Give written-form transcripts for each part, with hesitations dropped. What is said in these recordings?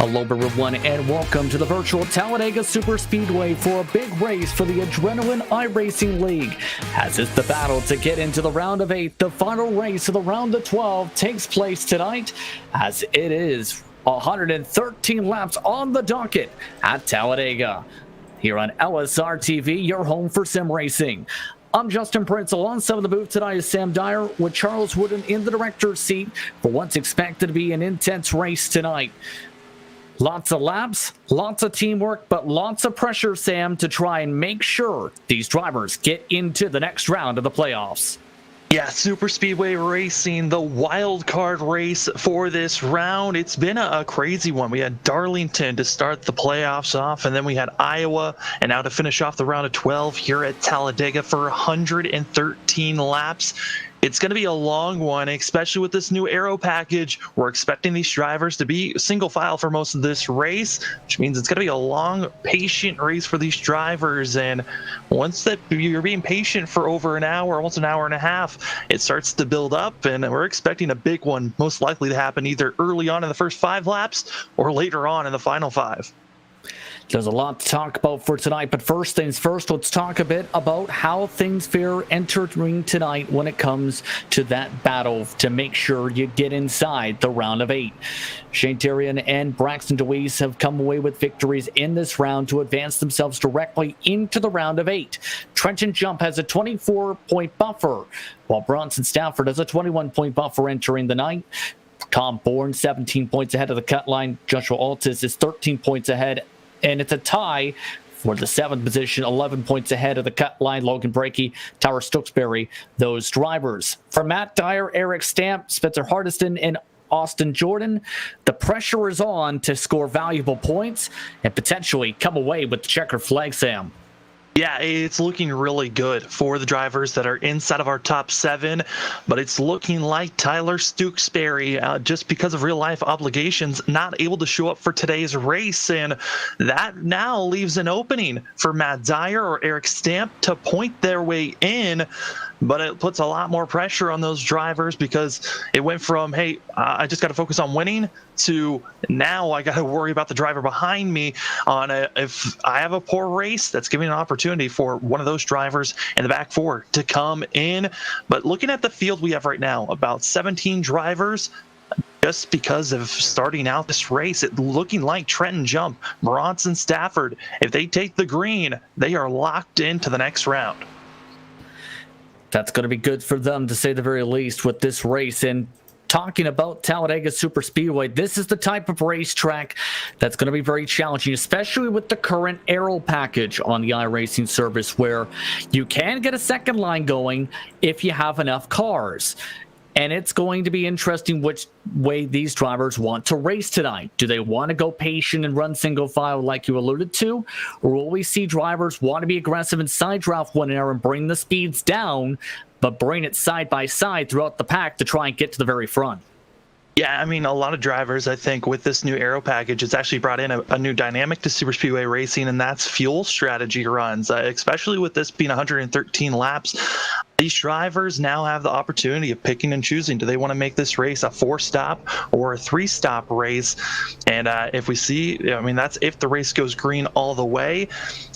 Hello everyone and welcome to the virtual Talladega Superspeedway for a big race for the Adrenaline iRacing League. As it's the battle to get into the round of 8, the final race of the round of 12 takes place tonight as it is 113 laps on the docket at Talladega. Here on LSRTV, your home for sim racing. I'm Justin Prince. Alongside of the booth tonight is Sam Dyer with Charles Wooden in the director's seat for what's expected to be an intense race tonight. Lots of laps, lots of teamwork, but lots of pressure, Sam, to try and make sure these drivers get into the next round of the playoffs. Yeah, Super Speedway Racing, the wild card race for this round. It's been a crazy one. We had Darlington to start the playoffs off, and then we had Iowa, and now to finish off the round of 12 here at Talladega for 113 laps. It's going to be a long one, especially with this new aero package. We're expecting these drivers to be single file for most of this race, which means it's going to be a long, patient race for these drivers. And once that you're being patient for over an hour, almost an hour and a half, it starts to build up. And we're expecting a big one, most likely to happen either early on in the first 5 laps or later on in the final 5. There's a lot to talk about for tonight, but first things first, let's talk a bit about how things fare entering tonight when it comes to that battle to make sure you get inside the round of 8. Shane Terrian and Braxton DeWeese have come away with victories in this round to advance themselves directly into the round of 8. Trenton Jump has a 24-point buffer, while Bronson Stafford has a 21-point buffer entering the night. Tom Bourne, 17 points ahead of the cut line. Joshua Altis is 13 points ahead. And it's a tie for the 7th position, 11 points ahead of the cut line. Logan Brakey, Tyler Stokesbury, those drivers. For Matt Dyer, Eric Stamp, Spencer Hardiston, and Austin Jordan, the pressure is on to score valuable points and potentially come away with the checkered flag, Sam. Yeah, it's looking really good for the drivers that are inside of our top 7, but it's looking like Tyler Stokesbury, just because of real-life obligations, not able to show up for today's race, and that now leaves an opening for Matt Dyer or Eric Stamp to point their way in. But it puts a lot more pressure on those drivers because it went from, hey, I just got to focus on winning, to now I got to worry about the driver behind me on if I have a poor race, that's giving an opportunity for one of those drivers in the back 4 to come in. But looking at the field we have right now, about 17 drivers, just because of starting out this race, it looking like Trenton Jump, Bronson Stafford, if they take the green, they are locked into the next round. That's going to be good for them, to say the very least, with this race. And talking about Talladega Superspeedway, this is the type of racetrack that's going to be very challenging, especially with the current aero package on the iRacing service, where you can get a second line going if you have enough cars. And it's going to be interesting which way these drivers want to race tonight. Do they want to go patient and run single file like you alluded to? Or will we see drivers want to be aggressive and side draft one another and bring the speeds down, but bring it side by side throughout the pack to try and get to the very front? Yeah, I mean, a lot of drivers, I think, with this new aero package, it's actually brought in a new dynamic to Super Speedway Racing, and that's fuel strategy runs, especially with this being 113 laps. These drivers now have the opportunity of picking and choosing. Do they want to make this race a 4-stop or a 3-stop race? And if we see, I mean, that's if the race goes green all the way.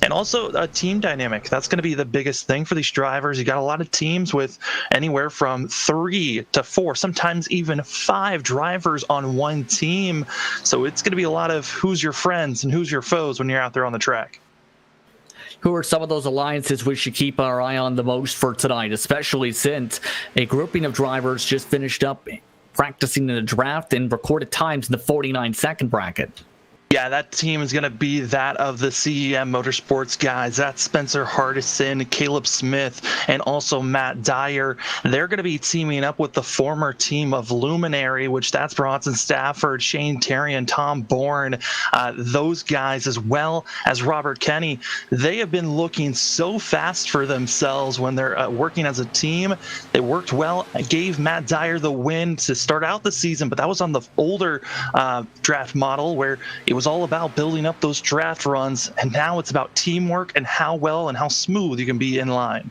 And also a team dynamic. That's going to be the biggest thing for these drivers. You got a lot of teams with anywhere from 3 to 4, sometimes even 5 drivers on one team. So it's going to be a lot of who's your friends and who's your foes when you're out there on the track. Who are some of those alliances we should keep our eye on the most for tonight, especially since a grouping of drivers just finished up practicing in a draft and recorded times in the 49-second bracket? Yeah, that team is going to be that of the CEM Motorsports guys. That's Spencer Hardison, Caleb Smith, and also Matt Dyer. They're going to be teaming up with the former team of Luminary, which that's Bronson Stafford, Shane Terrian, Tom Bourne, those guys, as well as Robert Kenny. They have been looking so fast for themselves when they're working as a team. They worked well, gave Matt Dyer the win to start out the season, but that was on the older draft model where it was all about building up those draft runs, and now it's about teamwork and how well and how smooth you can be in line.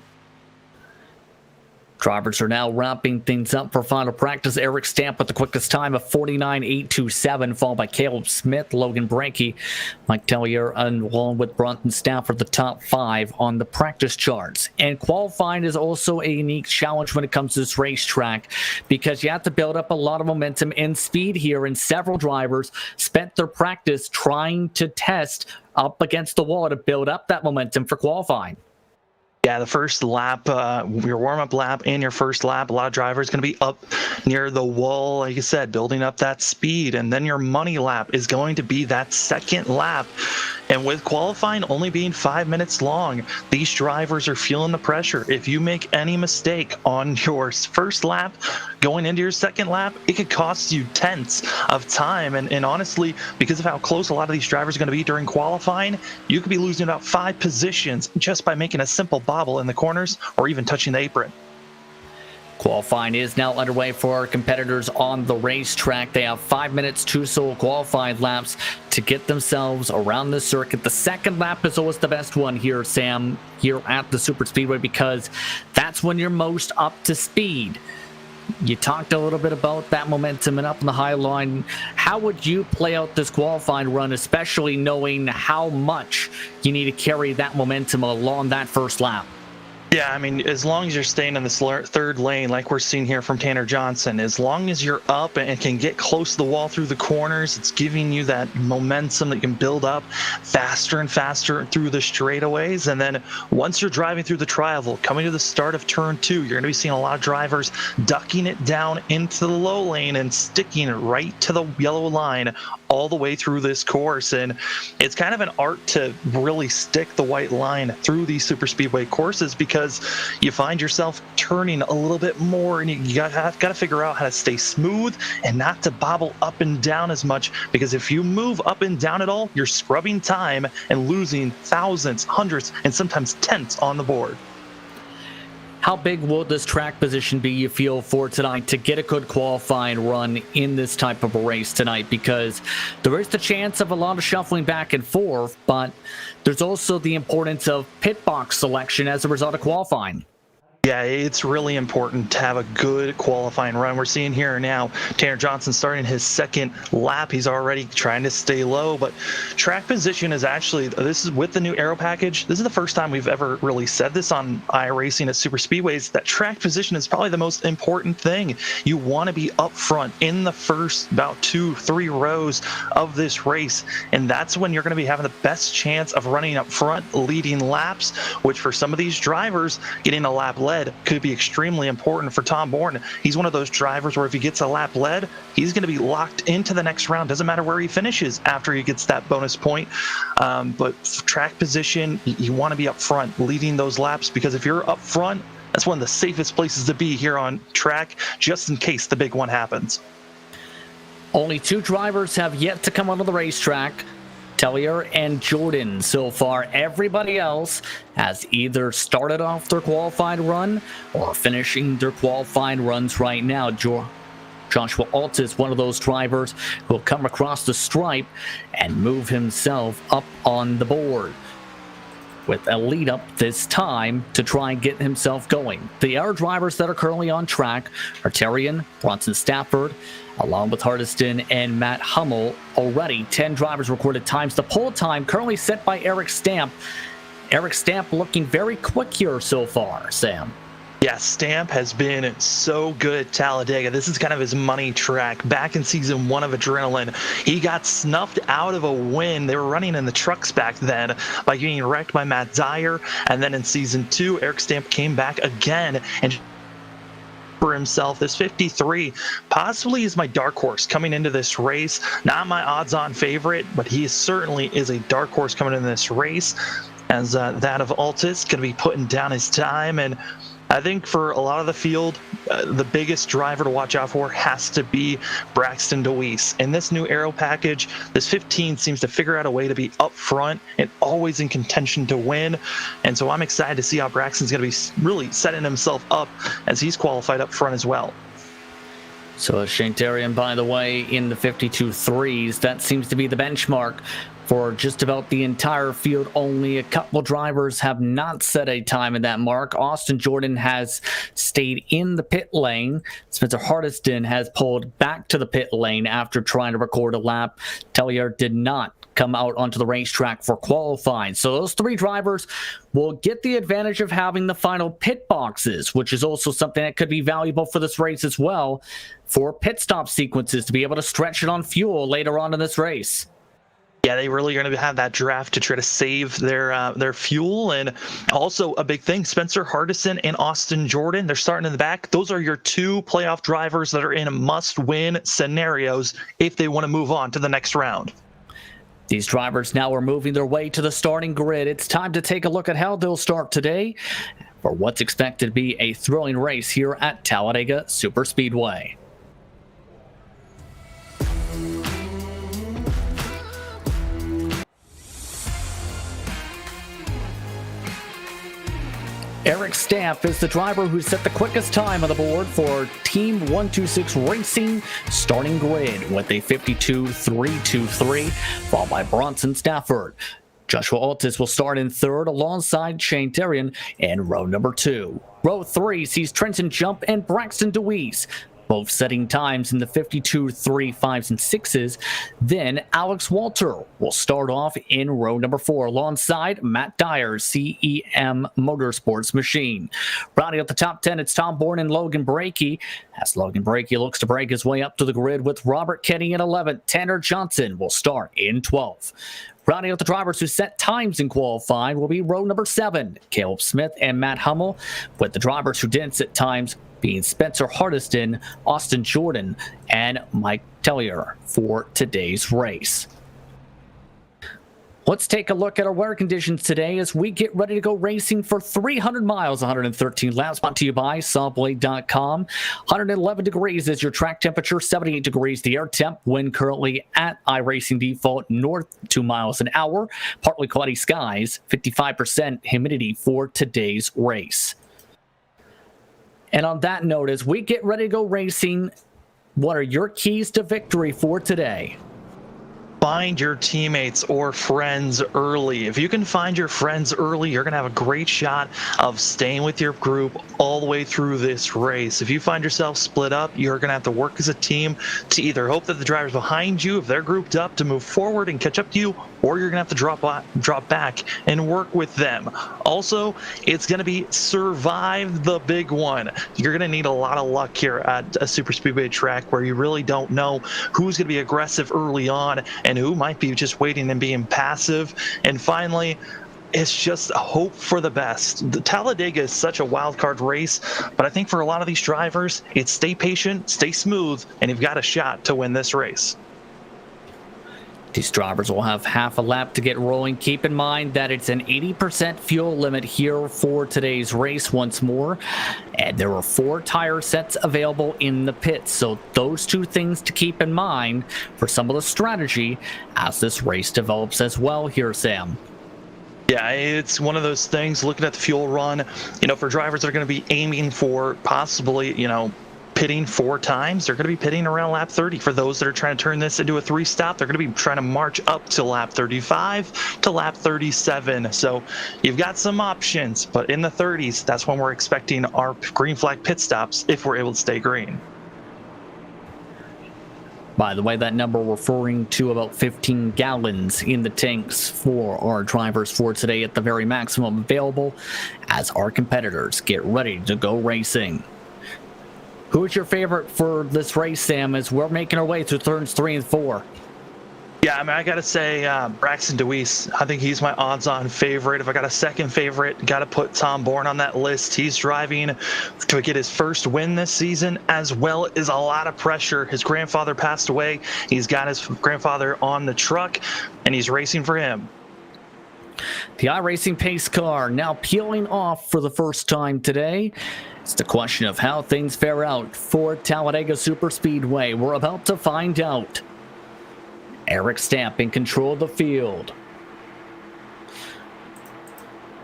Drivers are now wrapping things up for final practice. Eric Stamp with the quickest time of 49.827, followed by Caleb Smith, Logan Branke, Mike Tellier, and along with Bronson Stafford, the top 5 on the practice charts. And qualifying is also a unique challenge when it comes to this racetrack because you have to build up a lot of momentum and speed here, and several drivers spent their practice trying to test up against the wall to build up that momentum for qualifying. Yeah, the first lap, your warm-up lap and your first lap, a lot of drivers going to be up near the wall, like you said, building up that speed. And then your money lap is going to be that second lap. And with qualifying only being 5 minutes long, these drivers are feeling the pressure. If you make any mistake on your first lap, going into your second lap, it could cost you tenths of time. And honestly, because of how close a lot of these drivers are going to be during qualifying, you could be losing about 5 positions just by making a simple bobble in the corners or even touching the apron. Qualifying is now underway for our competitors on the racetrack. They have 5 minutes, 2 solo qualifying laps to get themselves around the circuit. The second lap is always the best one here, Sam, here at the Super Speedway, because that's when you're most up to speed. You talked a little bit about that momentum and up on the high line. How would you play out this qualifying run, especially knowing how much you need to carry that momentum along that first lap? Yeah, I mean, as long as you're staying in this third lane, like we're seeing here from Tanner Johnson, as long as you're up and can get close to the wall through the corners, it's giving you that momentum that you can build up faster and faster through the straightaways. And then once you're driving through the tri-oval, coming to the start of turn 2, you're going to be seeing a lot of drivers ducking it down into the low lane and sticking right to the yellow line all the way through this course. And it's kind of an art to really stick the white line through these super speedway courses, because you find yourself turning a little bit more, and you got to figure out how to stay smooth and not to bobble up and down as much, because if you move up and down at all, you're scrubbing time and losing thousands, hundreds, and sometimes tenths on the board. How big will this track position be, you feel, for tonight to get a good qualifying run in this type of a race tonight? Because there is the chance of a lot of shuffling back and forth, but there's also the importance of pit box selection as a result of qualifying. Yeah, it's really important to have a good qualifying run. We're seeing here now Tanner Johnson starting his second lap. He's already trying to stay low, but track position is actually, this is with the new aero package. This is the first time we've ever really said this on iRacing at super speedways, that track position is probably the most important thing. You want to be up front in the first about 2-3 rows of this race, and that's when you're going to be having the best chance of running up front, leading laps, which for some of these drivers, getting a lap led could be extremely important. For Tom Bourne, he's one of those drivers where if he gets a lap led, he's going to be locked into the next round. Doesn't matter where he finishes after he gets that bonus point. But track position, you want to be up front leading those laps, because if you're up front, that's one of the safest places to be here on track, just in case the big one happens. Only 2 drivers have yet to come onto the racetrack, Tellier and Jordan. So far, everybody else has either started off their qualifying run or finishing their qualifying runs right now. Joshua Alt is one of those drivers who will come across the stripe and move himself up on the board with a lead up this time to try and get himself going. The other drivers that are currently on track are Terrian, Bronson Stafford, along with Hardiston and Matt Hummel. Already 10 drivers recorded times. The pole time currently set by Eric Stamp. Eric Stamp looking very quick here so far, Sam. Yeah, Stamp has been so good at Talladega. This is kind of his money track. Back in season 1 of Adrenaline, he got snuffed out of a win. They were running in the trucks back then by getting wrecked by Matt Dyer. And then in season 2, Eric Stamp came back again and for himself. This 53 possibly is my dark horse coming into this race. Not my odds-on favorite, but he certainly is a dark horse coming into this race, as that of Altis going to be putting down his time. And I think for a lot of the field, the biggest driver to watch out for has to be Braxton DeWeese. In this new aero package, this 15 seems to figure out a way to be up front and always in contention to win. And so I'm excited to see how Braxton's going to be really setting himself up as he's qualified up front as well. So Shane Terrian, by the way, in the 52 threes, that seems to be the benchmark for just about the entire field. Only a couple drivers have not set a time in that mark. Austin Jordan has stayed in the pit lane. Spencer Hardiston has pulled back to the pit lane after trying to record a lap. Talladega did not come out onto the racetrack for qualifying. So those three drivers will get the advantage of having the final pit boxes, which is also something that could be valuable for this race as well, for pit stop sequences to be able to stretch it on fuel later on in this race. Yeah, they really are going to have that draft to try to save their fuel. And also a big thing, Spencer Hardison and Austin Jordan, they're starting in the back. Those are your two playoff drivers that are in must-win scenarios if they want to move on to the next round. These drivers now are moving their way to the starting grid. It's time to take a look at how they'll start today for what's expected to be a thrilling race here at Talladega Superspeedway. Eric Staff is the driver who set the quickest time on the board for Team 126 Racing starting grid with a 52.323, followed by Bronson Stafford. Joshua Altis will start in third alongside Shane Darian in row number 2. Row 3 sees Trenton Jump and Braxton DeWeese, both setting times in the 52.3 5s and 6s. Then Alex Walter will start off in row number 4 alongside Matt Dyer's CEM Motorsports machine. Rounding up the top 10, it's Tom Bourne and Logan Brakey, as Logan Brakey looks to break his way up to the grid with Robert Kenny in 11th. Tanner Johnson will start in 12th. Rounding out the drivers who set times in qualifying will be row number 7, Caleb Smith and Matt Hummel, with the drivers who didn't set times being Spencer Hardiston, Austin Jordan, and Mike Tellier for today's race. Let's take a look at our weather conditions today as we get ready to go racing for 300 miles, 113 laps. Brought to you by Sawblade.com. 111 degrees is your track temperature, 78 degrees the air temp. Wind currently at iRacing default north 2 miles an hour. Partly cloudy skies, 55% humidity for today's race. And on that note, as we get ready to go racing, what are your keys to victory for today? Find your teammates or friends early. If you can find your friends early, you're going to have a great shot of staying with your group all the way through this race. If you find yourself split up, you're going to have to work as a team to either hope that the drivers behind you, if they're grouped up, to move forward and catch up to you, or you're going to have to drop back and work with them. Also, it's going to be survive the big one. You're going to need a lot of luck here at a super speedway track where you really don't know who's going to be aggressive early on and who might be just waiting and being passive. And finally, it's just a hope for the best. The Talladega is such a wild card race, but I think for a lot of these drivers, it's stay patient, stay smooth, and you've got a shot to win this race. These drivers will have half a lap to get rolling. Keep in mind that it's an 80% fuel limit here for today's race once more. And there are 4 tire sets available in the pits. So those two things to keep in mind for some of the strategy as this race develops as well here, Sam. Yeah, it's one of those things, looking at the fuel run, for drivers that are going to be aiming for possibly, pitting 4 times, they're going to be pitting around lap 30. For those that are trying to turn this into a 3-stop, they're going to be trying to march up to lap 35 to lap 37. So you've got some options, but in the 30s, that's when we're expecting our green flag pit stops if we're able to stay green. By the way, that number referring to about 15 gallons in the tanks for our drivers for today at the very maximum available as our competitors get ready to go racing. Who is your favorite for this race, Sam, as we're making our way through turns 3 and 4? Yeah, I got to say Braxton DeWeese. I think he's my odds-on favorite. If I got a second favorite, got to put Tom Bourne on that list. He's driving to get his first win this season, as well as a lot of pressure. His grandfather passed away. He's got his grandfather on the truck, and he's racing for him. The iRacing pace car now peeling off for the first time today. It's the question of how things fare out for Talladega Superspeedway. We're about to find out. Eric Stamp in control of the field.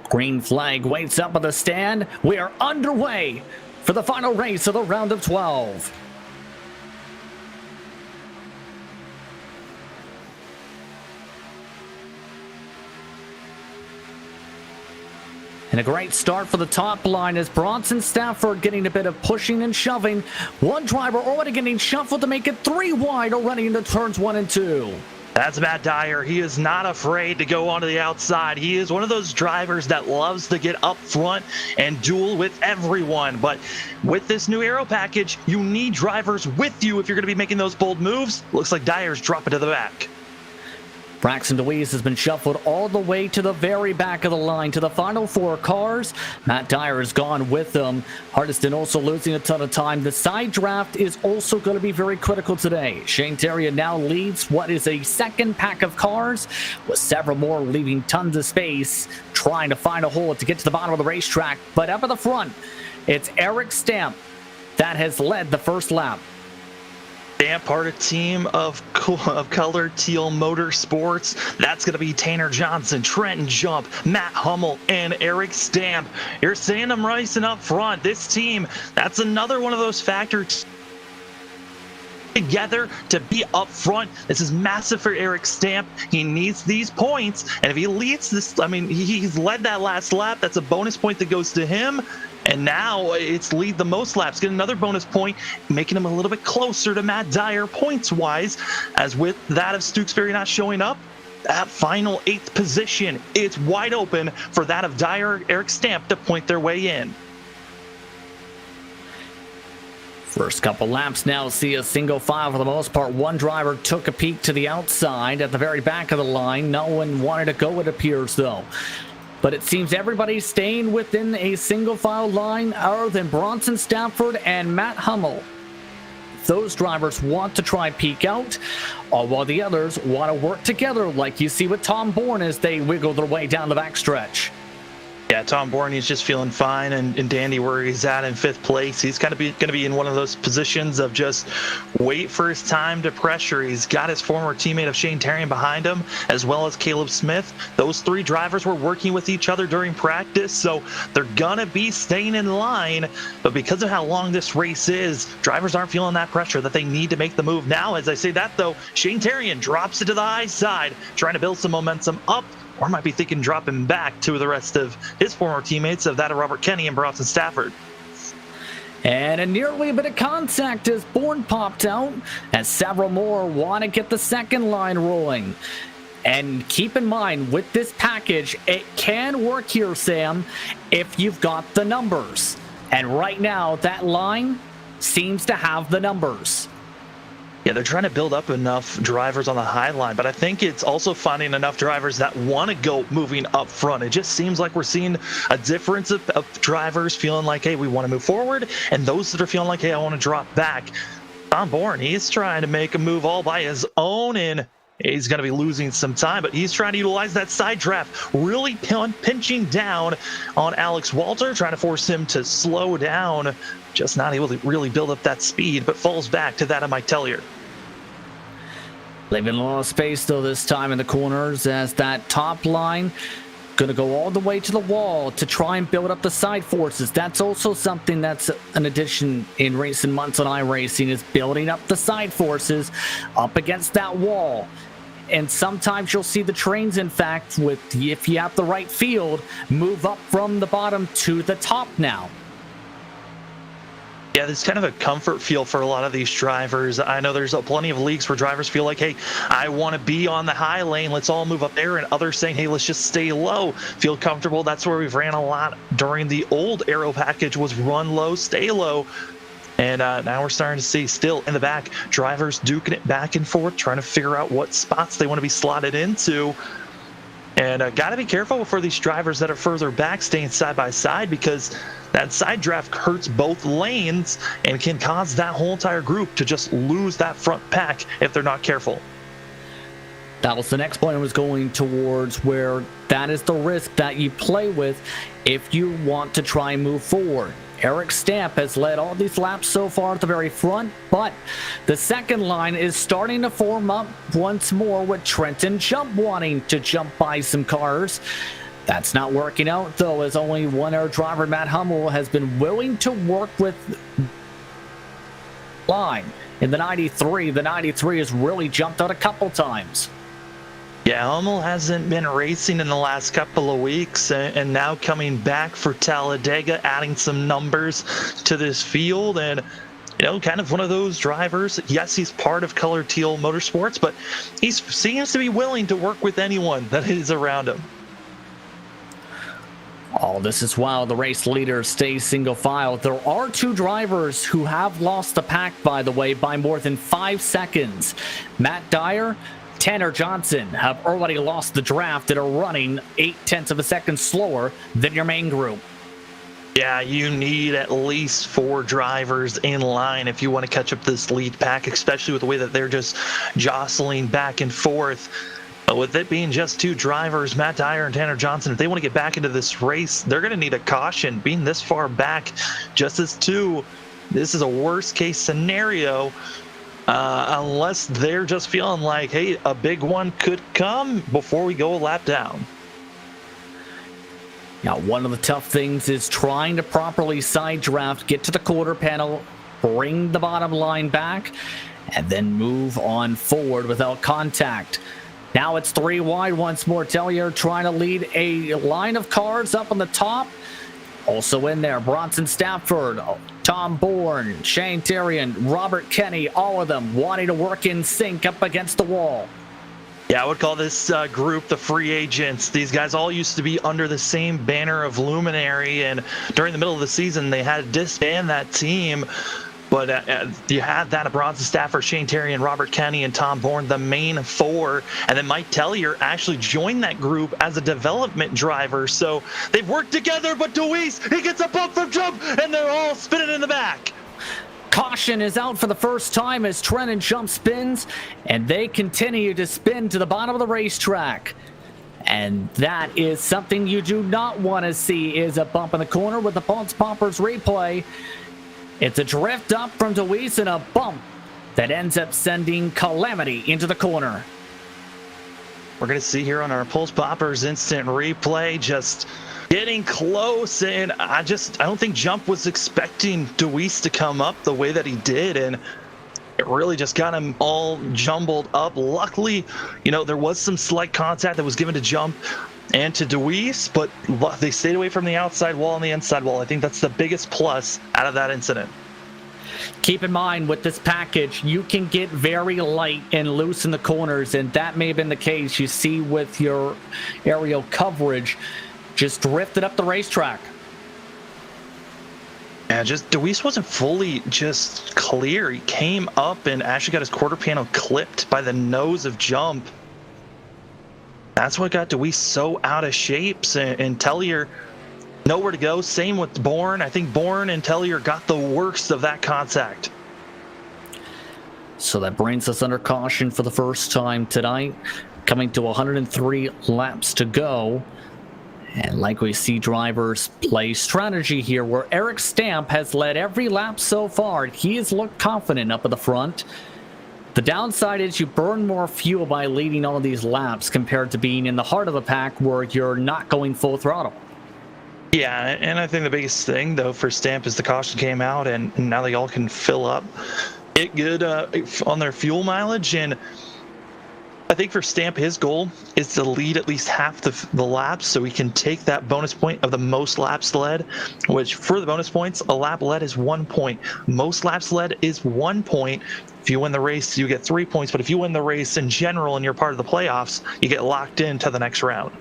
Green flag waits up at the stand. We are underway for the final race of the round of 12. And a great start for the top line as Bronson Stafford getting a bit of pushing and shoving. One driver already getting shuffled to make it 3 wide already into turns 1 and 2. That's Matt Dyer. He is not afraid to go onto the outside. He is one of those drivers that loves to get up front and duel with everyone. But with this new aero package, you need drivers with you if you're going to be making those bold moves. Looks like Dyer's dropping to the back. Braxton DeWeese has been shuffled all the way to the very back of the line to the final 4 cars. Matt Dyer is gone with them. Hardiston also losing a ton of time. The side draft is also going to be very critical today. Shane Terrier now leads what is a second pack of cars, with several more leaving tons of space, trying to find a hole to get to the bottom of the racetrack. But up at the front, it's Eric Stamp that has led the first lap. Stamp, part of team of Color Teal Motorsports. That's going to be Tanner Johnson, Trenton Jump, Matt Hummel, and Eric Stamp. You're seeing them racing up front. This team, that's another one of those factors together to be up front. This is massive for Eric Stamp. He needs these points, and if he leads this, I mean, he's led that last lap. That's a bonus point that goes to him. And now it's lead the most laps, get another bonus point, making him a little bit closer to Matt Dyer points-wise. As with that of Stewksbury not showing up, that final 8th position, it's wide open for that of Dyer, Eric Stamp to point their way in. First couple laps now see a single file for the most part. One driver took a peek to the outside at the very back of the line. No one wanted to go, it appears, though. But it seems everybody's staying within a single file line other than Bronson Stafford and Matt Hummel. Those drivers want to try peek out, while the others want to work together like you see with Tom Bourne as they wiggle their way down the backstretch. Yeah, Tom Bourne, he's just feeling fine and dandy where he's at in 5th place. He's going to be in one of those positions of just wait for his time to pressure. He's got his former teammate of Shane Terrian behind him, as well as Caleb Smith. Those 3 drivers were working with each other during practice, so they're going to be staying in line. But because of how long this race is, drivers aren't feeling that pressure that they need to make the move now. As I say that, though, Shane Terrian drops it to the high side, trying to build some momentum up, or might be thinking dropping back to the rest of his former teammates of that of Robert Kenny and Bronson Stafford. And a nearly a bit of contact as Bourne popped out, as several more want to get the second line rolling. And keep in mind, with this package, it can work here, Sam, if you've got the numbers. And right now, that line seems to have the numbers. Yeah, they're trying to build up enough drivers on the high line, but I think it's also finding enough drivers that want to go moving up front. It just seems like we're seeing a difference of drivers feeling like, hey, we want to move forward, and those that are feeling like, hey, I want to drop back. Tom Bourne, he's trying to make a move all by his own, and he's going to be losing some time, but he's trying to utilize that side draft, really pinching down on Alex Walter, trying to force him to slow down, just not able to really build up that speed, but falls back to that of Mike Tellier. Leaving a lot of space, though, this time in the corners as that top line going to go all the way to the wall to try and build up the side forces. That's also something that's an addition in recent months on iRacing, is building up the side forces up against that wall. And sometimes you'll see the trains, in fact, if you have the right field, move up from the bottom to the top now. Yeah, there's kind of a comfort feel for a lot of these drivers. I know there's plenty of leagues where drivers feel like, hey, I want to be on the high lane. Let's all move up there. And others saying, hey, let's just stay low, feel comfortable. That's where we've ran a lot during the old aero package, was run low, stay low. And now we're starting to see still in the back, drivers duking it back and forth, trying to figure out what spots they want to be slotted into. And got to be careful for these drivers that are further back staying side by side, because that side draft hurts both lanes and can cause that whole entire group to just lose that front pack if they're not careful. That was the next point I was going towards, where that is the risk that you play with if you want to try and move forward. Eric Stamp has led all these laps so far at the very front, but the second line is starting to form up once more with Trenton Jump wanting to jump by some cars. That's not working out, though, as only one air driver, Matt Hummel, has been willing to work with line. In the 93, the 93 has really jumped out a couple times. Yeah, Hummel hasn't been racing in the last couple of weeks, and now coming back for Talladega, adding some numbers to this field, and kind of one of those drivers. Yes, he's part of Color Teal Motorsports, but he seems to be willing to work with anyone that is around him. All this is while the race leader stays single file. There are two drivers who have lost the pack, by the way, by more than 5 seconds. Matt Dyer, Tanner Johnson have already lost the draft and are running 0.8 of a second slower than your main group. Yeah, you need at least 4 drivers in line if you want to catch up this lead pack, especially with the way that they're just jostling back and forth. But with it being just 2 drivers, Matt Dyer and Tanner Johnson, if they want to get back into this race, they're going to need a caution. Being this far back, just as 2, this is a worst case scenario. Unless they're just feeling like, hey, a big one could come before we go a lap down. Now, one of the tough things is trying to properly side draft, get to the quarter panel, bring the bottom line back, and then move on forward without contact. Now it's 3 wide once more. Tellier trying to lead a line of cars up on the top. Also in there, Bronson Stafford, Tom Bourne, Shane Terrian, Robert Kenny, all of them wanting to work in sync up against the wall. Yeah, I would call this group the free agents. These guys all used to be under the same banner of Luminary, and during the middle of the season, they had to disband that team. But you had that of Bronson Stafford, Shane Terry, and Robert Kenny, and Tom Bourne, the main 4. And then Mike Tellier actually joined that group as a development driver. So they've worked together, but Deweese, he gets a bump from jump, and they're all spinning in the back. Caution is out for the first time as Trenton jump spins, and they continue to spin to the bottom of the racetrack. And that is something you do not want to see, is a bump in the corner with the Pulse Poppers replay. It's a drift up from Deweese and a bump that ends up sending Calamity into the corner. We're going to see here on our Pulse Poppers instant replay just getting close, and I don't think Jump was expecting Deweese to come up the way that he did, and it really just got him all jumbled up. Luckily, there was some slight contact that was given to Jump and to Deweese, but they stayed away from the outside wall and the inside wall. I think that's the biggest plus out of that incident. Keep in mind, with this package, you can get very light and loose in the corners, and that may have been the case. You see with your aerial coverage, just drifted up the racetrack. Yeah, Deweese wasn't fully just clear. He came up and actually got his quarter panel clipped by the nose of Jump. That's what got Deweese so out of shapes, and Tellier nowhere to go. Same with Bourne. I think Bourne and Tellier got the worst of that contact. So that brings us under caution for the first time tonight, coming to 103 laps to go. And like we see drivers play strategy here, where Eric Stamp has led every lap so far. He has looked confident up at the front. The downside is you burn more fuel by leading all of these laps compared to being in the heart of the pack where you're not going full throttle. Yeah, and I think the biggest thing, though, for Stamp is the caution came out, and now they all can fill up it good on their fuel mileage. And I think for Stamp, his goal is to lead at least half the laps so he can take that bonus point of the most laps led, which for the bonus points, a lap led is 1 point. Most laps led is 1 point. If you win the race, you get 3 points. But if you win the race in general and you're part of the playoffs, you get locked into the next round.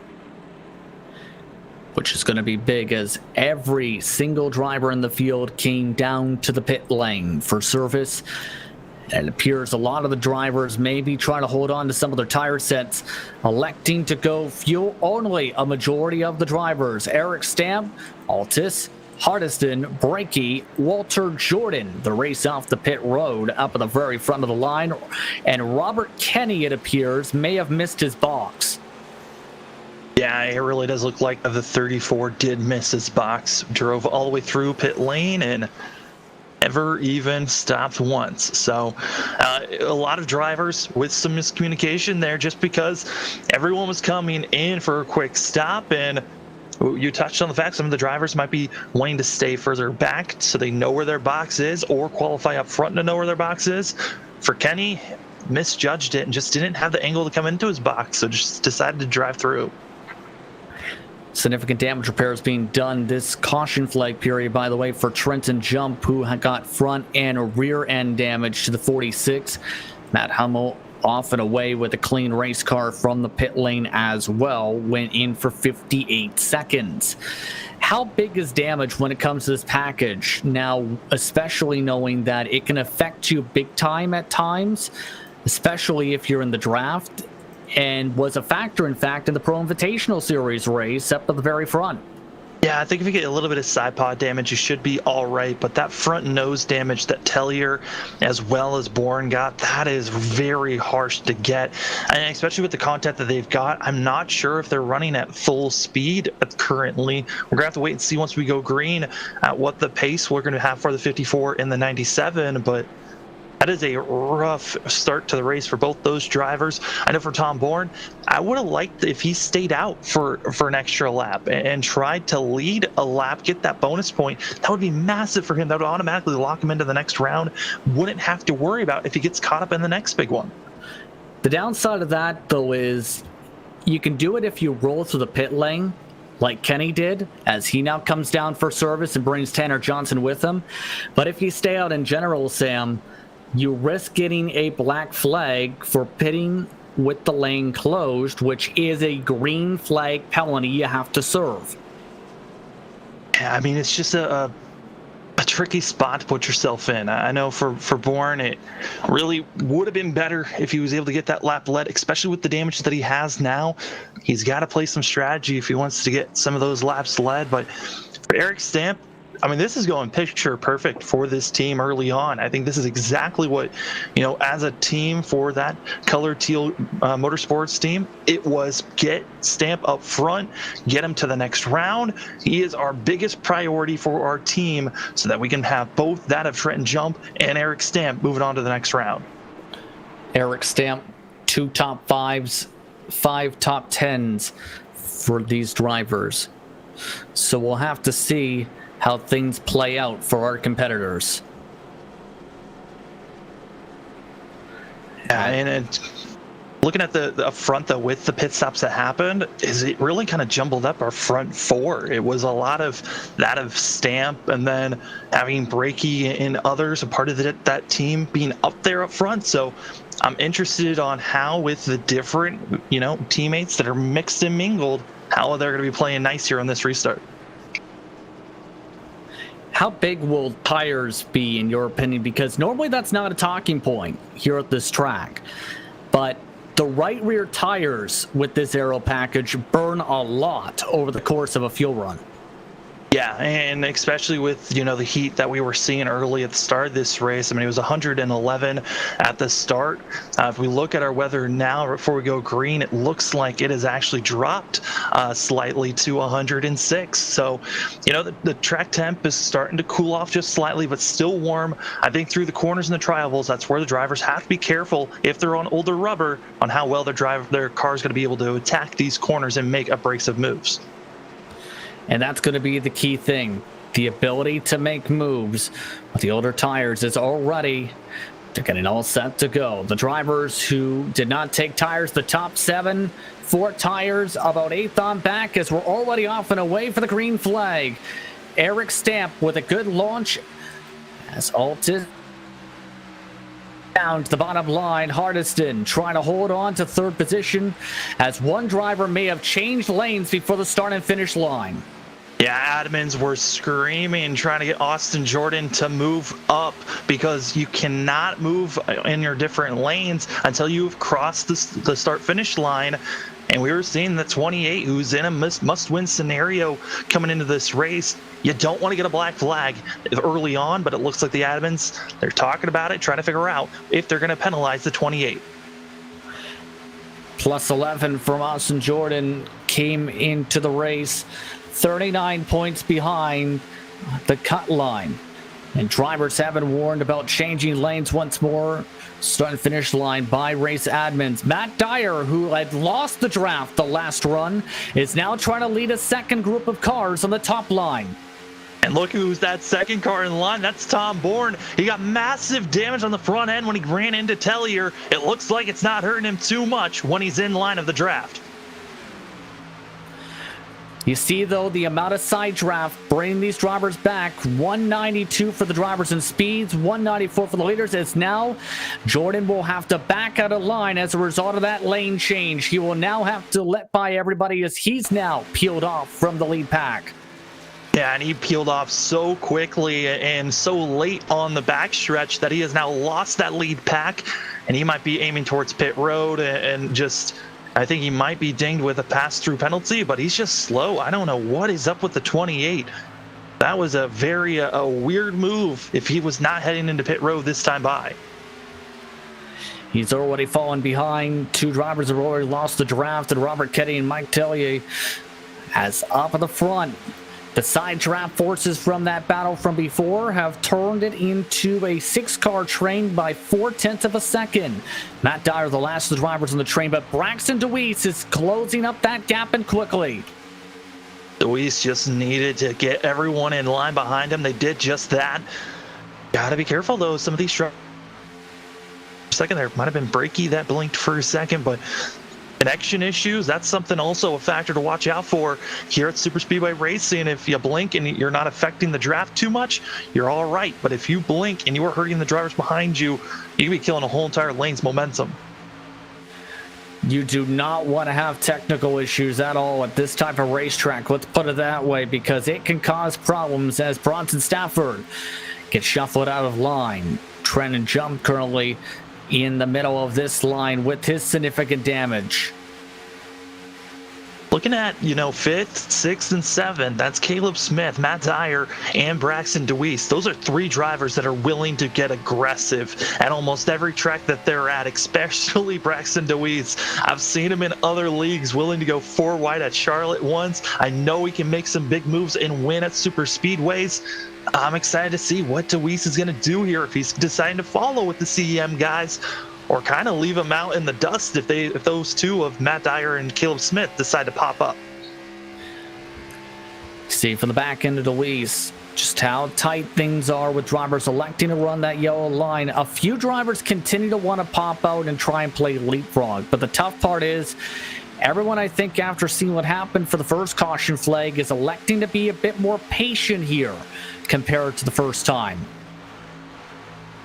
Which is going to be big, as every single driver in the field came down to the pit lane for service. And it appears a lot of the drivers may be trying to hold on to some of their tire sets, electing to go fuel only. A majority of the drivers: Eric Stamp, Altus, Hardiston, Brakey, Walter Jordan, the race off the pit road up at the very front of the line. And Robert Kenny, it appears, may have missed his box. Yeah, it really does look like the 34 did miss his box. Drove all the way through pit lane and never even stopped once. So a lot of drivers with some miscommunication there, just because everyone was coming in for a quick stop. And you touched on the fact some of the drivers might be wanting to stay further back so they know where their box is, or qualify up front to know where their box is. For Kenny, misjudged it and just didn't have the angle to come into his box, so just decided to drive through. Significant damage repairs being done this caution flag period, by the way, for Trenton Jump, who got front and rear end damage to the 46. Matt Hummel off and away with a clean race car from the pit lane as well, went in for 58 seconds. How big is damage when it comes to this package now, especially knowing that it can affect you big time at times, especially if you're in the draft, and was a factor, in fact, in the Pro Invitational Series race up at the very front? Yeah, I think if you get a little bit of side pod damage, you should be all right. But that front nose damage that Tellier as well as Bourne got, that is very harsh to get. And especially with the content that they've got, I'm not sure if they're running at full speed currently. We're going to have to wait and see once we go green at what the pace we're going to have for the 54 and the 97. But that is a rough start to the race for both those drivers. I know for Tom Bourne, I would have liked if he stayed out for an extra lap and tried to lead a lap, get that bonus point. That would be massive for him. That would automatically lock him into the next round. Wouldn't have to worry about if he gets caught up in the next big one. The downside of that, though, is you can do it if you roll through the pit lane, like Kenny did, as he now comes down for service and brings Tanner Johnson with him. But if you stay out in general, Sam, you risk getting a black flag for pitting with the lane closed, which is a green flag penalty you have to serve. Yeah, I mean, it's just a tricky spot to put yourself in. I know for Bourne, it really would have been better if he was able to get that lap led, especially with the damage that he has now. He's got to play some strategy if he wants to get some of those laps led. But for Eric Stamp, I mean, this is going picture perfect for this team early on. I think this is exactly what, as a team for that Color Teal Motorsports team, it was get Stamp up front, get him to the next round. He is our biggest priority for our team so that we can have both that of Trenton Jump and Eric Stamp moving on to the next round. Eric Stamp, 2 top 5s, 5 top 10s for these drivers. So we'll have to see how things play out for our competitors. Yeah, and looking at the up front, though, with the pit stops that happened, is it really kind of jumbled up our front 4. It was a lot of that of Stamp, and then having Breaky and others, a part of that team being up there up front. So I'm interested on how, with the different, teammates that are mixed and mingled, how they're going to be playing nice here on this restart. How big will tires be, in your opinion? Because normally that's not a talking point here at this track. But the right rear tires with this aero package burn a lot over the course of a fuel run. Yeah, and especially with, the heat that we were seeing early at the start of this race. I mean, it was 111 at the start. If we look at our weather now, before we go green, it looks like it has actually dropped slightly to 106. So, the track temp is starting to cool off just slightly, but still warm. I think through the corners and the tri-ovals, that's where the drivers have to be careful if they're on older rubber on how well their car is going to be able to attack these corners and make abrasive moves. And that's going to be the key thing. The ability to make moves with the older tires is already, they're getting all set to go. The drivers who did not take tires, the top 7, 4 tires, about 8th on back, as we're already off and away for the green flag. Eric Stamp with a good launch as Altis down to the bottom line. Hardiston trying to hold on to 3rd position as one driver may have changed lanes before the start and finish line. Yeah, admins were screaming, trying to get Austin Jordan to move up because you cannot move in your different lanes until you've crossed the start-finish line. And we were seeing the 28, who's in a must-win scenario coming into this race. You don't want to get a black flag early on, but it looks like the admins, they're talking about it, trying to figure out if they're going to penalize the 28. Plus 11 from Austin Jordan came into the race, 39 points behind the cut line. And drivers have been warned about changing lanes once more. Start and finish line by race admins. Matt Dyer, who had lost the draft the last run, is now trying to lead a second group of cars on the top line. And look who's that second car in line. That's Tom Bourne. He got massive damage on the front end when he ran into Tellier. It looks like it's not hurting him too much when he's in line of the draft. You see, though, the amount of side draft bringing these drivers back. 192 for the drivers in speeds, 194 for the leaders. It's now Jordan will have to back out of line as a result of that lane change. He will now have to let by everybody as he's now peeled off from the lead pack. Yeah, and he peeled off so quickly and so late on the backstretch that he has now lost that lead pack, and he might be aiming towards pit road and just... I think he might be dinged with a pass-through penalty, but he's just slow. I don't know what is up with the 28. That was a very a weird move if he was not heading into pit road this time by. He's already fallen behind. Two drivers have already lost the draft, and Robert Ketty and Mike Tellier as up at the front. The side draft forces from that battle from before have turned it into a 6-car train by 0.4 of a second. Matt Dyer, the last of the drivers on the train, but Braxton Deweese is closing up that gap and quickly. Deweese just needed to get everyone in line behind him. They did just that. Gotta be careful, though. Some of these drivers... Second there, might have been Breaky that blinked for a second, but... Connection issues, that's something also a factor to watch out for here at Super Speedway Racing. If you blink and you're not affecting the draft too much, you're all right. But if you blink and you are hurting the drivers behind you, you could be killing a whole entire lane's momentum. You do not want to have technical issues at all at this type of racetrack. Let's put it that way, because it can cause problems as Bronson Stafford gets shuffled out of line. Trenton Jump currently in the middle of this line with his significant damage. Looking at, 5th, 6th, and 7th, that's Caleb Smith, Matt Dyer, and Braxton Deweese. Those are 3 drivers that are willing to get aggressive at almost every track that they're at, especially Braxton Deweese. I've seen him in other leagues willing to go 4 wide at Charlotte once. I know he can make some big moves and win at super speedways. I'm excited to see what Deweese is going to do here, if he's deciding to follow with the CEM guys or kind of leave them out in the dust if those two of Matt Dyer and Caleb Smith decide to pop up. See from the back end of Deweese just how tight things are with drivers electing to run that yellow line. A few drivers continue to want to pop out and try and play leapfrog, but the tough part is everyone, I think, after seeing what happened for the first caution flag, is electing to be a bit more patient here compared to the first time.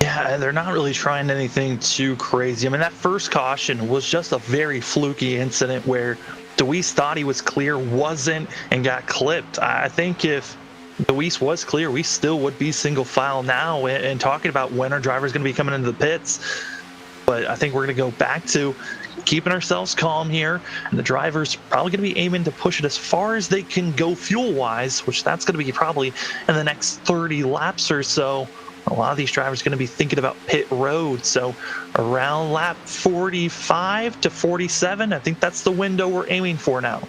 Yeah, they're not really trying anything too crazy. I mean, that first caution was just a very fluky incident where Deweese thought he was clear, wasn't, and got clipped. I think if Deweese was clear, we still would be single file now and talking about when our driver's going to be coming into the pits. But I think we're going to go back to keeping ourselves calm here, and the driver's probably going to be aiming to push it as far as they can go fuel-wise, which that's going to be probably in the next 30 laps or so. A lot of these drivers are going to be thinking about pit road, so around lap 45 to 47, I think that's the window we're aiming for now.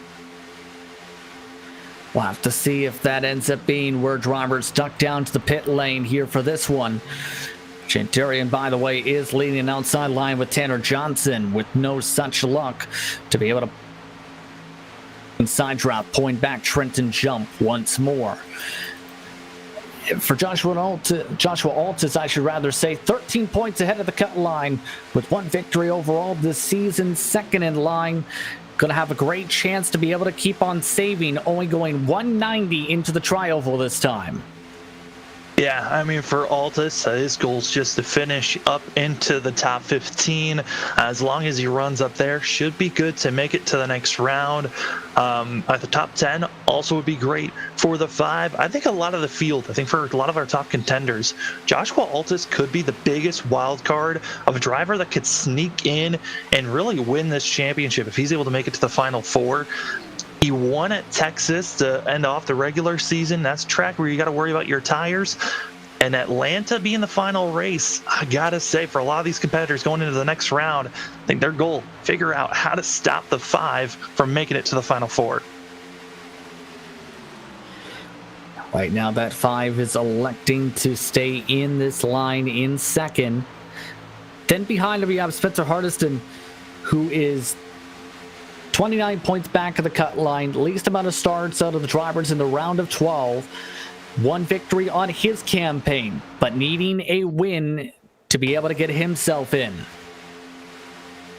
We'll have to see if that ends up being where drivers duck down to the pit lane here for this one. Chantarian, by the way, is leading an outside line with Tanner Johnson with no such luck to be able to inside drop, point back Trenton Jump once more. For Joshua Altus, I should rather say, 13 points ahead of the cut line with 1 victory overall this season, second in line. Going to have a great chance to be able to keep on saving, only going 190 into the tri-oval this time. Yeah, I mean, for Altus, his goal is just to finish up into the top 15. As long as he runs up there, should be good to make it to the next round. At the top 10 also would be great. For the 5, I think a lot of the field, I think for a lot of our top contenders, Joshua Altus could be the biggest wild card of a driver that could sneak in and really win this championship if he's able to make it to the Final 4. He won at Texas to end off the regular season. That's a track where you got to worry about your tires. And Atlanta being the final race, I got to say, for a lot of these competitors going into the next round, I think their goal, figure out how to stop the 5 from making it to the Final 4. Right now, that 5 is electing to stay in this line in second. Then behind him, we have Spencer Hardiston, who is 29 points back of the cut line, least amount of starts out of the drivers in the round of 12. One victory on his campaign, but needing a win to be able to get himself in.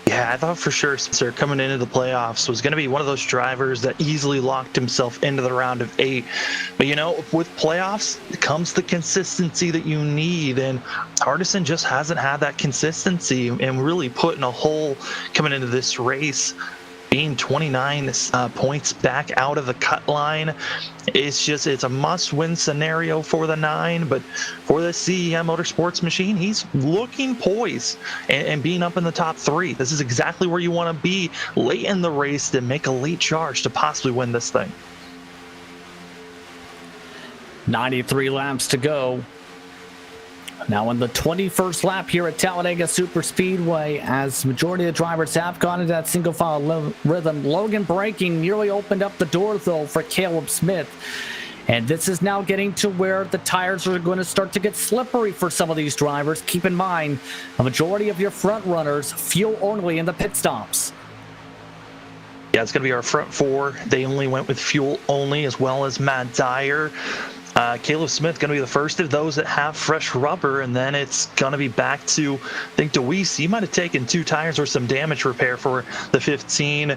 Yeah, I thought for sure Spencer coming into the playoffs was going to be one of those drivers that easily locked himself into the round of 8. But, with playoffs comes the consistency that you need. And Hardison just hasn't had that consistency and really put in a hole coming into this race. Being 29 points back out of the cut line, it's a must-win scenario for the 9. But for the CEM Motorsports machine, he's looking poised and being up in the top 3. This is exactly where you want to be late in the race to make a late charge to possibly win this thing. 93 laps to go. Now in the 21st lap here at Talladega Super Speedway, as majority of the drivers have gone into that single file rhythm, Logan braking nearly opened up the door though for Caleb Smith. And this is now getting to where the tires are going to start to get slippery for some of these drivers. Keep in mind, a majority of your front runners fuel only in the pit stops. Yeah, it's going to be our front 4. They only went with fuel only, as well as Matt Dyer. Caleb Smith going to be the first of those that have fresh rubber, and then it's going to be back to, I think, DeWeese. He might have taken 2 tires or some damage repair for the 15,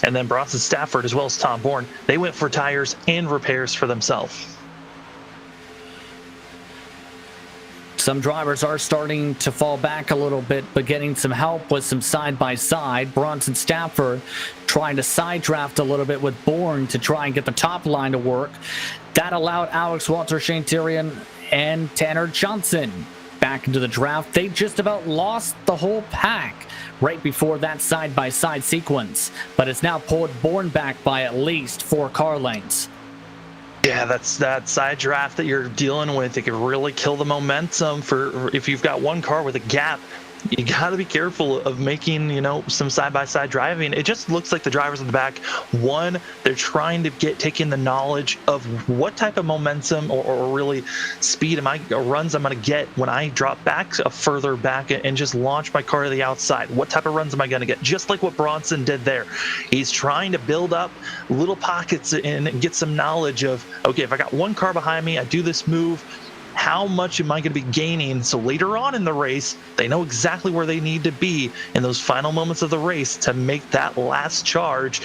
and then Bronson Stafford as well as Tom Bourne. They went for tires and repairs for themselves. Some drivers are starting to fall back a little bit, but getting some help with some side-by-side. Bronson Stafford trying to side draft a little bit with Bourne to try and get the top line to work. That allowed Alex Walter, Shane Tyrion, and Tanner Johnson back into the draft. They just about lost the whole pack right before that side-by-side sequence, but it's now pulled Bourne back by at least 4 car lengths. Yeah, that's that side draft that you're dealing with. It can really kill the momentum for if you've got one car with a gap. You got to be careful of making, some side-by-side driving. It just looks like the drivers in the back, one, they're trying to taking the knowledge of what type of momentum or really speed runs I'm going to get when I drop back further back and just launch my car to the outside. What type of runs am I going to get? Just like what Bronson did there. He's trying to build up little pockets and get some knowledge of, okay, if I got one car behind me, I do this move, how much am I going to be gaining? So later on in the race, they know exactly where they need to be in those final moments of the race to make that last charge.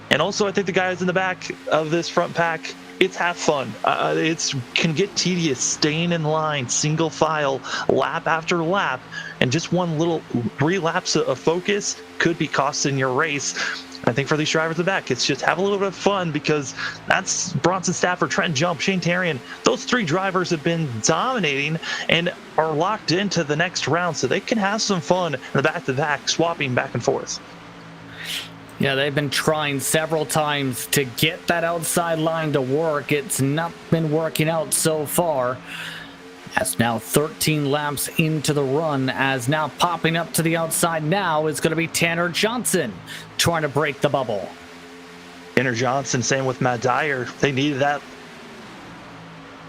And also, I think the guys in the back of this front pack, it's half fun. It can get tedious staying in line, single file, lap after lap, and just one little relapse of focus could be costing your race. I think for these drivers in the back, it's just have a little bit of fun, because that's Bronson Stafford, Trent Jump, Shane Tarian. Those 3 drivers have been dominating and are locked into the next round, so they can have some fun in the back-to-back, swapping back and forth. Yeah, they've been trying several times to get that outside line to work. It's not been working out so far. As now 13 laps into the run, as now popping up to the outside now is going to be Tanner Johnson trying to break the bubble. Tanner Johnson, same with Matt Dyer. They needed that.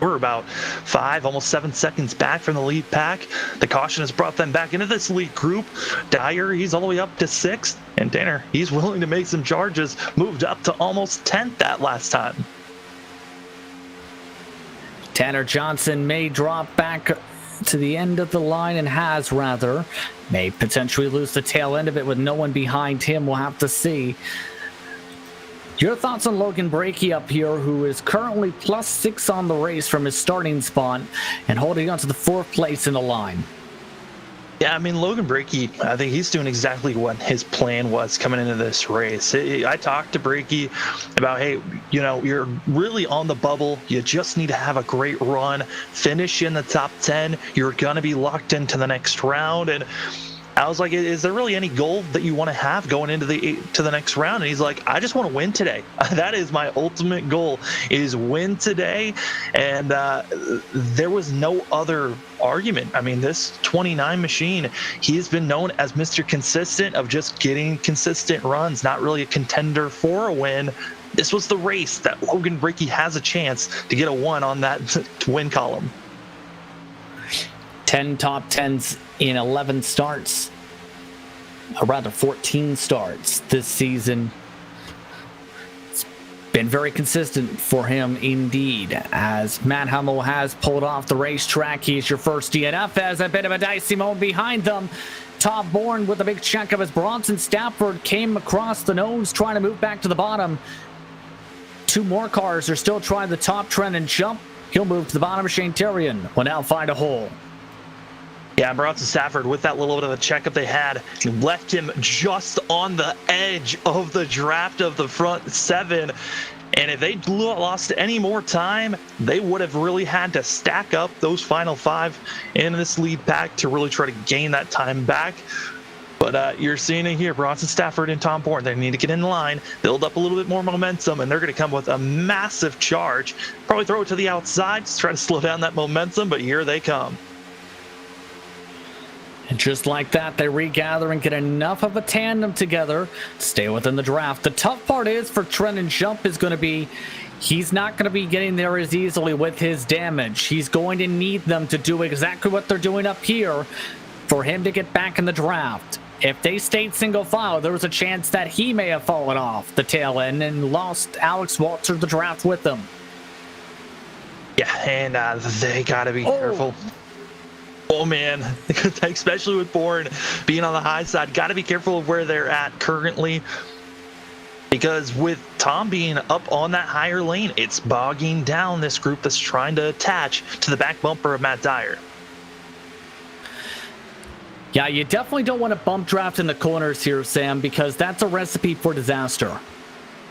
We're about 5, almost 7 seconds back from the lead pack. The caution has brought them back into this lead group. Dyer, he's all the way up to 6th. And Tanner, he's willing to make some charges. Moved up to almost 10th that last time. Tanner Johnson may drop back to the end of the line, and may potentially lose the tail end of it with no one behind him. We'll have to see. Your thoughts on Logan Brakey up here, who is currently +6 on the race from his starting spot and holding on to the 4th place in the line? Yeah, I mean, Logan Brakey, I think he's doing exactly what his plan was coming into this race. I talked to Brakey about, hey, you're really on the bubble. You just need to have a great run, finish in the top 10. You're going to be locked into the next round. And I was like, is there really any goal that you want to have going into the next round? And he's like, I just want to win today. That is my ultimate goal, is win today. And there was no other argument. I mean, this 29 machine, he's been known as Mr. Consistent, of just getting consistent runs, not really a contender for a win. This was the race that Logan Brakey has a chance to get a 1 on that win column. 10 top 10s in 11 starts, or rather 14 starts this season. Been very consistent for him indeed, as Matt Hummel has pulled off the racetrack. He's your first DNF as a bit of a dicey moment behind them. Top Bourne with a big check of as Bronson Stafford came across the nose trying to move back to the bottom. Two more cars are still trying the top trend and jump. He'll move to the bottom. Shane Terrian will now find a hole. Yeah, Bronson Stafford, with that little bit of a checkup they had, left him just on the edge of the draft of the front 7. And if they lost any more time, they would have really had to stack up those final 5 in this lead pack to really try to gain that time back. But you're seeing it here, Bronson Stafford and Tom Bourne. They need to get in line, build up a little bit more momentum, and they're going to come with a massive charge. Probably throw it to the outside to try to slow down that momentum, but here they come. And just like that, they regather and get enough of a tandem together to stay within the draft. The tough part is for Trent and Jump is going to be, he's not going to be getting there as easily with his damage. He's going to need them to do exactly what they're doing up here for him to get back in the draft. If they stayed single file, there was a chance that he may have fallen off the tail end and lost Alex Walter the draft with them. Yeah, and they got to be careful. Oh man, especially with Bourne being on the high side, got to be careful of where they're at currently, because with Tom being up on that higher lane, it's bogging down this group that's trying to attach to the back bumper of Matt Dyer. Yeah, you definitely don't want to bump draft in the corners here, Sam, because that's a recipe for disaster.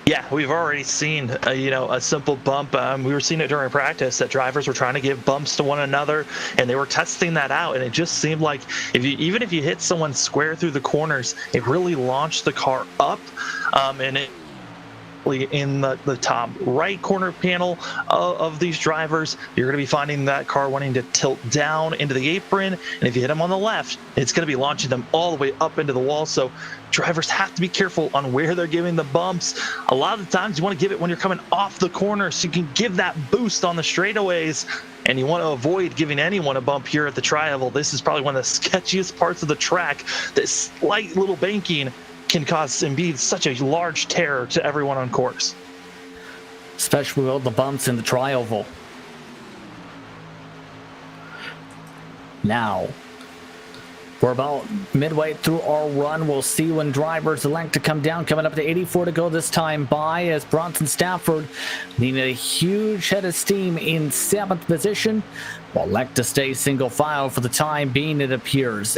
Yeah, we've already seen a simple bump. We were seeing it during practice that drivers were trying to give bumps to one another, and they were testing that out. And it just seemed like even if you hit someone square through the corners, it really launched the car up, and it in the top right corner panel of these drivers, you're going to be finding that car wanting to tilt down into the apron, and if you hit them on the left, it's going to be launching them all the way up into the wall. So drivers have to be careful on where they're giving the bumps. A lot of the times you want to give it when you're coming off the corner so you can give that boost on the straightaways, and you want to avoid giving anyone a bump here at the tri-oval. This is probably one of the sketchiest parts of the track. This slight little banking can cause and be such a large terror to everyone on course. Especially with all the bumps in the tri-oval. Now, we're about midway through our run. We'll see when drivers elect to come down. Coming up to 84 to go this time by, as Bronson Stafford needing a huge head of steam in 7th position. Will elect to stay single file for the time being, it appears.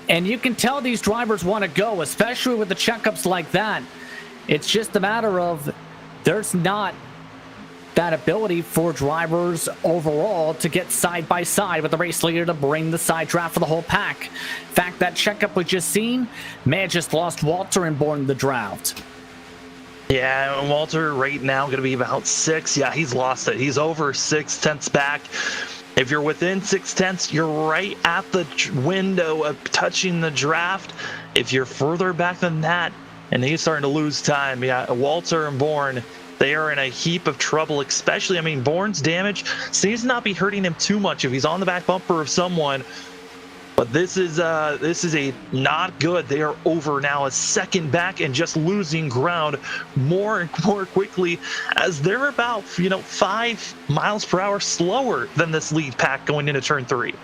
And you can tell these drivers want to go, especially with the checkups like that. It's just a matter of there's not that ability for drivers overall to get side by side with the race leader to bring the side draft for the whole pack. In fact, that checkup we just seen may have just lost Walter and Bourne the draft. Yeah, Walter right now going to be about 6. Yeah, he's lost it. He's over 6/10 back. If you're within 6/10, you're right at the window of touching the draft. If you're further back than that, and he's starting to lose time, yeah, Walter and Bourne, they are in a heap of trouble, especially, Bourne's damage seems to not be hurting him too much if he's on the back bumper of someone. But this is a not good. They are over now, a second back and just losing ground more and more quickly, as they're about 5 miles per hour slower than this lead pack going into turn 3.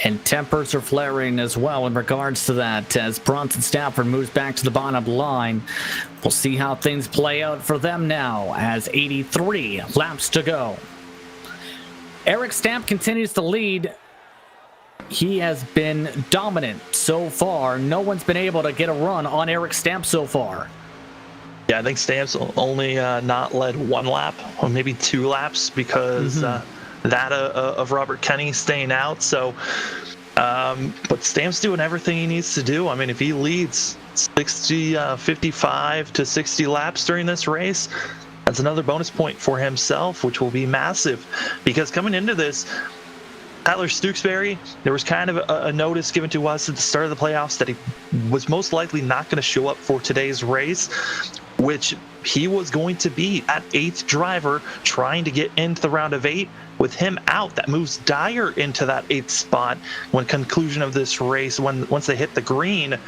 And tempers are flaring as well in regards to that, as Bronson Stafford moves back to the bottom line. We'll see how things play out for them now, as 83 laps to go. Eric Stamp continues to lead. He has been dominant so far. No one's been able to get a run on Eric Stamp so far. Yeah, I think Stamp's only not led 1 lap, or maybe 2 laps, because that of Robert Kenny staying out. So, but Stamp's doing everything he needs to do. If he leads 55 to 60 laps during this race, that's another bonus point for himself, which will be massive, because coming into this, Tyler Stooksbury, there was kind of a notice given to us at the start of the playoffs that he was most likely not going to show up for today's race, which he was going to be at 8th driver trying to get into the round of 8. With him out, that moves Dyer into that 8th spot when conclusion of this race, once they hit the green.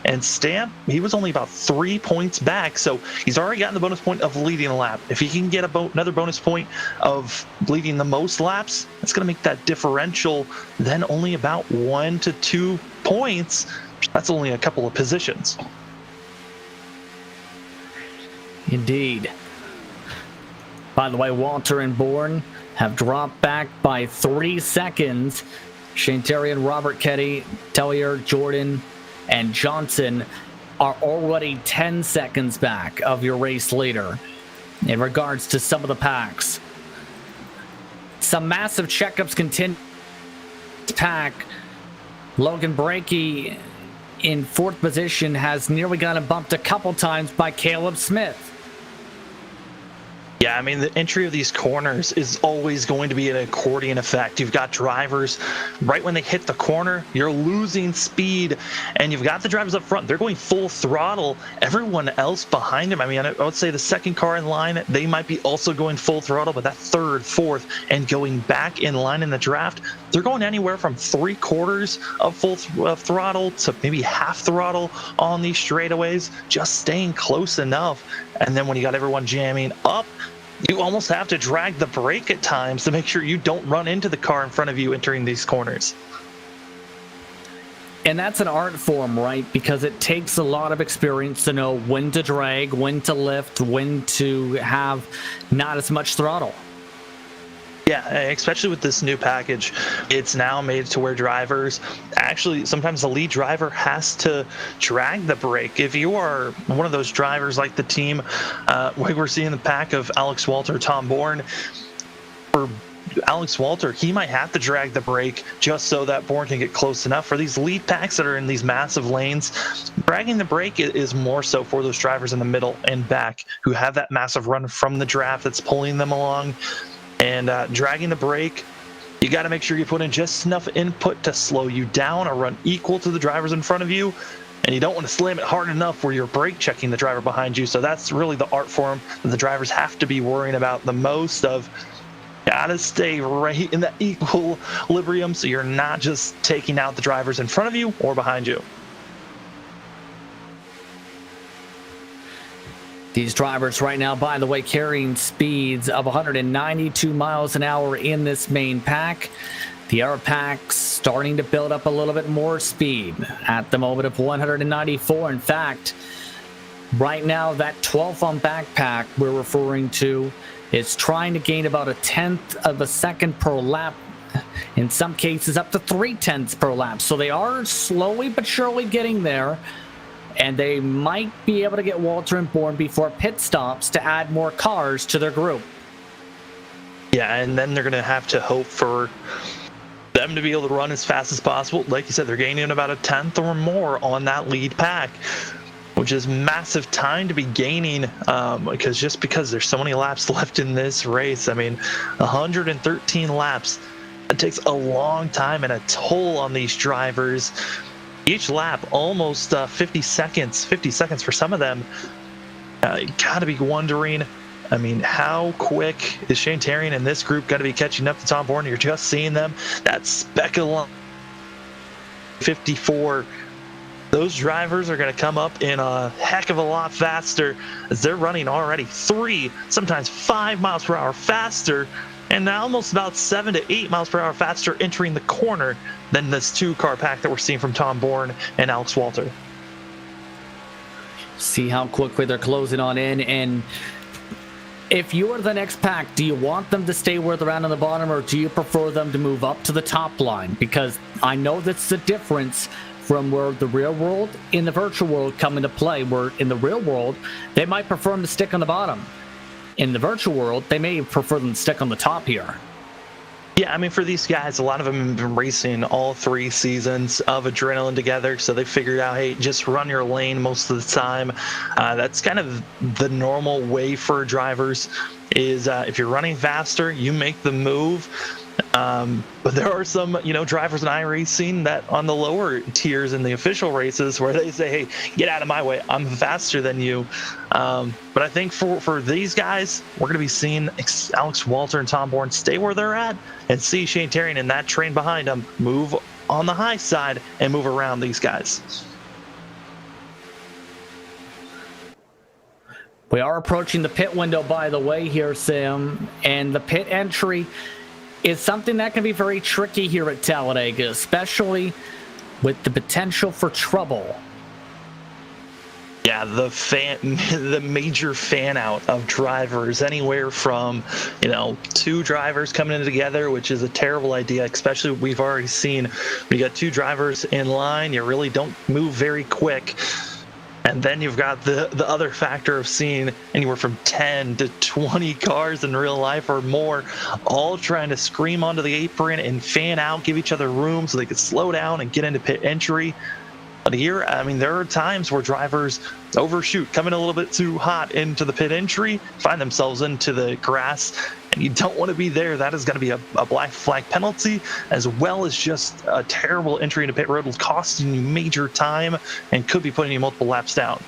And Stamp, he was only about 3 points back, so he's already gotten the bonus point of leading a lap. If he can get another bonus point of leading the most laps, that's going to make that differential then only about 1 to 2 points. That's only a couple of positions. Indeed. By the way, Walter and Bourne have dropped back by 3 seconds. Shane Terry and Robert Ketty, Tellier, Jordan, and Johnson are already 10 seconds back of your race leader in regards to some of the packs. Some massive checkups continue. Pack. Logan Brakey in 4th position has nearly gotten bumped a couple times by Caleb Smith. Yeah, I mean, the entry of these corners is always going to be an accordion effect. You've got drivers, right when they hit the corner, you're losing speed, and you've got the drivers up front. They're going full throttle. Everyone else behind them, I mean, I would say the second car in line, they might be also going full throttle, but that third, fourth, and going back in line in the draft, they're going anywhere from 3/4 of full throttle to maybe half throttle on these straightaways, just staying close enough. And then when you got everyone jamming up, you almost have to drag the brake at times to make sure you don't run into the car in front of you entering these corners. And that's an art form, right? Because it takes a lot of experience to know when to drag, when to lift, when to have not as much throttle. Yeah, especially with this new package, it's now made to where drivers actually, sometimes the lead driver has to drag the brake. If you are one of those drivers like the team, like we're seeing the pack of Alex Walter, Tom Bourne, for Alex Walter, he might have to drag the brake just so that Bourne can get close enough. For these lead packs that are in these massive lanes, dragging the brake is more so for those drivers in the middle and back who have that massive run from the draft that's pulling them along. And dragging the brake, you got to make sure you put in just enough input to slow you down or run equal to the drivers in front of you. And you don't want to slam it hard enough where you're brake checking the driver behind you. So that's really the art form that the drivers have to be worrying about the most of. Got to stay right in that equilibrium so you're not just taking out the drivers in front of you or behind you. These drivers right now, by the way, carrying speeds of 192 miles an hour in this main pack. The other packs starting to build up a little bit more speed at the moment of 194. In fact, right now, that 12 on backpack we're referring to is trying to gain about 1/10 of a second per lap. In some cases, up to 3/10 per lap. So they are slowly but surely getting there. And they might be able to get Walter and Bourne before pit stops to add more cars to their group. Yeah, and then they're going to have to hope for them to be able to run as fast as possible. Like you said, they're gaining about 1/10 or more on that lead pack, which is massive time to be gaining because there's so many laps left in this race. I mean, 113 laps. It takes a long time and a toll on these drivers. Each lap, almost 50 seconds for some of them. You got to be wondering, I mean, how quick is Shane Terrian and this group got to be catching up to Tom Bourne? You're just seeing them. That speculum 54. Those drivers are going to come up in a heck of a lot faster as they're running already 3, sometimes 5 miles per hour faster, and now almost about 7 to 8 miles per hour faster entering the corner than this 2-car pack that we're seeing from Tom Bourne and Alex Walter. See how quickly they're closing on in. And if you're the next pack, do you want them to stay where they're at on the bottom, or do you prefer them to move up to the top line? Because I know that's the difference from where the real world and the virtual world come into play, where in the real world, they might prefer them to stick on the bottom. In the virtual world, they may prefer them to stick on the top here. Yeah, I mean, for these guys, a lot of them have been racing all 3 seasons of Adrenaline together, so they figured out, hey, just run your lane most of the time. That's kind of the normal way for drivers is if you're running faster, you make the move. But there are some, drivers in iRacing that on the lower tiers in the official races where they say, hey, get out of my way. I'm faster than you. But I think for these guys, we're going to be seeing Alex Walter and Tom Bourne stay where they're at and see Shane Terrian and that train behind them move on the high side and move around these guys. We are approaching the pit window, by the way, here, Sam, and the pit entry is something that can be very tricky here at Talladega, especially with the potential for trouble. Yeah, the major fan out of drivers, anywhere from, two drivers coming in together, which is a terrible idea, especially we've already seen when you got two drivers in line, you really don't move very quick. And then you've got the other factor of seeing anywhere from 10 to 20 cars in real life or more, all trying to scream onto the apron and fan out, give each other room so they could slow down and get into pit entry. But here, there are times where drivers overshoot, come in a little bit too hot into the pit entry, find themselves into the grass, and you don't want to be there. That is going to be a black flag penalty, as well as just a terrible entry into pit road, costing you major time and could be putting you multiple laps down.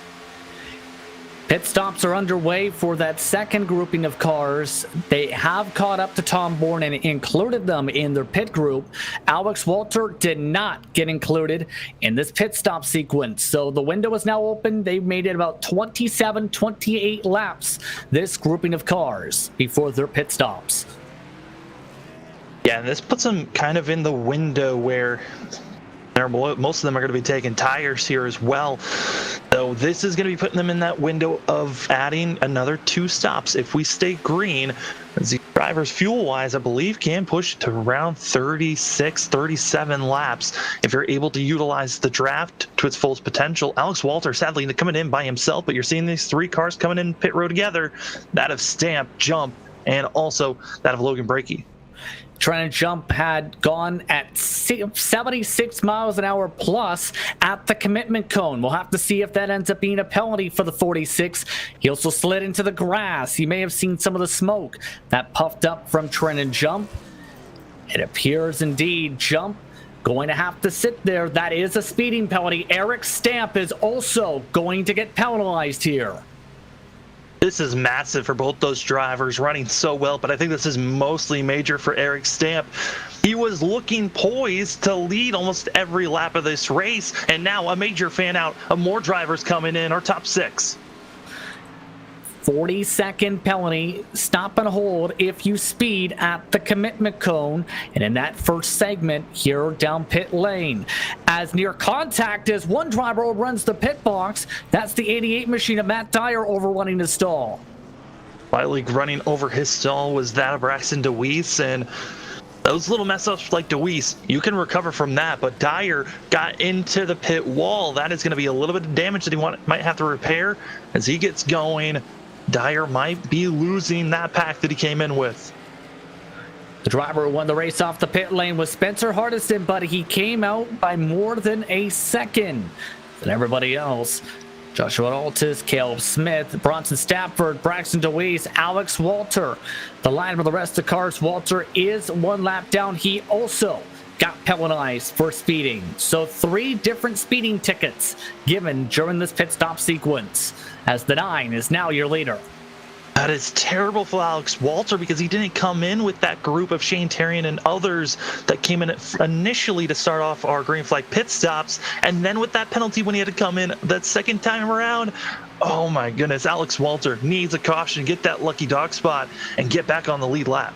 Pit stops are underway for that second grouping of cars. They have caught up to Tom Bourne and included them in their pit group. Alex Walter did not get included in this pit stop sequence. So the window is now open. They've made it about 27, 28 laps, this grouping of cars, before their pit stops. Yeah, and this puts them kind of in the window where most of them are going to be taking tires here as well. So this is going to be putting them in that window of adding another 2 stops. If we stay green, the drivers fuel-wise, I believe, can push to around 36, 37 laps if you're able to utilize the draft to its fullest potential. Alex Walter, sadly, coming in by himself, but you're seeing these 3 cars coming in pit road together, that of Stamp, Jump, and also that of Logan Brakey. Trying to Jump had gone at 76 miles an hour plus at the commitment cone. We'll have to see if that ends up being a penalty for the 46. He also slid into the grass. You may have seen some of the smoke that puffed up from Trenton Jump. It appears indeed Jump going to have to sit there. That is a speeding penalty. Eric Stamp is also going to get penalized here. This is massive for both those drivers, running so well, but I think this is mostly major for Eric Stamp. He was looking poised to lead almost every lap of this race, and now a major fan out of more drivers coming in our top 6. 40-second penalty, stop and hold if you speed at the commitment cone, and in that first segment here down pit lane. As near contact as one driver overruns the pit box, that's the 88 machine of Matt Dyer overrunning the stall. Finally running over his stall was that of Braxton DeWeese, and those little mess ups like DeWeese, you can recover from that, but Dyer got into the pit wall. That is going to be a little bit of damage that he might have to repair as he gets going. Dyer might be losing that pack that he came in with. The driver who won the race off the pit lane was Spencer Hardison, but he came out by more than a second than everybody else. Joshua Altis, Caleb Smith, Bronson Stafford, Braxton DeWeese, Alex Walter. The line with the rest of the cars, Walter is 1 lap down. He also got penalized for speeding. So 3 different speeding tickets given during this pit stop sequence, as the 9 is now your leader. That is terrible for Alex Walter because he didn't come in with that group of Shane Terrian and others that came in initially to start off our green flag pit stops, and then with that penalty when he had to come in that second time around. Oh my goodness, Alex Walter needs a caution, get that lucky dog spot, and get back on the lead lap.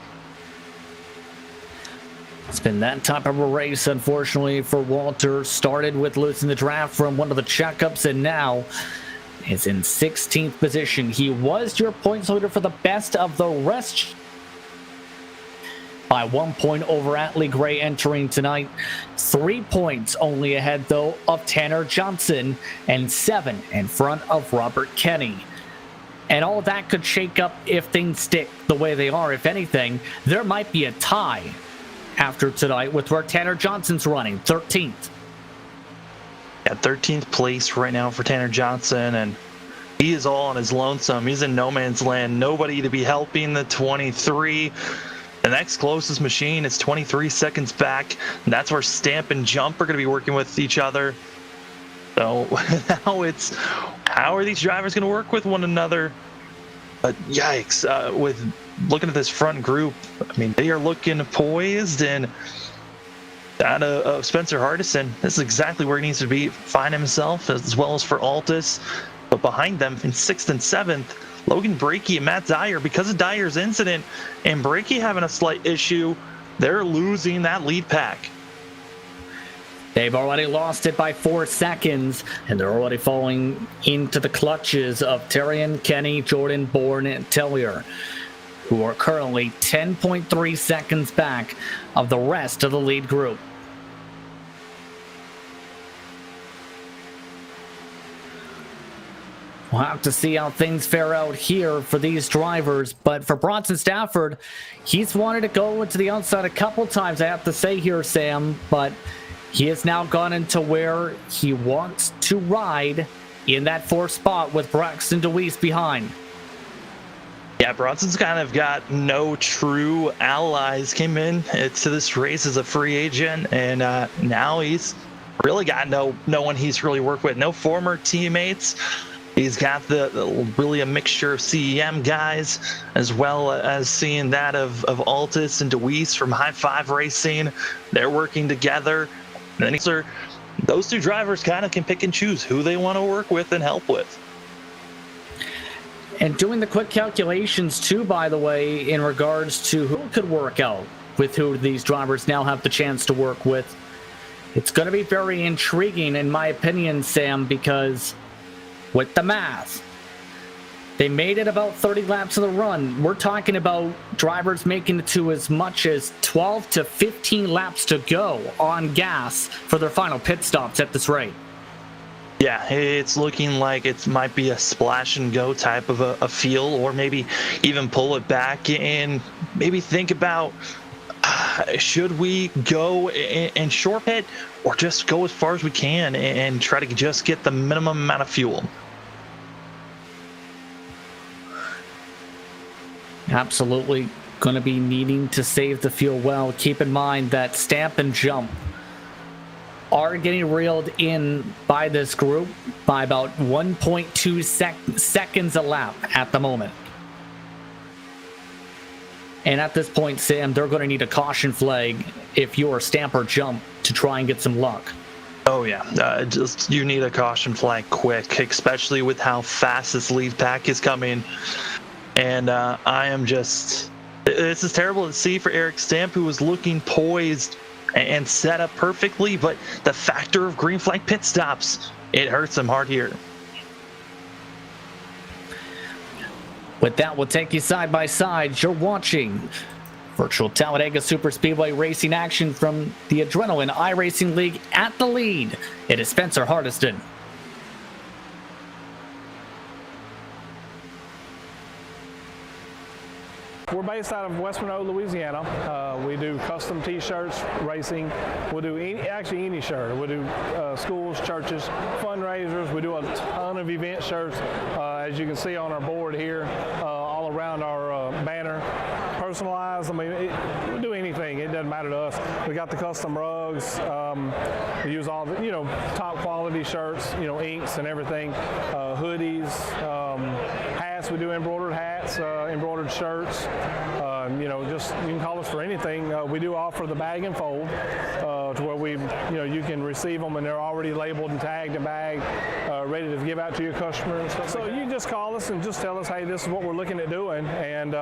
It's been that type of a race, unfortunately, for Walter. Started with losing the draft from one of the checkups, and now is in 16th position. He was your points leader for the best of the rest by 1 point over Atlee Gray entering tonight. 3 points only ahead, though, of Tanner Johnson, and 7 in front of Robert Kenny. And all that could shake up if things stick the way they are. If anything, there might be a tie after tonight with where Tanner Johnson's running, 13th. At 13th place right now for Tanner Johnson, and he is all on his lonesome. He's in no man's land. Nobody to be helping the 23. The next closest machine is 23 seconds back. And that's where Stamp and Jump are going to be working with each other. So now it's, how are these drivers going to work with one another? But yikes, with looking at this front group, I mean, they are looking poised, and that of Spencer Hardison, this is exactly where he needs to be, find himself, as well as for Altis. But behind them in 6th and 7th, Logan Brakey and Matt Dyer. Because of Dyer's incident and Brakey having a slight issue, they're losing that lead pack. They've already lost it by 4 seconds, and they're already falling into the clutches of Terrian, Kenny, Jordan, Bourne, and Tellier, who are currently 10.3 seconds back of the rest of the lead group. We'll have to see how things fare out here for these drivers, but for Bronson Stafford, he's wanted to go into the outside a couple times, I have to say here, Sam, but he has now gone into where he wants to ride in that 4th spot with Braxton DeWeese behind. Yeah, Bronson's kind of got no true allies. Came in to this race as a free agent, and now he's really got no one he's really worked with. No former teammates. He's got the really a mixture of CEM guys, as well as seeing that of Altus and DeWeese from High Five Racing. They're working together. And then those 2 drivers kind of can pick and choose who they want to work with and help with. And doing the quick calculations too, by the way, in regards to who could work out with who these drivers now have the chance to work with. It's going to be very intriguing, in my opinion, Sam, because with the math, they made it about 30 laps of the run. We're talking about drivers making it to as much as 12 to 15 laps to go on gas for their final pit stops at this rate. Yeah, it's looking like it might be a splash and go type of a feel, or maybe even pull it back and maybe think about, should we go and short pit or just go as far as we can and try to just get the minimum amount of fuel? Absolutely going to be needing to save the fuel well. Keep in mind that Stamp and Jump are getting reeled in by this group by about 1.2 seconds a lap at the moment. And at this point, Sam, they're going to need a caution flag if you're Stamp or Jump to try and get some luck. Oh yeah, you need a caution flag quick, especially with how fast this lead pack is coming. And this is terrible to see for Eric Stamp, who was looking poised and set up perfectly, but the factor of green flag pit stops, it hurts him hard here. With that, we'll take you side by side. You're watching virtual Talladega Super Speedway racing action from the Adrenaline iRacing League. At the lead, it is Spencer Hardiston. We're based out of West Monroe, Louisiana. We do custom T-shirts, racing. We'll do any shirt. We'll do schools, churches, fundraisers. We do a ton of event shirts, as you can see on our board here, all around our banner. Personalized. I mean, we do anything. It doesn't matter to us. We got the custom rugs. We use all the, top quality shirts, inks and everything. Hoodies, hats. We do embroidered hats, embroidered shirts. Just you can call us for anything. We do offer the bag and fold to where you can receive them and they're already labeled and tagged and bagged, ready to give out to your customer and stuff. So you just call us and just tell us, hey, this is what we're looking at doing, and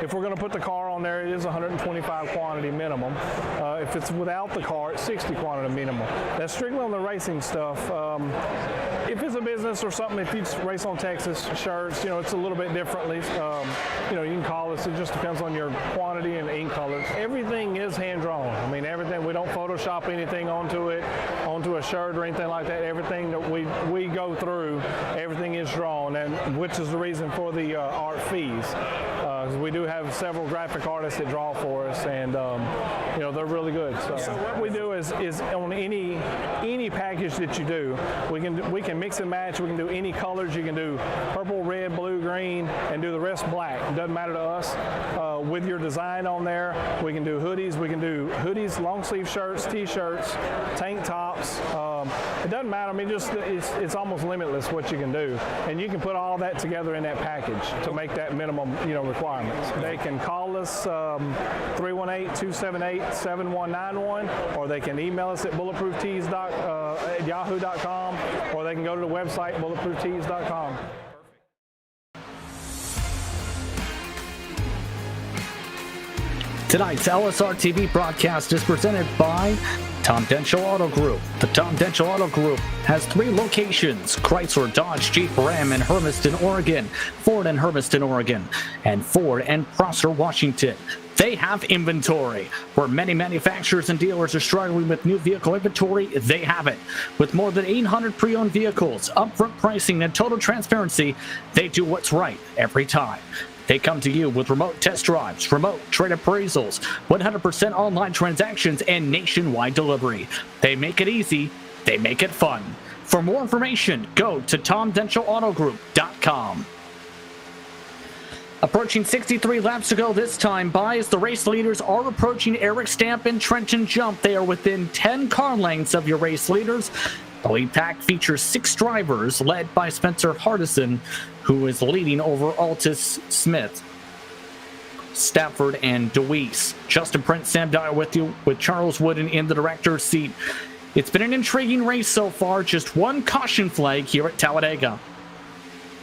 if we're going to put the car on there, it is 125 quantity minimum. If it's without the car, it's 60 quantity minimum. That's strictly on the racing stuff. If it's a business or something, if you race on Texas shirts, it's a little bit differently. You can call us. It just depends on your quantity and ink colors. Everything is hand drawn. I mean, everything. We don't Photoshop anything onto a shirt or anything like that. Everything that we go through, everything is drawn, and which is the reason for the art fees. We do have several graphic artists that draw for us, and they're really good. So what we do is on any package that you do, we can mix and match. We can do any colors. You can do purple, red, blue, green, and do the rest black. It doesn't matter to us. With your design on there, we can do hoodies. We can do hoodies, long sleeve shirts, t-shirts, tank tops. It doesn't matter. I mean, it's almost limitless what you can do, and you can put all that together in that package to make that minimum requirements. They can call us 318-278-7191, or they can email us at bulletprooftees@yahoo.com, or they can go to the website bulletprooftees.com. Tonight's LSRTV broadcast is presented by Tom Denchel Auto Group. The Tom Denchel Auto Group has 3 locations: Chrysler, Dodge, Jeep, Ram in Hermiston, Oregon, Ford in Hermiston, Oregon, and Ford and Prosser, Washington. They have inventory. Where many manufacturers and dealers are struggling with new vehicle inventory, they have it. With more than 800 pre-owned vehicles, upfront pricing, and total transparency, they do what's right every time. They come to you with remote test drives, remote trade appraisals, 100% online transactions, and nationwide delivery. They make it easy. They make it fun. For more information, go to TomDenchilAutoGroup.com. Approaching 63 laps to go this time by as the race leaders are approaching Eric Stamp and Trenton Jump. They are within 10 car lengths of your race leaders. The lead pack features 6 drivers led by Spencer Hardison, who is leading over Altus Smith, Stafford, and DeWeese. Justin Prince, Sam Dyer with you, with Charles Wooden in the director's seat. It's been an intriguing race so far. Just one caution flag here at Talladega.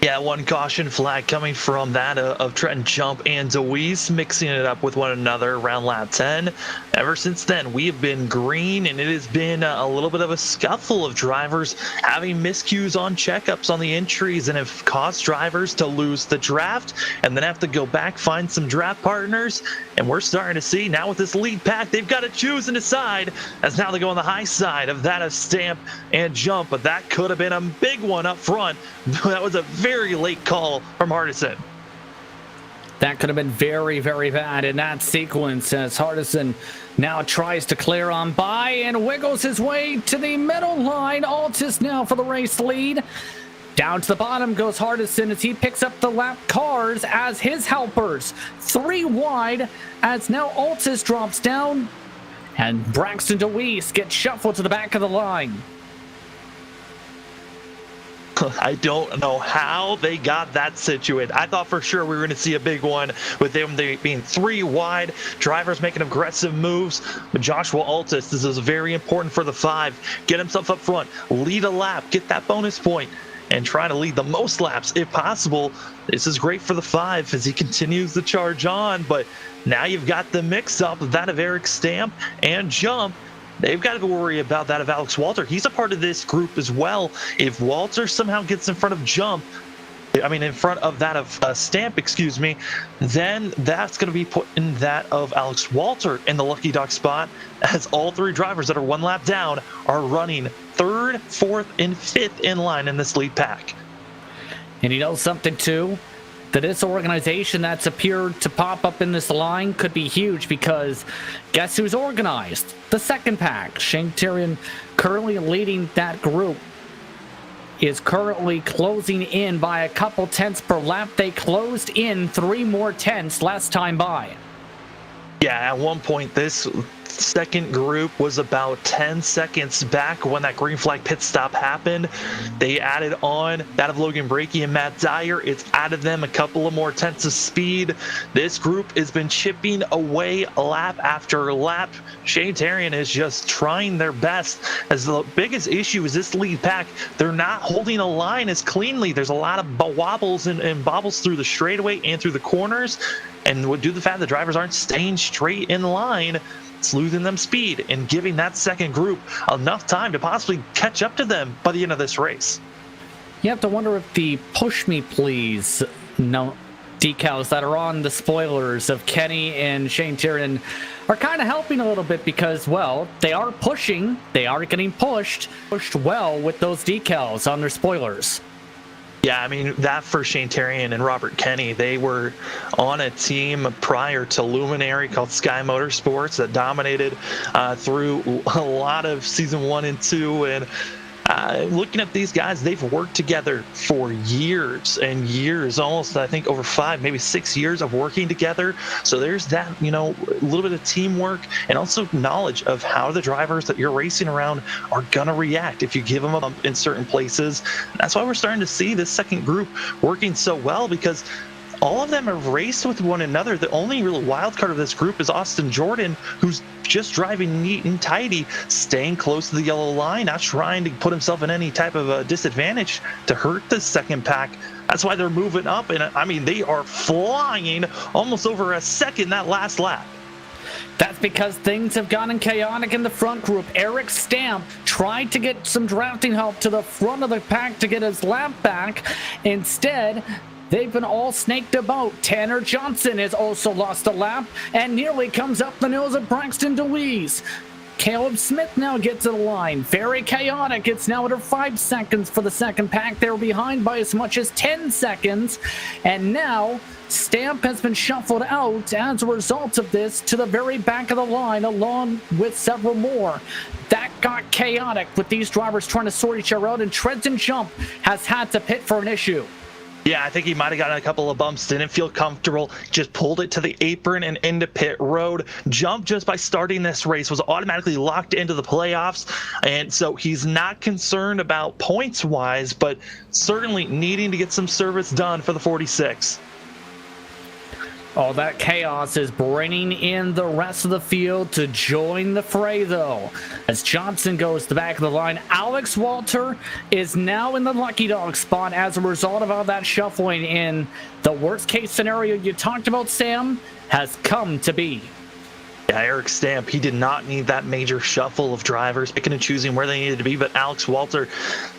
Yeah, one caution flag coming from that of Trenton Jump and DeWeese, mixing it up with one another around lap 10. Ever since then, we have been green, and it has been a little bit of a scuffle of drivers having miscues on checkups on the entries and have caused drivers to lose the draft and then have to go back, find some draft partners. And we're starting to see now with this lead pack, they've got to choose and decide, as now they go on the high side of that of Stamp and Jump. But that could have been a big one up front. That was a very late call from Hardison. That could have been very, very bad in that sequence as Hardison now tries to clear on by and wiggles his way to the middle line. Altus now for the race lead. Down to the bottom goes Hardison as he picks up the lap cars as his helpers. 3 wide as now Altus drops down and Braxton DeWeese gets shuffled to the back of the line. I don't know how they got that situated. I thought for sure we were going to see a big one with them being 3 wide, drivers making aggressive moves. But Joshua Altus, this is very important for the 5. Get himself up front, lead a lap, get that bonus point, and try to lead the most laps if possible. This is great for the 5 as he continues to charge on. But now you've got the mix-up of that of Eric Stamp and Jump. They've got to worry about that of Alex Walter. He's a part of this group as well. If Walter somehow gets in front of in front of that of Stamp, then that's going to be putting that of Alex Walter in the lucky dog spot, as all 3 drivers that are 1 lap down are running 3rd, 4th, and 5th in line in this lead pack. And you know something too? That this organization that's appeared to pop up in this line could be huge, because guess who's organized? The second pack. Shane Tyrion, currently leading that group, is currently closing in by a couple tenths per lap. They closed in 3 more tenths last time by. Yeah, at one point this second group was about 10 seconds back when that green flag pit stop happened. They added on that of Logan Brakey and Matt Dyer. It's added them a couple of more tenths of speed. This group has been chipping away lap after lap. Shane Tyrion is just trying their best, as the biggest issue is this lead pack. They're not holding a line as cleanly. There's a lot of wobbles and bobbles through the straightaway and through the corners, and due to the fact that drivers aren't staying straight in line, it's losing them speed and giving that second group enough time to possibly catch up to them by the end of this race. You have to wonder if the push me please decals that are on the spoilers of Kenny and Shane Tyrion are kind of helping a little bit, because, well, they are pushing, they are getting pushed well with those decals on their spoilers. Yeah, I mean, that for Shane Tyrion and Robert Kenny, they were on a team prior to Luminary called Sky Motorsports that dominated through a lot of season 1 and 2. And looking at these guys, they've worked together for years and years, almost, I think, over 5, maybe 6 years of working together. So there's that, a little bit of teamwork and also knowledge of how the drivers that you're racing around are going to react if you give them a bump in certain places. And that's why we're starting to see this second group working so well, because all of them have raced with one another. The only real wild card of this group is Austin Jordan, who's just driving neat and tidy, staying close to the yellow line, not trying to put himself in any type of a disadvantage to hurt the second pack. That's why they're moving up, and I mean, they are flying almost over a second that last lap. because things have gotten chaotic in the front group. Eric Stamp tried to get some drafting help to the front of the pack to get his lap back. Instead, they've been all snaked about. Tanner Johnson has also lost a lap and nearly comes up the nose of Braxton DeWeese. Caleb Smith now gets to the line. Very chaotic. It's now under 5 seconds for the second pack. They're behind by as much as 10 seconds. And now Stamp has been shuffled out as a result of this to the very back of the line, along with several more. That got chaotic with these drivers trying to sort each other out, and Trenton Jump has had to pit for an issue. Yeah, I think he might have gotten a couple of bumps, didn't feel comfortable, just pulled it to the apron and into pit road. Jump, just by starting this race, was automatically locked into the playoffs, and so he's not concerned about points-wise, but certainly needing to get some service done for the 46. All that chaos is bringing in the rest of the field to join the fray, though. As Johnson goes to the back of the line, Alex Walter is now in the lucky dog spot as a result of all that shuffling in. The worst case scenario you talked about, Sam, has come to be. Yeah, Eric Stamp, he did not need that major shuffle of drivers picking and choosing where they needed to be, but Alex Walter,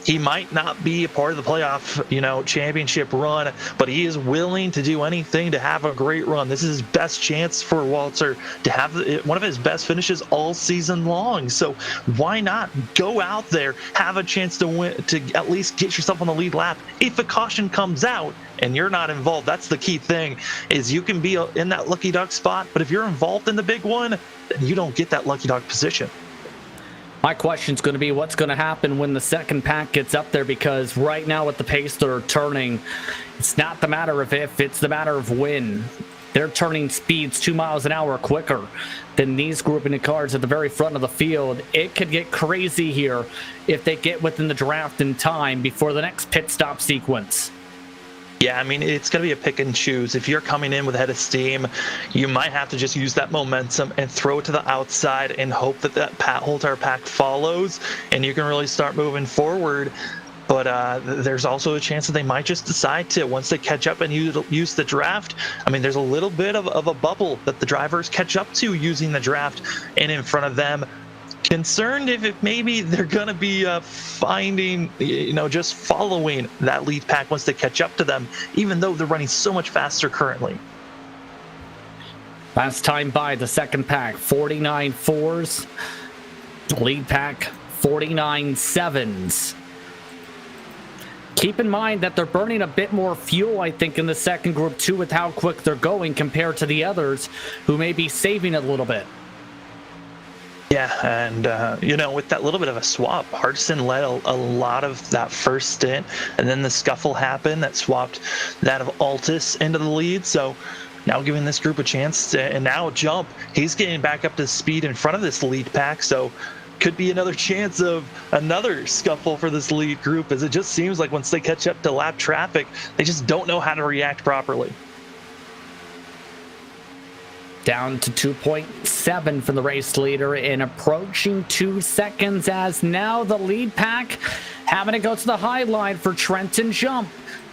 he might not be a part of the playoff, championship run, but he is willing to do anything to have a great run. This is his best chance for Walter to have one of his best finishes all season long. So why not go out there, have a chance to win, to at least get yourself on the lead lap if a caution comes out and you're not involved. That's the key thing, is you can be in that lucky dog spot, but if you're involved in the big one, then you don't get that lucky dog position. My question is going to be what's going to happen when the second pack gets up there, because right now with the pace they're turning, it's not the matter of if, it's the matter of when. They're turning speeds 2 miles an hour quicker than these grouping of cars at the very front of the field. It could get crazy here if they get within the draft in time before the next pit stop sequence. Yeah, I mean, it's going to be a pick and choose. If you're coming in with a head of steam, you might have to just use that momentum and throw it to the outside and hope that whole entire pack follows, and you can really start moving forward. But there's also a chance that they might just decide to, once they catch up and use the draft. I mean, there's a little bit of a bubble that the drivers catch up to using the draft, and in front of them, concerned if maybe they're going to be just following that lead pack once they catch up to them, even though they're running so much faster currently. Last time by the second pack, 49 fours. The lead pack, 49 sevens. Keep in mind that they're burning a bit more fuel, I think, in the second group too, with how quick they're going compared to the others who may be saving a little bit. Yeah, and, with that little bit of a swap, Hardison led a lot of that first stint, and then the scuffle happened that swapped that of Altus into the lead. So now giving this group a chance and now Jump, he's getting back up to speed in front of this lead pack. So could be another chance of another scuffle for this lead group, as it just seems like once they catch up to lap traffic, they just don't know how to react properly. Down to 2.7 for the race leader and approaching 2 seconds, as now the lead pack having to go to the high line for Trenton Jump.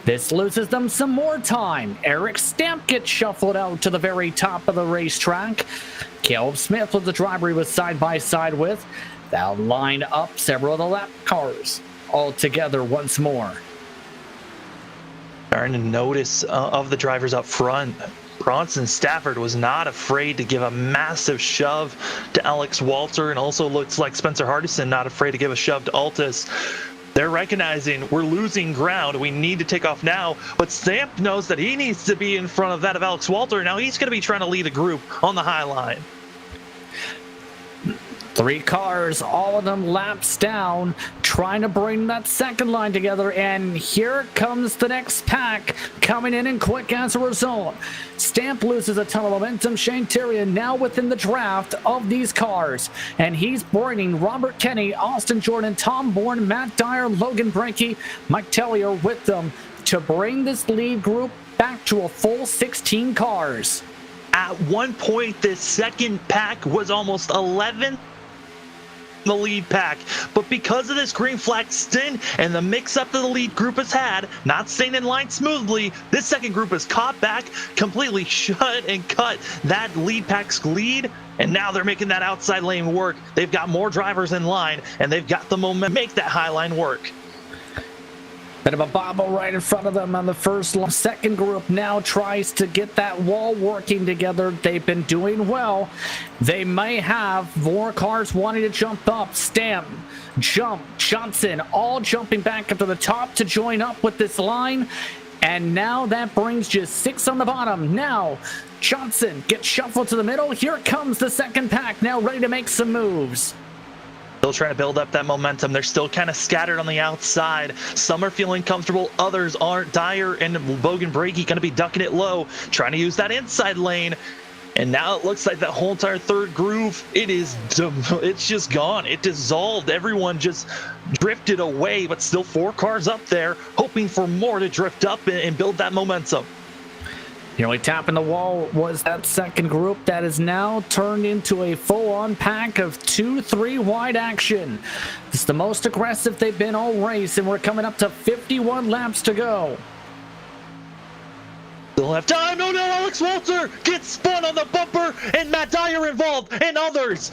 This loses them some more time. Eric Stamp gets shuffled out to the very top of the racetrack. Caleb Smith was the driver he was side by side with. They'll line up several of the lap cars all together once more. Starting to notice of the drivers up front, Bronson Stafford was not afraid to give a massive shove to Alex Walter, and also looks like Spencer Hardison not afraid to give a shove to Altus. They're recognizing we're losing ground. We need to take off now. But Stamp knows that he needs to be in front of that of Alex Walter. Now he's going to be trying to lead a group on the high line. 3 cars, all of them laps down, trying to bring that second line together, and here comes the next pack coming in quick as a result. Stamp loses a ton of momentum. Shane Terrian now within the draft of these cars, and he's bringing Robert Kenny, Austin Jordan, Tom Bourne, Matt Dyer, Logan Brinke, Mike Tellier with them to bring this lead group back to a full 16 cars. At one point, this second pack was almost 11 the lead pack. But because of this green flag stint and the mix-up that the lead group has had, not staying in line smoothly, this second group has caught back, completely shut and cut that lead pack's lead, and now they're making that outside lane work. They've got more drivers in line, and they've got the momentum to make that high line work. Bit of a bobble right in front of them on the first line. Second group now tries to get that wall working together. They've been doing well. They may have more cars wanting to jump up. Stamp, Jump, Johnson, all jumping back up to the top to join up with this line. And now that brings just 6 on the bottom. Now Johnson gets shuffled to the middle. Here comes the second pack, now ready to make some moves. Still trying to build up that momentum. They're still kind of scattered on the outside. Some are feeling comfortable, others aren't. Dyer and Logan Brakey going to be ducking it low, trying to use that inside lane. And now it looks like that whole entire third groove, it's just gone. It dissolved. Everyone just drifted away, but still 4 cars up there, hoping for more to drift up and build that momentum. The only tap in the wall was that second group that is now turned into a full-on pack of 2-3 wide action. It's the most aggressive they've been all race, and we're coming up to 51 laps to go. Still have time. Oh no, Alex Walter gets spun on the bumper, and Matt Dyer involved, and others.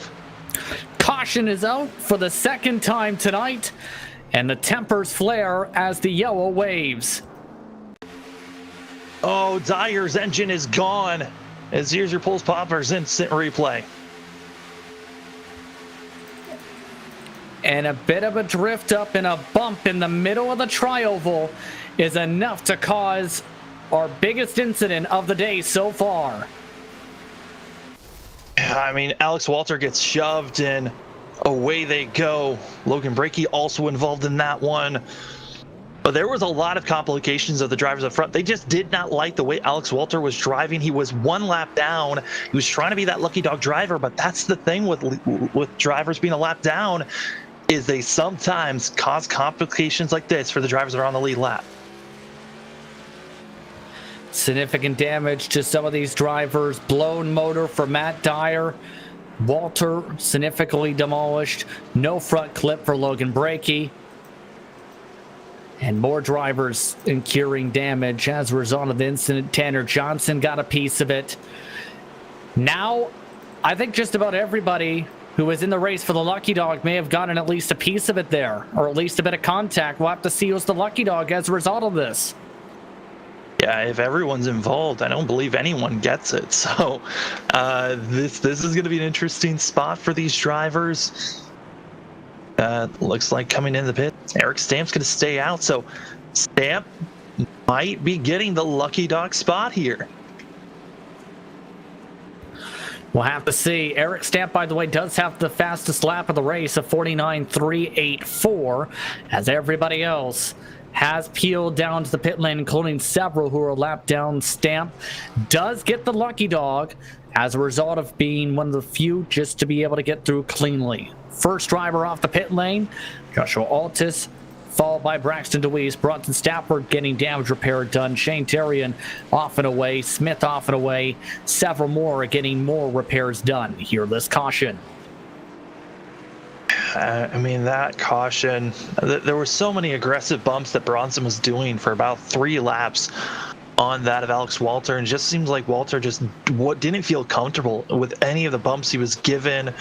Caution is out for the second time tonight, and the tempers flare as the yellow waves. Oh, Dyer's engine is gone. As here's your Pulse Poppers instant replay. And a bit of a drift up and a bump in the middle of the tri-oval is enough to cause our biggest incident of the day so far. I mean, Alex Walter gets shoved and away they go. Logan Brakey also involved in that one. But there was a lot of complications of the drivers up front. They just did not like the way Alex Walter was driving. He was 1 lap down. He was trying to be that lucky dog driver, but that's the thing with drivers being a lap down, is they sometimes cause complications like this for the drivers that are on the lead lap. Significant damage to some of these drivers. Blown motor for Matt Dyer. Walter significantly demolished. No front clip for Logan Brakey. And more drivers incurring damage as a result of the incident. Tanner Johnson got a piece of it. Now, I think just about everybody who was in the race for the lucky dog may have gotten at least a piece of it there, or at least a bit of contact. We'll have to see who's the lucky dog as a result of this. Yeah, if everyone's involved, I don't believe anyone gets it. So this is going to be an interesting spot for these drivers. Looks like coming in the pit, Eric Stamp's going to stay out, so Stamp might be getting the lucky dog spot here. We'll have to see. Eric Stamp, by the way, does have the fastest lap of the race of 49.384, as everybody else has peeled down to the pit lane, including several who are a lap down. Stamp does get the lucky dog as a result of being one of the few just to be able to get through cleanly. First driver off the pit lane, Joshua Altis, followed by Braxton DeWeese. Bronson Stafford getting damage repair done. Shane Terrian off and away. Smith off and away. Several more are getting more repairs done. Hear this caution. I mean, that caution, there were so many aggressive bumps that Bronson was doing for about 3 laps on that of Alex Walter, and it just seems like Walter just didn't feel comfortable with any of the bumps he was given.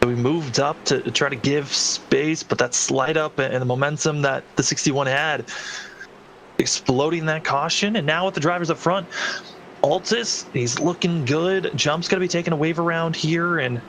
We moved up to try to give space, but that slide up and the momentum that the 61 had, exploding that caution. And now with the drivers up front, Altis, he's looking good. Jump's going to be taking a wave around here, and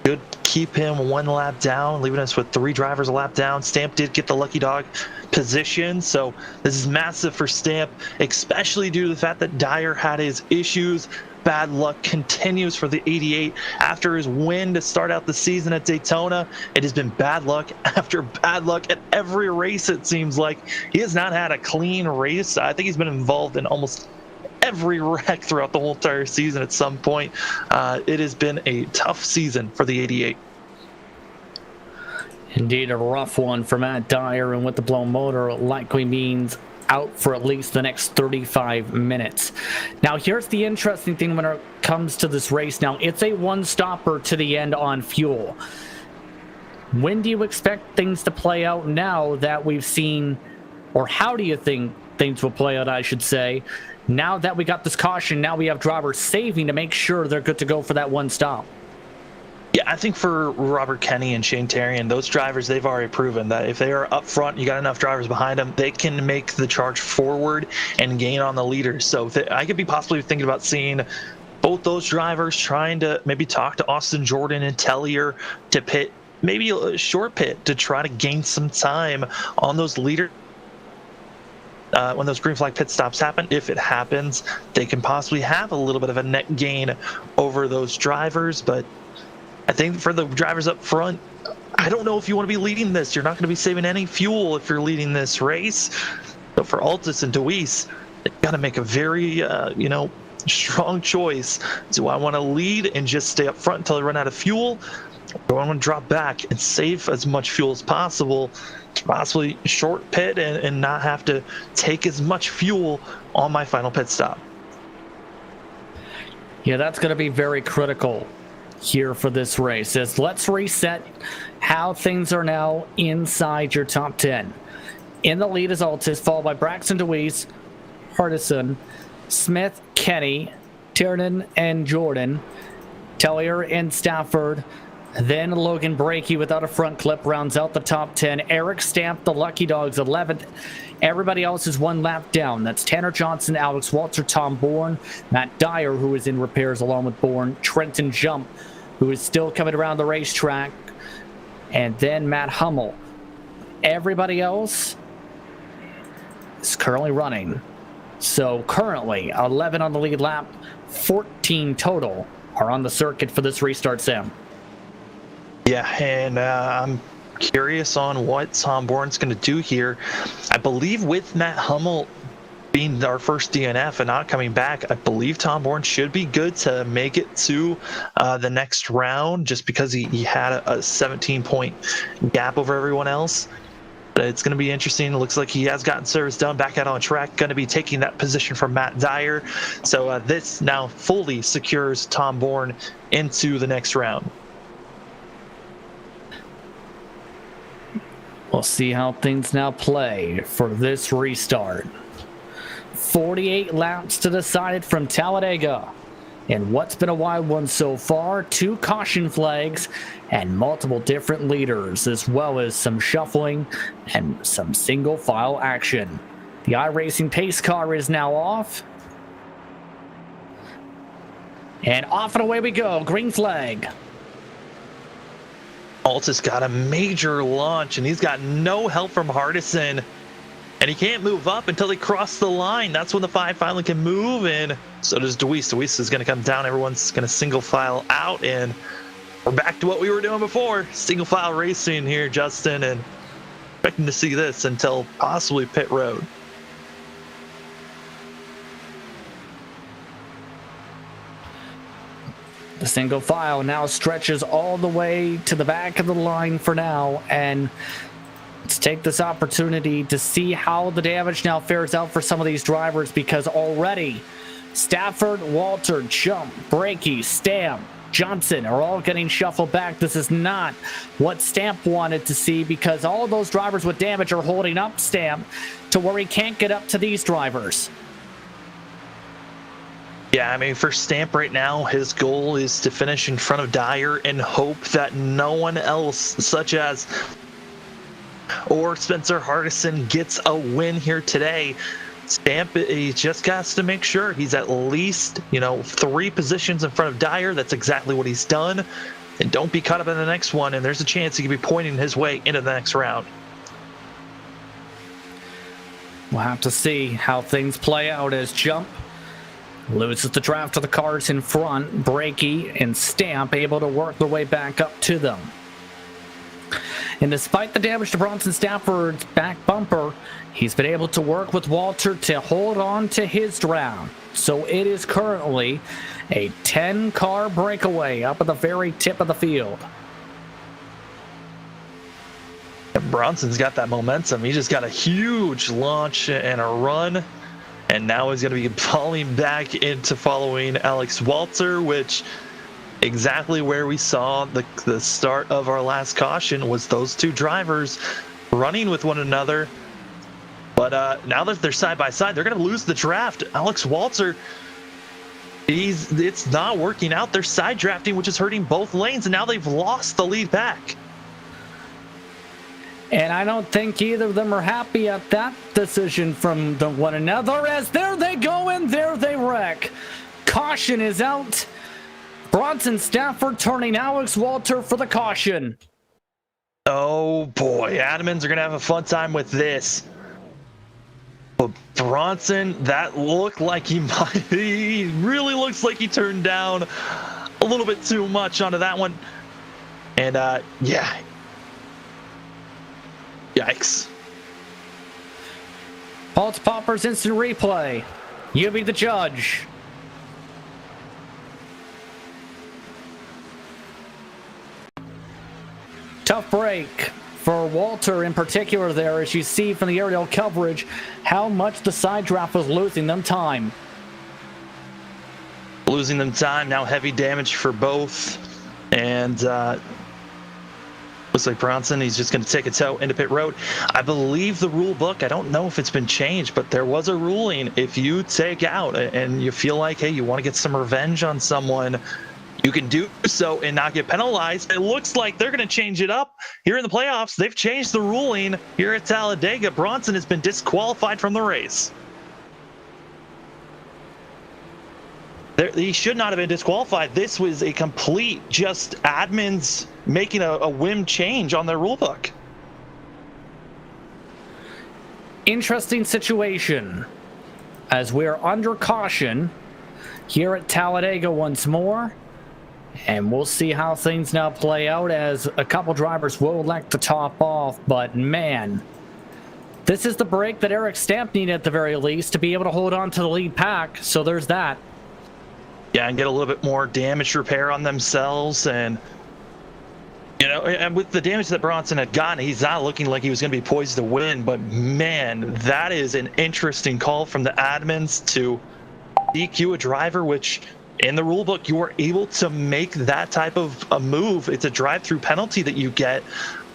should keep him 1 lap down, leaving us with 3 drivers a lap down. Stamp did get the lucky dog position, so this is massive for Stamp, especially due to the fact that Dyer had his issues. Bad luck continues for the 88 after his win to start out the season at Daytona. It has been bad luck after bad luck at every race, it seems like. He has not had a clean race. I think he's been involved in almost every wreck throughout the whole entire season at some point. It has been a tough season for the 88. Indeed, a rough one for Matt Dyer, and with the blown motor, it likely means out for at least the next 35 minutes. Now, here's the interesting thing when it comes to this race. Now, it's a one-stopper to the end on fuel. When do you expect things to play out now that we've seen, or how do you think things will play out, I should say, now that we got this caution, now we have drivers saving to make sure they're good to go for that one stop? Yeah, I think for Robert Kenny and Shane Terrian, those drivers, they've already proven that if they are up front, you got enough drivers behind them, they can make the charge forward and gain on the leaders. So I could be possibly thinking about seeing both those drivers trying to maybe talk to Austin Jordan and Tellier to pit, maybe a short pit to try to gain some time on those leaders. When those green flag pit stops happen, if it happens, they can possibly have a little bit of a net gain over those drivers. But I think for the drivers up front, I don't know if you want to be leading this. You're not going to be saving any fuel if you're leading this race. But for Altis and Deweese, they've got to make a very, strong choice. Do I want to lead and just stay up front until I run out of fuel? Or do I want to drop back and save as much fuel as possible to possibly short pit and not have to take as much fuel on my final pit stop? Yeah, that's going to be very critical here for this race. As let's reset how things are now inside your top 10. In the lead is Altis, followed by Braxton Deweese, Hardison, Smith, Kenny, Tiernan, and Jordan, Tellier and Stafford. Then Logan Brakey without a front clip rounds out the top 10. Eric Stamp, the Lucky Dogs, 11th. Everybody else is one lap down. That's Tanner Johnson, Alex Walter, Tom Bourne, Matt Dyer, who is in repairs along with Bourne, Trenton Jump, who is still coming around the racetrack, and then Matt Hummel. Everybody else is currently running. So currently, 11 on the lead lap, 14 total are on the circuit for this restart, Sam. Yeah, and I'm curious on what Tom Bourne's going to do here. I believe with Matt Hummel being our first DNF and not coming back, I believe Tom Bourne should be good to make it to the next round, just because he had a 17-point gap over everyone else. But it's going to be interesting. It looks like he has gotten service done, back out on track, going to be taking that position from Matt Dyer. So this now fully secures Tom Bourne into the next round. We'll see how things now play for this restart. 48 laps to decide it from Talladega. And what's been a wild one so far, 2 caution flags and multiple different leaders, as well as some shuffling and some single file action. The iRacing pace car is now off. And off and away we go, green flag. Altis got a major launch, and he's got no help from Hardison. And he can't move up until they cross the line. That's when the 5 finally can move, and so does Deweese. Deweese is going to come down. Everyone's going to single file out, and we're back to what we were doing before. Single file racing here, Justin, and expecting to see this until possibly pit road. The single file now stretches all the way to the back of the line for now, and let's take this opportunity to see how the damage now fares out for some of these drivers, because already Stafford, Walter, Jump, Brakey, Stamp, Johnson are all getting shuffled back. This is not what Stamp wanted to see, because all of those drivers with damage are holding up Stamp to where he can't get up to these drivers. Yeah, I mean, for Stamp right now, his goal is to finish in front of Dyer and hope that no one else, such as or Spencer Hardison, gets a win here today. Stamp, he just has to make sure he's at least, 3 positions in front of Dyer. That's exactly what he's done. And don't be caught up in the next one, and there's a chance he could be pointing his way into the next round. We'll have to see how things play out as Jump loses the draft to the cars in front. Brakey and Stamp able to work their way back up to them. And despite the damage to Bronson Stafford's back bumper, he's been able to work with Walter to hold on to his draft. So it is currently a 10-car breakaway up at the very tip of the field. Bronson's got that momentum. He just got a huge launch and a run. And now he's going to be falling back into following Alex Walter, which exactly where we saw the start of our last caution, was those two drivers running with one another. But now that they're side by side, they're going to lose the draft. Alex Walter, it's not working out. They're side drafting, which is hurting both lanes, and now they've lost the lead back. And I don't think either of them are happy at that decision from one another, as there they go and there they wreck. Caution is out. Bronson Stafford turning Alex Walter for the caution. Oh boy, Adamans are going to have a fun time with this. But Bronson, that looked like he really looks like he turned down a little bit too much onto that one. And yeah. Yikes. Pulse Poppers instant replay. You be the judge. Tough break for Walter in particular there, as you see from the aerial coverage how much the side draft was losing them time. Losing them time, now heavy damage for both. And looks like Bronson, he's just going to take a tow into pit road. I believe the rule book, I don't know if it's been changed, but there was a ruling. If you take out and you feel like, hey, you want to get some revenge on someone, you can do so and not get penalized. It looks like they're going to change it up here in the playoffs. They've changed the ruling here at Talladega. Bronson has been disqualified from the race. He should not have been disqualified. This was a complete just admins making a whim change on their rule book. Interesting situation as we're under caution here at Talladega once more. And we'll see how things now play out, as a couple drivers will elect to top off. But man, this is the break that Eric Stamp needed at the very least to be able to hold on to the lead pack. So there's that. Yeah, and get a little bit more damage repair on themselves. And, you know, and with the damage that Bronson had gotten, he's not looking like he was going to be poised to win. But man, that is an interesting call from the admins to DQ a driver, which in the rule book, you are able to make that type of a move. It's a drive-through penalty that you get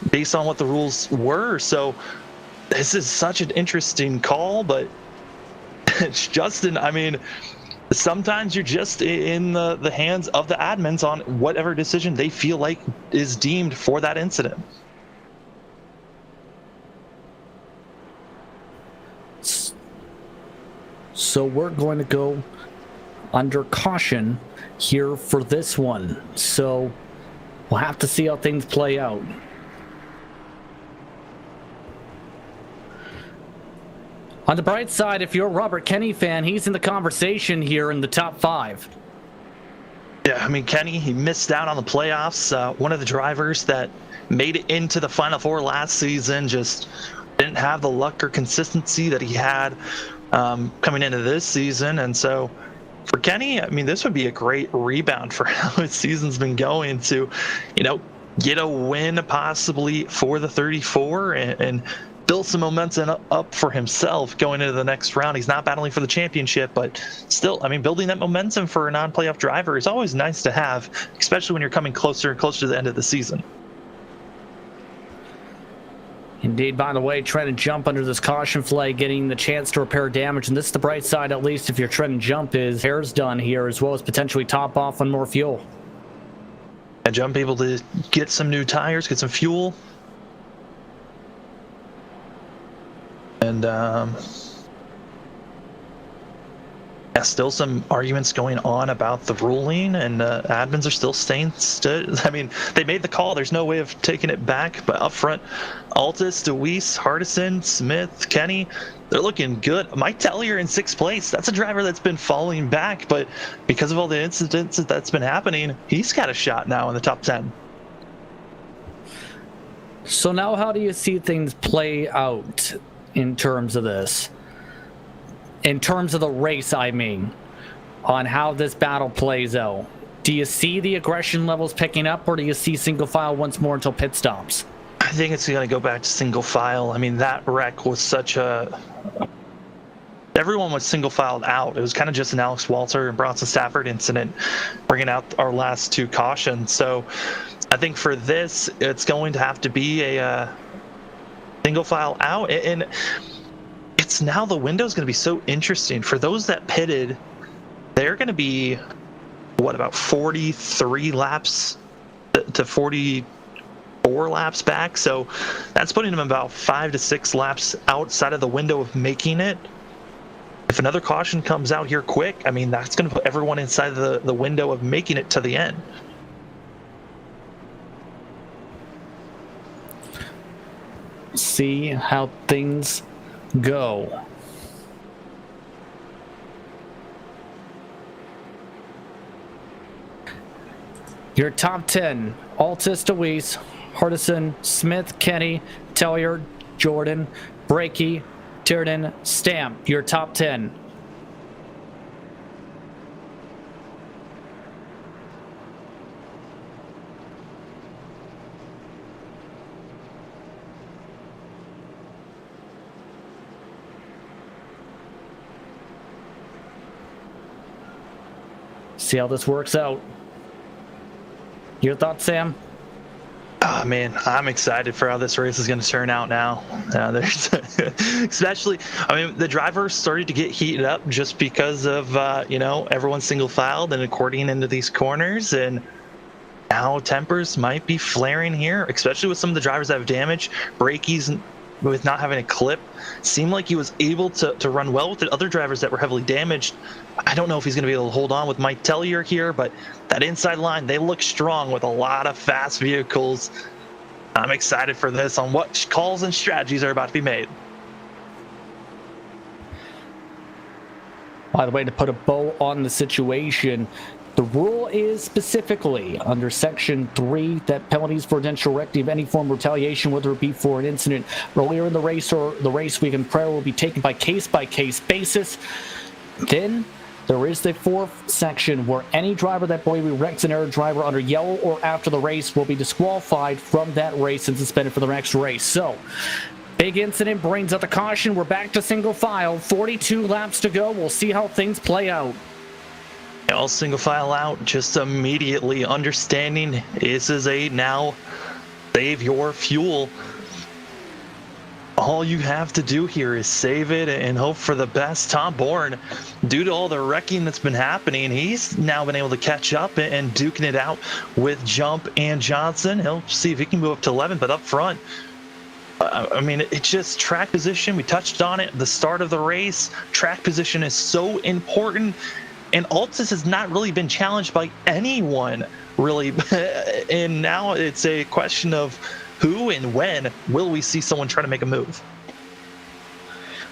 based on what the rules were. So this is such an interesting call, but Justin, I mean, sometimes you're just in the hands of the admins on whatever decision they feel like is deemed for that incident. So we're going to go under caution here for this one. So we'll have to see how things play out. On the bright side, if you're a Robert Kenny fan, he's in the conversation here in the top 5. Yeah, I mean, Kenny, he missed out on the playoffs. One of the drivers that made it into the Final Four last season just didn't have the luck or consistency that he had coming into this season. And so for Kenny, I mean, this would be a great rebound for how his season's been going to, you know, get a win possibly for the 34 and build some momentum up for himself going into the next round. He's not battling for the championship, but still, I mean, building that momentum for a non-playoff driver is always nice to have, especially when you're coming closer and closer to the end of the season. Indeed, by the way, trying to jump under this caution flag, getting the chance to repair damage. And this is the bright side, at least, if your try and jump is hair's done here, as well as potentially top off on more fuel. And jump able to get some new tires, get some fuel. And yeah, still some arguments going on about the ruling, and admins are still staying stood. I mean, they made the call. There's no way of taking it back. But up front, Altus, DeWeese, Hardison, Smith, Kenny, they're looking good. Mike Tellier in 6th place. That's a driver that's been falling back, but because of all the incidents that's been happening, he's got a shot now in the top 10. So now how do you see things play out in terms of this? In terms of the race, I mean, on how this battle plays out. Do you see the aggression levels picking up, or do you see single file once more until pit stops? I think it's going to go back to single file. I mean, that wreck was such a everyone was single filed out. It was kind of just an Alex Walter and Bronson Stafford incident bringing out our last 2 cautions. So I think for this, it's going to have to be a single file out. And it's now the window is going to be so interesting. For those that pitted, they're going to be, about 43 laps to 44 laps back. So that's putting them about 5 to 6 laps outside of the window of making it. If another caution comes out here quick, I mean, that's going to put everyone inside the window of making it to the end. See how things go. Your top 10: Altis, DeWeese, Hardison, Smith, Kenny, Tellier, Jordan, Brakey, Tiernan, Stamp. Your top 10. See how this works out. Your thoughts, Sam? Oh, man, I'm excited for how this race is going to turn out now. There's especially, I mean, the drivers started to get heated up just because of, everyone's single filed and according into these corners. And now tempers might be flaring here, especially with some of the drivers that have damage. Brakey's with not having a clip seemed like he was able to run well with the other drivers that were heavily damaged. I don't know if he's going to be able to hold on with Mike Tellier here, but that inside line, they look strong with a lot of fast vehicles. I'm excited for this on what calls and strategies are about to be made. By the way, to put a bow on the situation, the rule is specifically under Section 3 that penalties for intentional wrecking of any form of retaliation, whether it be for an incident earlier in the race or the race weekend prior, will be taken by case-by-case basis. Then there is the 4th section where any driver that blatantly wrecks another driver under yellow or after the race will be disqualified from that race and suspended for the next race. So, big incident brings out the caution. We're back to single file. 42 laps to go. We'll see how things play out. All single file out, just immediately understanding this is a now save your fuel. All you have to do here is save it and hope for the best. Tom Bourne, due to all the wrecking that's been happening, he's now been able to catch up and duking it out with Jump and Johnson. He'll see if he can move up to 11, but up front, I mean, it's just track position. We touched on it at the start of the race. Track position is so important, and Altis has not really been challenged by anyone, really. And now it's a question of who and when will we see someone try to make a move.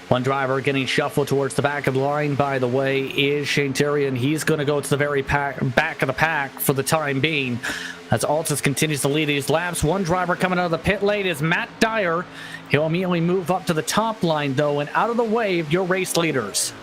One driver getting shuffled towards the back of the line, by the way, is Shane Terry, and he's going to go to the very back of the pack for the time being as Altis continues to lead these laps. One driver coming out of the pit lane is Matt Dyer. He'll immediately move up to the top line, though, and out of the way of your race leaders.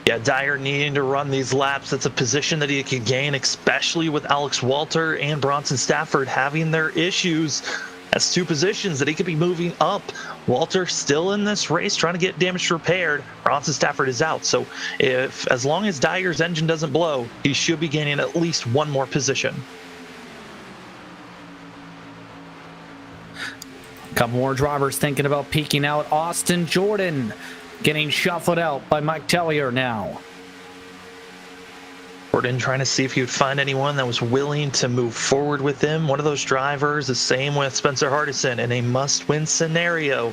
Yeah, Dyer needing to run these laps. That's a position that he could gain, especially with Alex Walter and Bronson Stafford having their issues. That's 2 positions that he could be moving up. Walter still in this race trying to get damage repaired. Bronson Stafford is out. So as long as Dyer's engine doesn't blow, he should be gaining at least 1 more position. A couple more drivers thinking about peeking out. Austin Jordan getting shuffled out by Mike Tellier now. Jordan trying to see if he would find anyone that was willing to move forward with him. One of those drivers, the same with Spencer Hardison, in a must-win scenario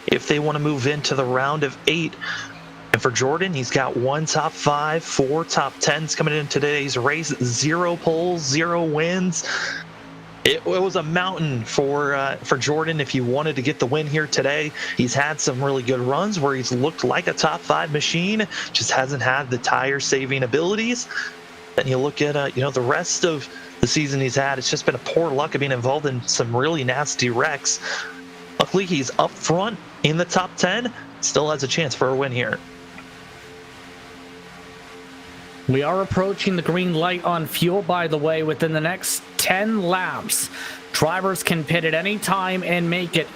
if they want to move into the round of 8. And for Jordan, he's got 1 top 5, 4 top 10s coming in today's race, 0 poles, 0 wins. It was a mountain for Jordan if he wanted to get the win here today. He's had some really good runs where he's looked like a top 5 machine, just hasn't had the tire saving abilities. Then you look at the rest of the season he's had, it's just been a poor luck of being involved in some really nasty wrecks. Luckily, he's up front in the top 10, still has a chance for a win here. We are approaching the green light on fuel, by the way, within the next 10 laps. Drivers can pit at any time and make it.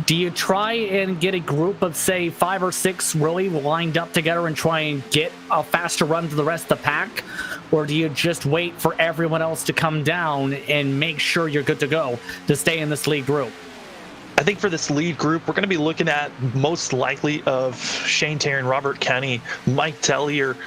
Do you try and get a group of, say, 5 or 6 really lined up together and try and get a faster run to the rest of the pack? Or do you just wait for everyone else to come down and make sure you're good to go to stay in this lead group? I think for this lead group, we're going to be looking at most likely of Shane Terry and Robert Kenny, Mike Tellier.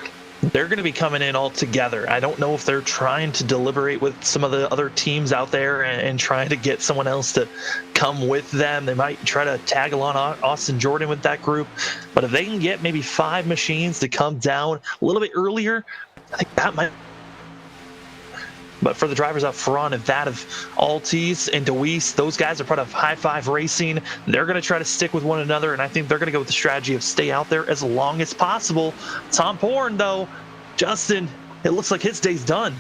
They're going to be coming in all together. I don't know if they're trying to deliberate with some of the other teams out there and trying to get someone else to come with them. They might try to tag along Austin Jordan with that group. But if they can get maybe 5 machines to come down a little bit earlier, I think that might. But for the drivers up front, if that of Altis and Deweese, those guys are part of High Five Racing. They're going to try to stick with one another, and I think they're going to go with the strategy of stay out there as long as possible. Tom Porn, though, Justin, it looks like his day's done.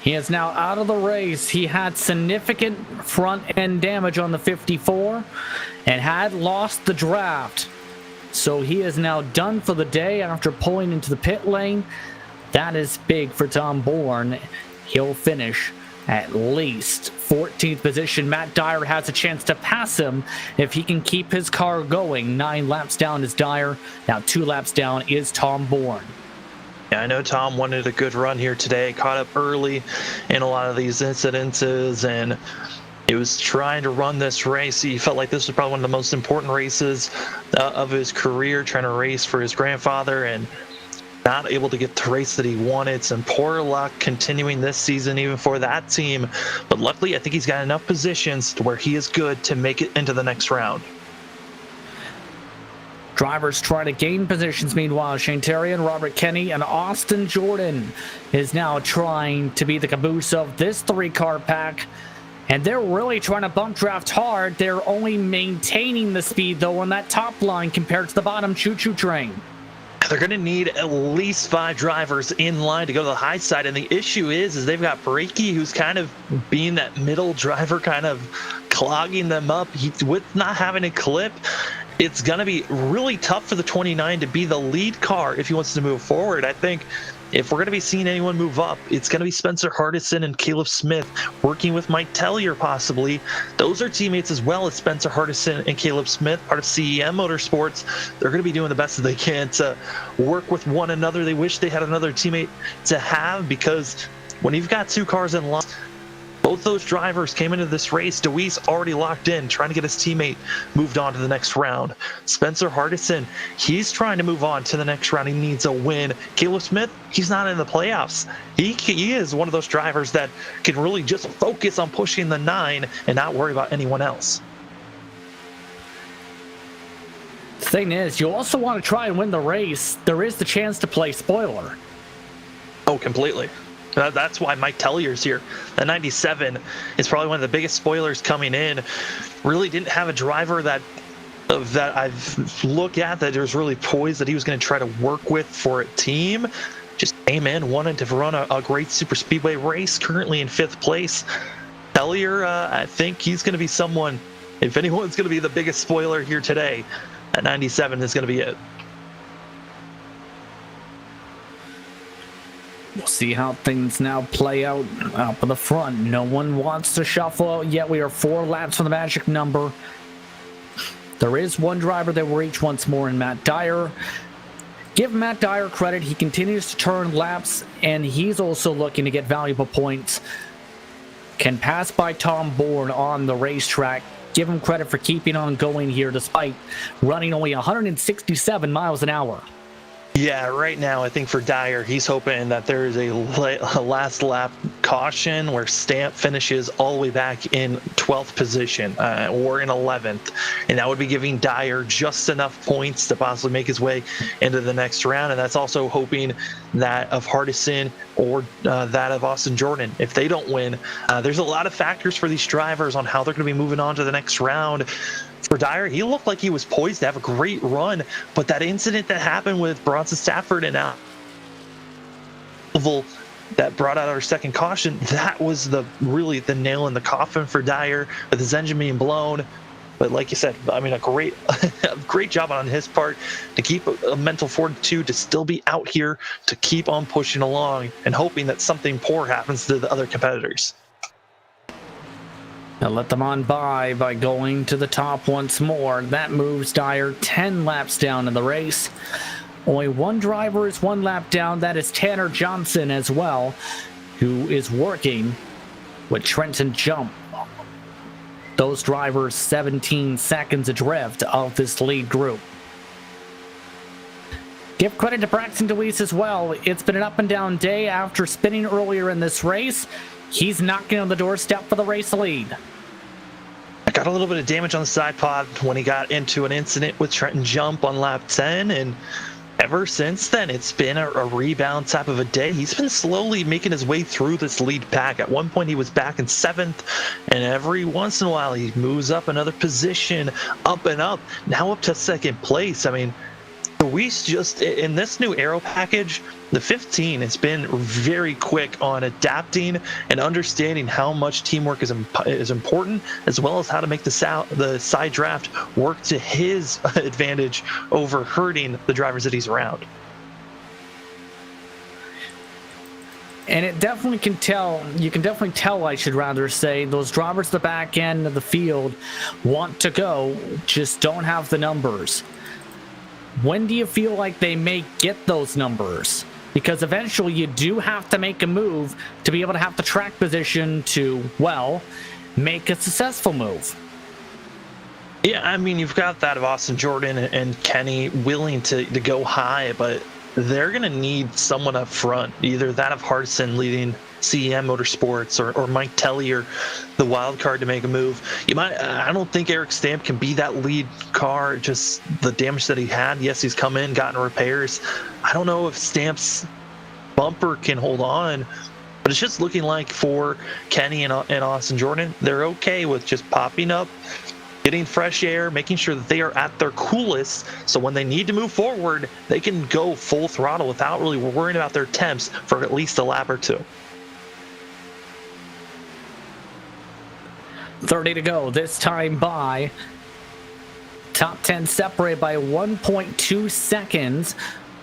He is now out of the race. He had significant front end damage on the 54 and had lost the draft. So he is now done for the day after pulling into the pit lane. That is big for Tom Bourne. He'll finish at least 14th position. Matt Dyer has a chance to pass him if he can keep his car going. 9 laps down is Dyer. Now 2 laps down is Tom Bourne. Yeah, I know Tom wanted a good run here today. Caught up early in a lot of these incidences, and he was trying to run this race. He felt like this was probably one of the most important races of his career, trying to race for his grandfather, and not able to get the race that he wanted. Some poor luck continuing this season even for that team. But luckily, I think he's got enough positions to where he is good to make it into the next round. Drivers try to gain positions. Meanwhile, Shane Terry and Robert Kenny and Austin Jordan is now trying to be the caboose of this 3-car pack. And they're really trying to bump draft hard. They're only maintaining the speed, though, on that top line compared to the bottom choo-choo train. They're going to need at least 5 drivers in line to go to the high side. And the issue is they've got Breaky, who's kind of being that middle driver, kind of clogging them up. With not having a clip, it's going to be really tough for the 29 to be the lead car if he wants to move forward. I think if we're going to be seeing anyone move up, it's going to be Spencer Hardison and Caleb Smith working with Mike Tellier possibly. Those are teammates as well as Spencer Hardison and Caleb Smith, part of CEM Motorsports. They're going to be doing the best that they can to work with one another. They wish they had another teammate to have, because when you've got 2 cars in line, both those drivers came into this race. Deweese already locked in, trying to get his teammate moved on to the next round. Spencer Hardison, he's trying to move on to the next round. He needs a win. Caleb Smith, he's not in the playoffs. He is one of those drivers that can really just focus on pushing the 9 and not worry about anyone else. The thing is, you also want to try and win the race. There is the chance to play spoiler. Oh, completely. That's why Mike Tellier's here. The 97 is probably one of the biggest spoilers coming in. Really didn't have a driver that I've looked at that was really poised that he was going to try to work with for a team. Just came in, wanted to run a great super speedway race, currently in 5th place. Tellier, I think he's going to be someone, if anyone's going to be the biggest spoiler here today, at 97 is going to be it. We'll see how things now play out up in the front. No one wants to shuffle out yet. We are 4 laps from the magic number. There is one driver that will reach once more in Matt Dyer. Give Matt Dyer credit. He continues to turn laps, and he's also looking to get valuable points. Can pass by Tom Bourne on the racetrack. Give him credit for keeping on going here despite running only 167 miles an hour. Yeah, right now I think for Dyer, he's hoping that there is a last lap caution where Stamp finishes all the way back in 12th position or in 11th, and that would be giving Dyer just enough points to possibly make his way into the next round. And that's also hoping that of Hardison or that of Austin Jordan, if they don't win. There's a lot of factors for these drivers on how they're going to be moving on to the next round. For Dyer, he looked like he was poised to have a great run, but that incident that happened with Bronson Stafford and that brought out our second caution, that was really the nail in the coffin for Dyer, with his engine being blown. But like you said, I mean, a great, a great job on his part to keep a mental fortitude to still be out here to keep on pushing along and hoping that something poor happens to the other competitors. Now let them on by going to the top once more. That moves Dyer 10 laps down in the race. Only one driver is 1 lap down. That is Tanner Johnson as well, who is working with Trenton Jump. Those drivers 17 seconds adrift of this lead group. Give credit to Braxton DeWeese as well. It's been an up and down day after spinning earlier in this race. He's knocking on the doorstep for the race lead. I got a little bit of damage on the side pod when he got into an incident with Trenton Jump on lap 10, and ever since then, it's been a rebound type of a day. He's been slowly making his way through this lead pack. At one point, he was back in 7th, and every once in a while, he moves up another position, up and up, now up to 2nd place. I mean, Luis just, in this new aero package, the 15 has been very quick on adapting and understanding how much teamwork is important, as well as how to make the side draft work to his advantage over hurting the drivers that he's around. And it definitely can tell, you can definitely tell, I should rather say, those drivers at the back end of the field want to go, just don't have the numbers. When do you feel like they may get those numbers? Because eventually you do have to make a move to be able to have the track position to, well, make a successful move. Yeah, I mean, you've got that of Austin Jordan and Kenny willing to go high, but they're going to need someone up front, either that of Hardison leading CEM Motorsports or Mike Tellier, the wild card, to make a move. I don't think Eric Stamp can be that lead car, just the damage that he had. Yes, he's come in, gotten repairs. I don't know if Stamp's bumper can hold on, but it's just looking like for Kenny and Austin Jordan, they're okay with just popping up, getting fresh air, making sure that they are at their coolest, so when they need to move forward, they can go full throttle without really worrying about their temps for at least a lap or two. 30 to go, this time by. Top 10 separated by 1.2 seconds.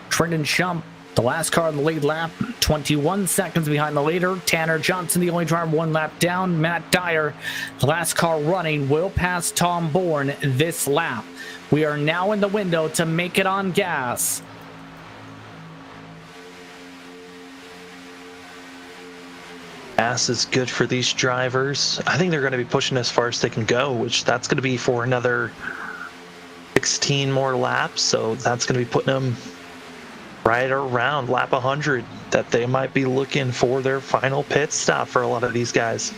Trenton Jump, the last car in the lead lap, 21 seconds behind the leader. Tanner Johnson, the only driver 1 lap down. Matt Dyer, the last car running, will pass Tom Bourne this lap. We are now in the window to make it on gas. Gas is good for these drivers. I think they're going to be pushing as far as they can go, which that's going to be for another 16 more laps. So that's going to be putting them right around lap 100, that they might be looking for their final pit stop for a lot of these guys.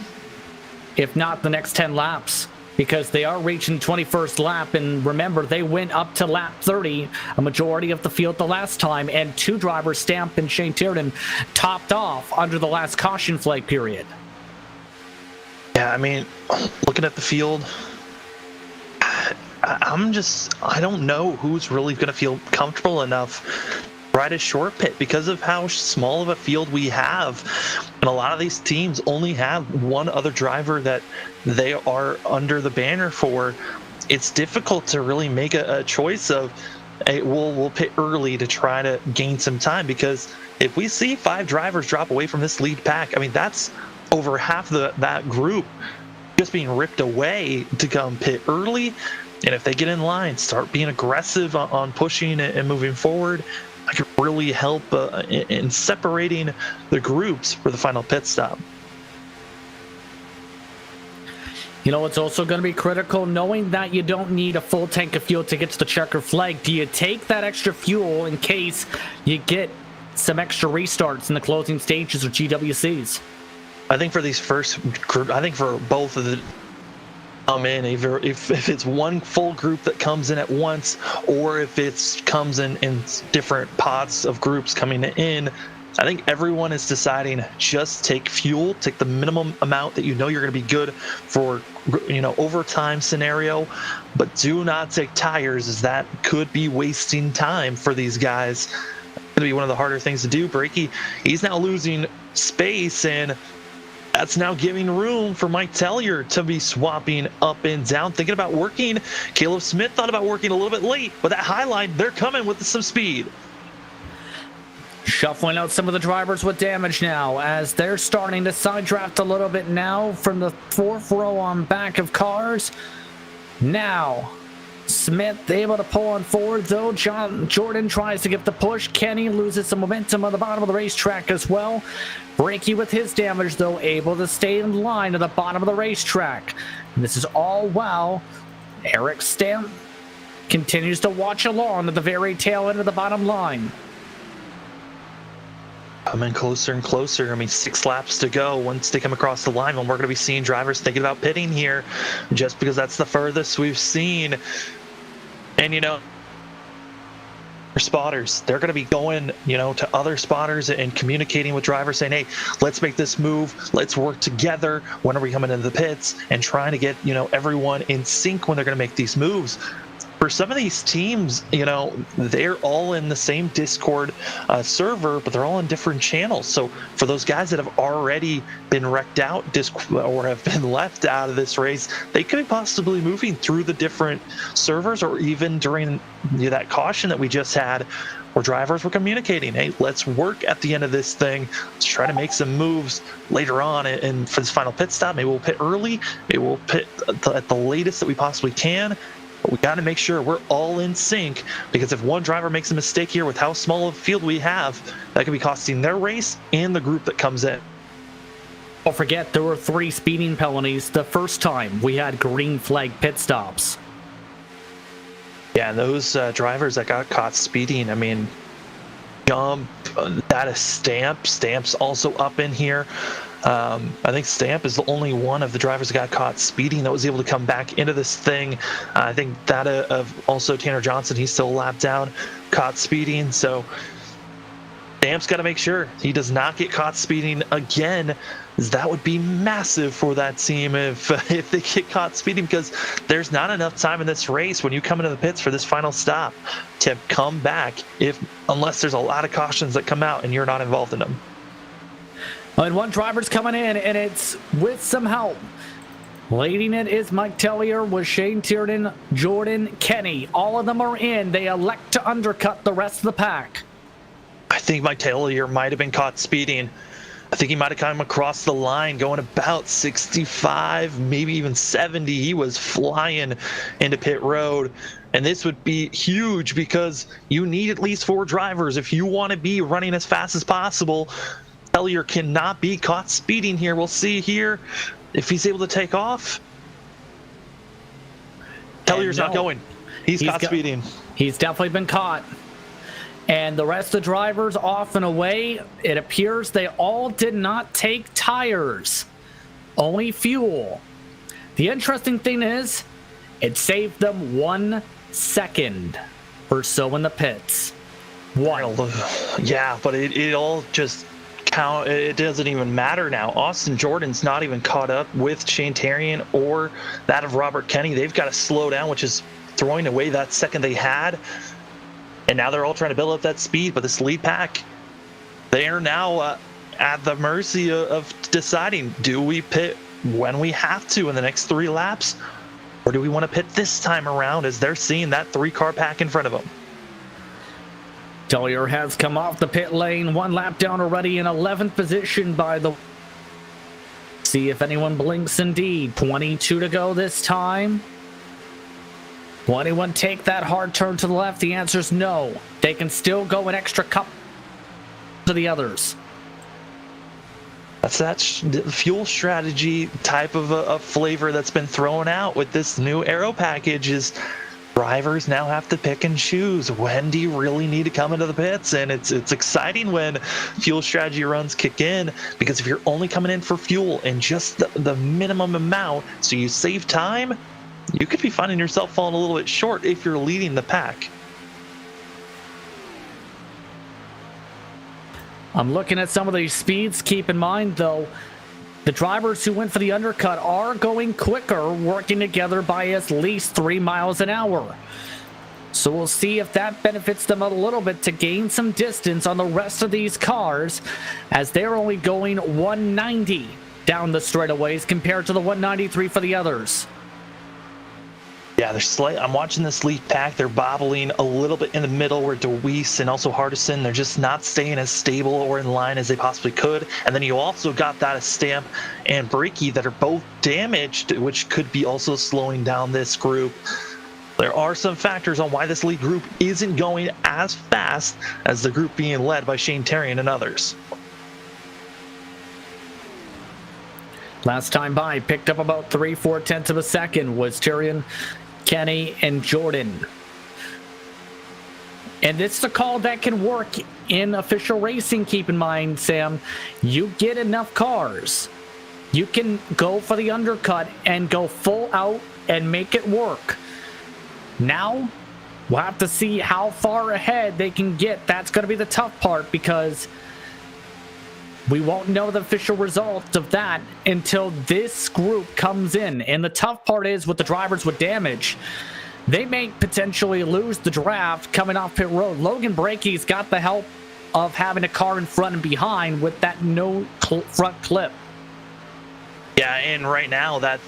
If not the next 10 laps, because they are reaching 21st lap, and remember, they went up to lap 30, a majority of the field the last time, and 2 drivers, Stamp and Shane Tiernan, topped off under the last caution flag period. Yeah, I mean, looking at the field, I don't know who's really going to feel comfortable enough to ride a short pit because of how small of a field we have. And a lot of these teams only have one other driver that they are under the banner for. It's difficult to really make a choice of, hey, we'll pit early to try to gain some time, because if we see 5 drivers drop away from this lead pack, I mean, that's over half that group just being ripped away to come pit early. And if they get in line, start being aggressive on pushing and moving forward, I could really help in separating the groups for the final pit stop. You know, it's also going to be critical knowing that you don't need a full tank of fuel to get to the checker flag. Do you take that extra fuel in case you get some extra restarts in the closing stages of GWCs? I think for these first group, I think for both of the come in, if it's one full group that comes in at once, or if it comes in different pots of groups coming in, I think everyone is deciding just take fuel, take the minimum amount that you know you're going to be good for, overtime scenario, but do not take tires, as that could be wasting time for these guys. It's going to be one of the harder things to do. Breaky, he's now losing space, and that's now giving room for Mike Tellier to be swapping up and down, thinking about working. Caleb Smith thought about working a little bit late, but that high line, they're coming with some speed. Shuffling out some of the drivers with damage now as they're starting to side draft a little bit now from the fourth row on back of cars. Now, Smith able to pull on forward, though. Jordan tries to get the push. Kenny loses some momentum on the bottom of the racetrack as well. Breaky with his damage, though, able to stay in line at the bottom of the racetrack. And this is all while Eric Stamp continues to watch along at the very tail end of the bottom line. Coming closer and closer. I mean, 6 laps to go once they come across the line, and we're going to be seeing drivers thinking about pitting here just because that's the furthest we've seen. And, you know, spotters, they're going to be going, you know, to other spotters and communicating with drivers saying, hey, let's make this move. Let's work together. When are we coming into the pits? And trying to get, you know, everyone in sync when they're going to make these moves. For some of these teams, you know, they're all in the same Discord server, but they're all in different channels. So for those guys that have already been wrecked out or have been left out of this race, they could be possibly moving through the different servers, or even during that caution that we just had, where drivers were communicating, hey, let's work at the end of this thing. Let's try to make some moves later on. And for this final pit stop, maybe we'll pit early. Maybe we'll pit at the latest that we possibly can. But we got to make sure we're all in sync, because if one driver makes a mistake here with how small of a field we have, that could be costing their race and the group that comes in. Don't forget, there were 3 speeding penalties the first time we had green flag pit stops. Yeah, and those drivers that got caught speeding, I mean, Jump, that is Stamp. Stamp's also up in here. I think Stamp is the only one of the drivers that got caught speeding that was able to come back into this thing. I think that of also Tanner Johnson, he's still a lap down, caught speeding. So Stamp's got to make sure he does not get caught speeding again, as that would be massive for that team if they get caught speeding, because there's not enough time in this race when you come into the pits for this final stop to come back unless there's a lot of cautions that come out and you're not involved in them. And one driver's coming in, and it's with some help. Leading it is Mike Tellier with Shane Tiernan, Jordan, Kenny. All of them are in. They elect to undercut the rest of the pack. I think Mike Tellier might have been caught speeding. I think he might have come across the line going about 65, maybe even 70. He was flying into pit road. And this would be huge, because you need at least 4 drivers if you want to be running as fast as possible. Tellier cannot be caught speeding here. We'll see here if he's able to take off. Tellier's not going. He's caught speeding. He's definitely been caught. And the rest of the drivers off and away. It appears they all did not take tires, only fuel. The interesting thing is, it saved them 1 second or so in the pits. Yeah, but it all just count. It doesn't even matter now. Austin Jordan's not even caught up with Shane Tiernan or that of Robert Kenny. They've got to slow down, which is throwing away that second they had. And now they're all trying to build up that speed. But this lead pack, they are now at the mercy of deciding, do we pit when we have to in the next 3 laps? Or do we want to pit this time around, as they're seeing that 3-car pack in front of them? Tellier has come off the pit lane, 1 lap down already, in 11th position by the... See if anyone blinks indeed. 22 to go this time. Will anyone take that hard turn to the left? The answer is no. They can still go an extra couple to the others. That's that fuel strategy type of a flavor that's been thrown out with this new aero package. Is drivers now have to pick and choose, when do you really need to come into the pits? And it's exciting when fuel strategy runs kick in, because if you're only coming in for fuel and just the minimum amount, so you save time, you could be finding yourself falling a little bit short if you're leading the pack. I'm looking at some of these speeds. Keep in mind, though, the drivers who went for the undercut are going quicker, working together by at least 3 miles an hour. So we'll see if that benefits them a little bit to gain some distance on the rest of these cars, as they're only going 190 down the straightaways compared to the 193 for the others. Yeah, I'm watching this lead pack. They're bobbling a little bit in the middle where Deweese and also Hardison, they're just not staying as stable or in line as they possibly could. And then you also got that Stamp and Breaky that are both damaged, which could be also slowing down this group. There are some factors on why this lead group isn't going as fast as the group being led by Shane Terrian and others. Last time by, picked up about 3/4 of a second was Tyrion, Kenny, and Jordan. And it's the call that can work in official racing, keep in mind, Sam. You get enough cars, you can go for the undercut and go full out and make it work. Now, we'll have to see how far ahead they can get. That's going to be the tough part, because we won't know the official result of that until this group comes in. And the tough part is with the drivers with damage, they may potentially lose the draft coming off pit road. Logan Breaky's got the help of having a car in front and behind with that no front clip. Yeah, and right now that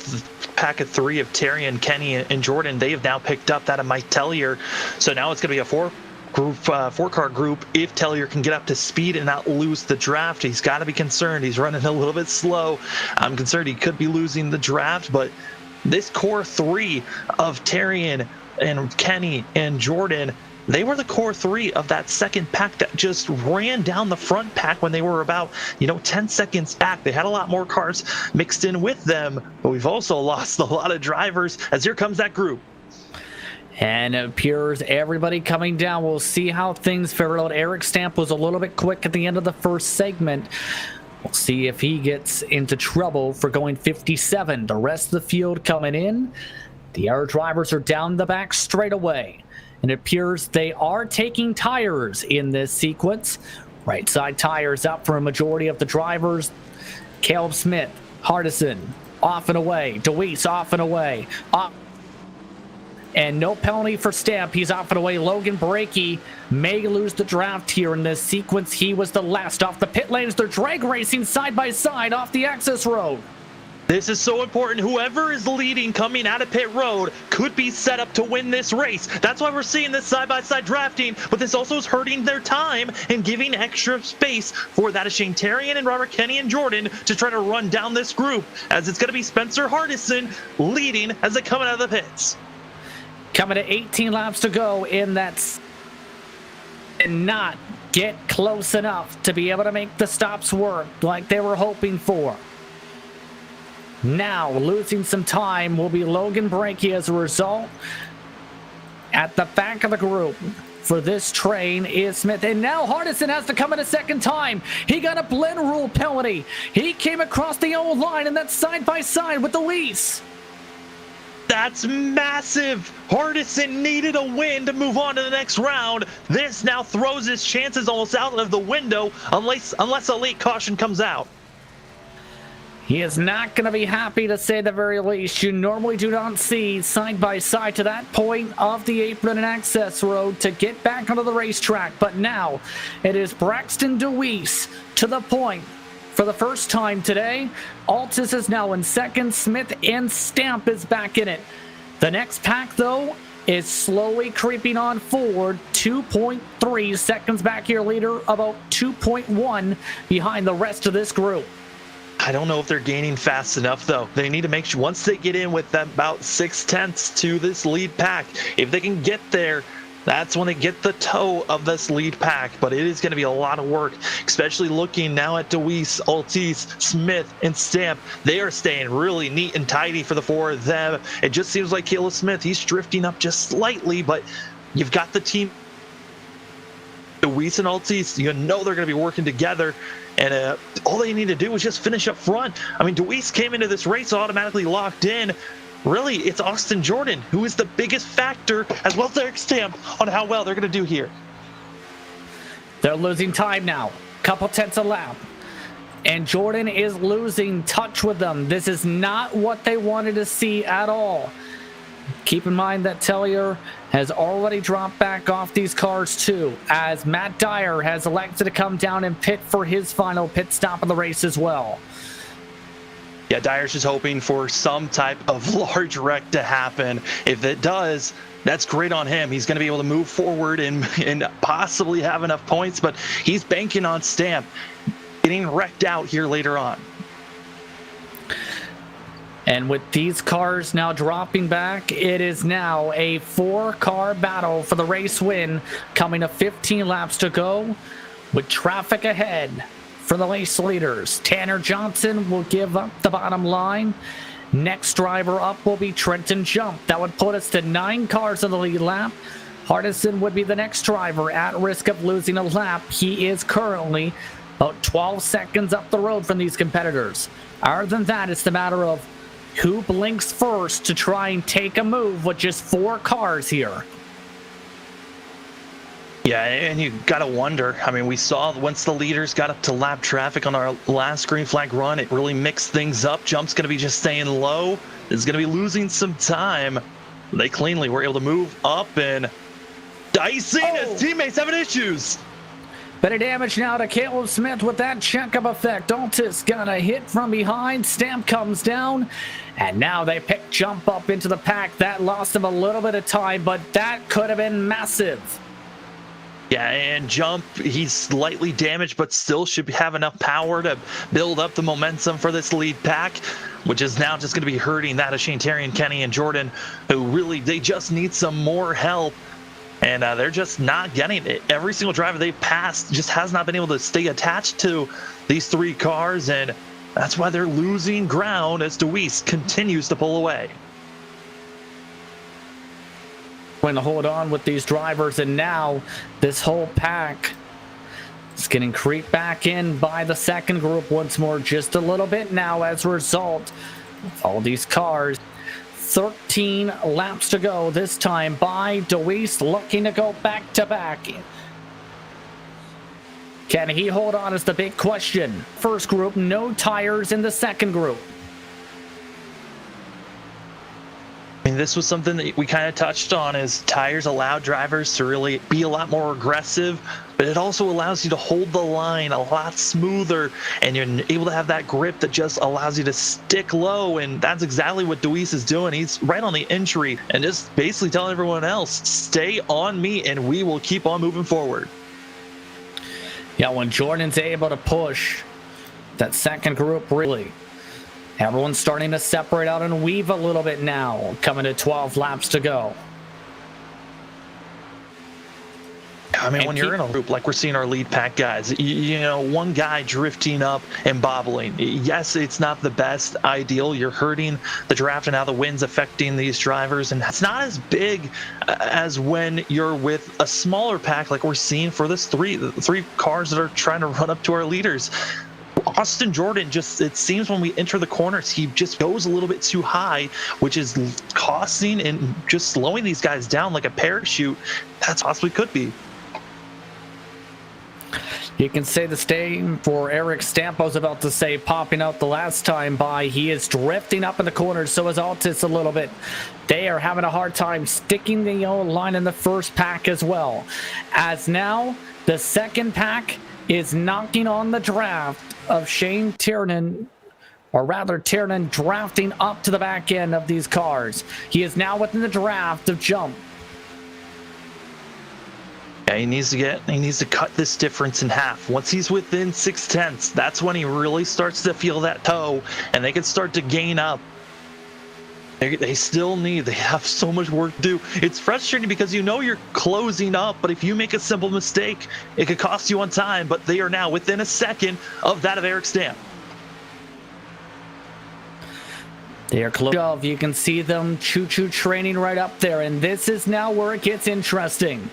pack of 3 of Terry and Kenny and Jordan, they have now picked up that of Mike Tellier. So now it's going to be a four-car group. If Tellier can get up to speed and not lose the draft, he's got to be concerned. He's running a little bit slow. I'm concerned he could be losing the draft, but this core 3 of Terrian and Kenny and Jordan, they were the core 3 of that second pack that just ran down the front pack when they were about 10 seconds back. They had a lot more cars mixed in with them, but we've also lost a lot of drivers as here comes that group. And it appears everybody coming down. We'll see how things fare out. Eric Stamp was a little bit quick at the end of the first segment. We'll see if he gets into trouble for going 57. The rest of the field coming in. The other drivers are down the back straight away. And it appears they are taking tires in this sequence. Right side tires up for a majority of the drivers. Caleb Smith, Hardison, off and away. Deweese, off and away. And no penalty for Stamp. He's off and away. Logan Breaky may lose the draft here in this sequence. He was the last off the pit lanes. They're drag racing side by side off the access road. This is so important. Whoever is leading coming out of pit road could be set up to win this race. That's why we're seeing this side-by-side drafting, but this also is hurting their time and giving extra space for that of Shane Terrian and Robert Kenny and Jordan to try to run down this group, as it's going to be Spencer Hardison leading as they come out of the pits. Coming to 18 laps to go in that, and not get close enough to be able to make the stops work like they were hoping for. Now, losing some time will be Logan Breaky as a result. At the back of the group for this train is Smith. And now Hardison has to come in a second time. He got a blend rule penalty. He came across the old line, and that's side by side with Deweese. That's massive. Hardison needed a win to move on to the next round. This now throws his chances almost out of the window unless a late caution comes out. He is not going to be happy, to say the very least. You normally do not see side by side to that point of the apron and access road to get back onto the racetrack. But now it is Braxton Deweese to the point for the first time today. Altus is now in second. Smith and Stamp is back in it. The next pack, though, is slowly creeping on forward. 2.3 seconds back here, leader about 2.1 behind the rest of this group. I don't know if they're gaining fast enough, though. They need to make sure once they get in with about 0.6 to this lead pack, if they can get there, that's when they get the toe of this lead pack. But it is going to be a lot of work, especially looking now at Deweese, Altis, Smith, and Stamp. They are staying really neat and tidy for the 4 of them. It just seems like Caleb Smith, he's drifting up just slightly, but you've got the team. Deweese and Altis, they're going to be working together. And all they need to do is just finish up front. I mean, Deweese came into this race automatically locked in. Really, it's Austin Jordan who is the biggest factor, as well as Eric Stamp, on how well they're going to do here. They're losing time now. Couple tenths a lap. And Jordan is losing touch with them. This is not what they wanted to see at all. Keep in mind that Tellier has already dropped back off these cars too, as Matt Dyer has elected to come down and pit for his final pit stop of the race as well. Yeah, Dyer's just hoping for some type of large wreck to happen. If it does, that's great on him. He's going to be able to move forward and possibly have enough points, but he's banking on Stamp getting wrecked out here later on. And with these cars now dropping back, it is now a 4-car battle for the race win, coming to 15 laps to go with traffic ahead for the race leaders. Tanner Johnson will give up the bottom line. Next driver up will be Trenton Jump. That would put us to 9 cars in the lead lap. Hardison would be the next driver at risk of losing a lap. He is currently about 12 seconds up the road from these competitors. Other than that, it's the matter of who blinks first to try and take a move with just 4 cars here. Yeah, and you got to wonder. I mean, we saw once the leaders got up to lap traffic on our last green flag run, it really mixed things up. Jump's going to be just staying low. Is going to be losing some time. They cleanly were able to move up, and Dicing his teammates having issues. Bit of damage now to Caleb Smith with that checkup effect. Altis got a hit from behind. Stamp comes down. And now they pick Jump up into the pack. That lost him a little bit of time, but that could have been massive. Yeah, and Jump, he's slightly damaged, but still should have enough power to build up the momentum for this lead pack, which is now just going to be hurting that of Shantarian, Kenny, and Jordan, who really, they just need some more help. And they're just not getting it. Every single driver they've passed just has not been able to stay attached to these 3 cars, and that's why they're losing ground as Deweese continues to pull away. Going to hold on with these drivers, and now this whole pack is getting creeped back in by the second group once more, just a little bit now as a result of all these cars. 13 laps to go this time by Deweese, looking to go back to back. Can he hold on is the big question. First group, no tires in the second group. I mean, this was something that we kind of touched on, is tires allow drivers to really be a lot more aggressive, but it also allows you to hold the line a lot smoother, and you're able to have that grip that just allows you to stick low, and that's exactly what Deweese is doing. He's right on the entry and just basically telling everyone else, stay on me and we will keep on moving forward. Yeah, when Jordan's able to push that second group, really, everyone's starting to separate out and weave a little bit now, coming to 12 laps to go. I mean, when you're in a group like we're seeing our lead pack guys, you know, one guy drifting up and bobbling. Yes, it's not the best ideal. You're hurting the draft and how the wind's affecting these drivers. And it's not as big as when you're with a smaller pack like we're seeing for this the three cars that are trying to run up to our leaders. Austin Jordan, just, it seems when we enter the corners, he just goes a little bit too high, which is costing and just slowing these guys down like a parachute. That's possibly could be. You can say the same for Eric Stamp. I was about to say, popping out the last time by. He is drifting up in the corners, so is Altis a little bit. They are having a hard time sticking the yellow line in the first pack as well. As now, the second pack is knocking on the draft of Shane Tiernan, or rather Tiernan drafting up to the back end of these cars. He is now within the draft of Jump. Yeah, he needs to cut this difference in half. Once he's within 0.6, that's when he really starts to feel that toe, and they can start to gain up. They have so much work to do. It's frustrating because you know you're closing up, but if you make a simple mistake, it could cost you on time. But they are now within a second of that of Eric Stamp. They are close. You can see them choo-choo training right up there, and this is now where it gets interesting.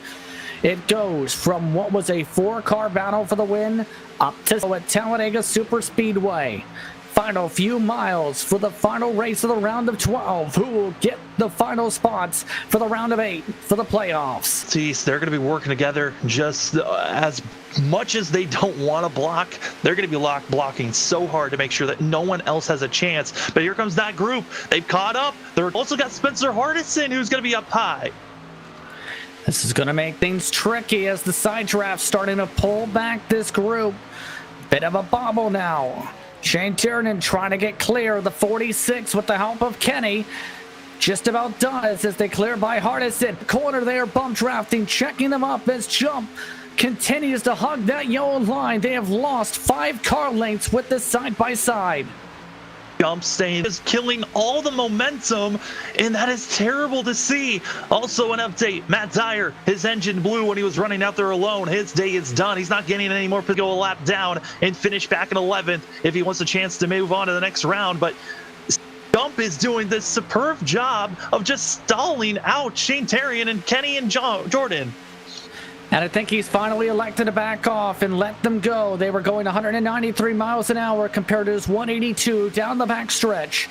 It goes from what was a 4-car battle for the win up to at Talladega Super Speedway. Final few miles for the final race of the round of 12. Who will get the final spots for the round of 8 for the playoffs? See, they're going to be working together just as much as they don't want to block. They're going to be blocking so hard to make sure that no one else has a chance. But here comes that group. They've caught up. They're also got Spencer Hardison, who's going to be up high. This is going to make things tricky as the side draft starting to pull back this group. Bit of a bobble now. Shane Tiernan trying to get clear. The 46 with the help of Kenny. Just about does as they clear by Hardison. Corner there, bump drafting, checking them up as Jump continues to hug that yellow line. They have lost 5 car lengths with this side-by-side. Jump staying is killing all the momentum, and that is terrible to see. Also an update, Matt Dyer, his engine blew when he was running out there alone. His day is done. He's not getting any more to go a lap down and finish back in 11th if he wants a chance to move on to the next round. But Jump is doing this superb job of just stalling out Shane Tiernan and Kenny and Jordan. And I think he's finally elected to back off and let them go. They were going 193 miles an hour compared to his 182 down the back stretch.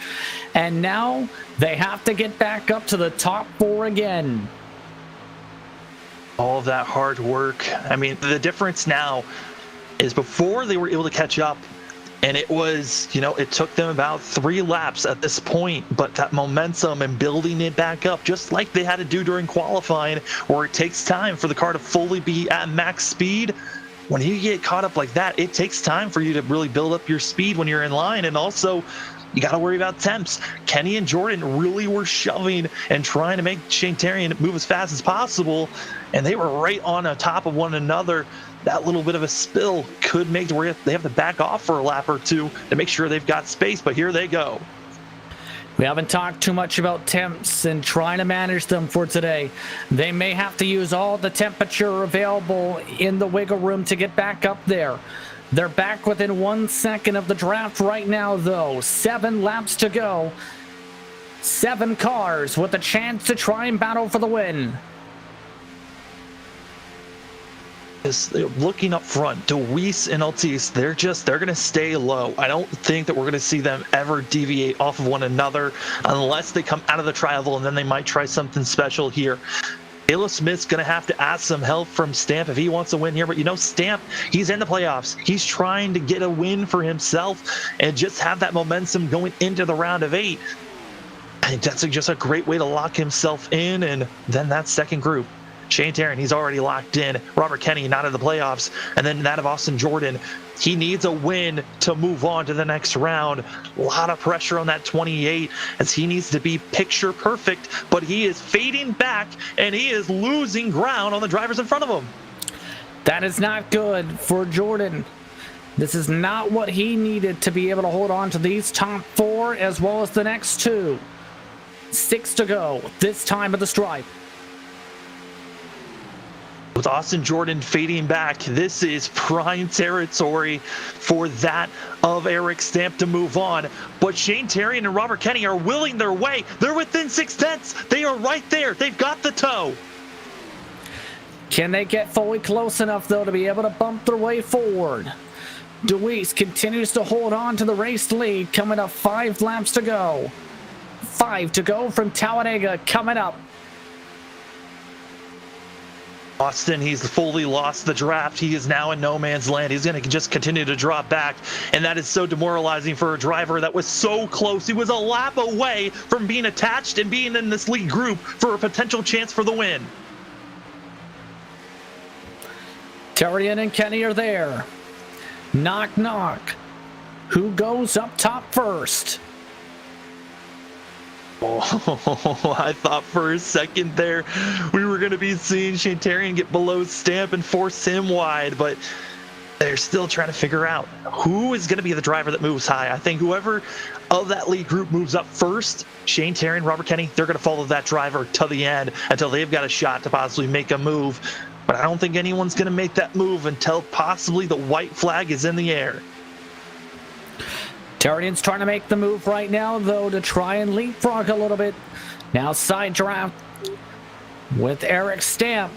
And now they have to get back up to the top 4 again. All of that hard work. I mean, the difference now is before they were able to catch up, and it was, it took them about 3 laps at this point, but that momentum and building it back up, just like they had to do during qualifying, where it takes time for the car to fully be at max speed. When you get caught up like that, it takes time for you to really build up your speed when you're in line. And also, you got to worry about temps. Kenny and Jordan really were shoving and trying to make Shane Tiernan move as fast as possible, and they were right on top of one another. That little bit of a spill could make where they have to back off for a lap or two to make sure they've got space, but here they go. We haven't talked too much about temps and trying to manage them for today. They may have to use all the temperature available in the wiggle room to get back up there. They're back within 1 second of the draft right now, though. 7 laps to go. 7 cars with a chance to try and battle for the win. Looking up front, Deweese and Altice, they're going to stay low. I don't think that we're going to see them ever deviate off of one another unless they come out of the tri-oval, and then they might try something special here. Ayla Smith's going to have to ask some help from Stamp if he wants to win here. But Stamp, he's in the playoffs. He's trying to get a win for himself and just have that momentum going into the round of 8. I think that's just a great way to lock himself in. And then that second group, Shane Tiernan, he's already locked in. Robert Kenny, not in the playoffs. And then that of Austin Jordan. He needs a win to move on to the next round. A lot of pressure on that 28 as he needs to be picture perfect, but he is fading back and he is losing ground on the drivers in front of him. That is not good for Jordan. This is not what he needed to be able to hold on to these top 4 as well as the next 2. 6 to go this time of the stripe. With Austin Jordan fading back, this is prime territory for that of Eric Stamp to move on. But Shane Tiernan and Robert Kenny are willing their way. They're within 0.6. They are right there. They've got the toe. Can they get fully close enough, though, to be able to bump their way forward? Deweese continues to hold on to the race lead, coming up 5 laps to go. 5 to go from Talladega coming up. Austin, he's fully lost the draft. He is now in no man's land. He's going to just continue to drop back, and that is so demoralizing for a driver that was so close. He was a lap away from being attached and being in this lead group for a potential chance for the win. Tiernan and Kenny are there. Knock, knock. Who goes up top first? Oh, I thought for a second there we were going to be seeing Shane Tiernan get below Stamp and force him wide, but they're still trying to figure out who is going to be the driver that moves high. I think whoever of that lead group moves up first, Shane Tiernan, Robert Kenny, they're going to follow that driver to the end until they've got a shot to possibly make a move. But I don't think anyone's going to make that move until possibly the white flag is in the air. Tiernan's trying to make the move right now, though, to try and leapfrog a little bit. Now side draft with Eric Stamp.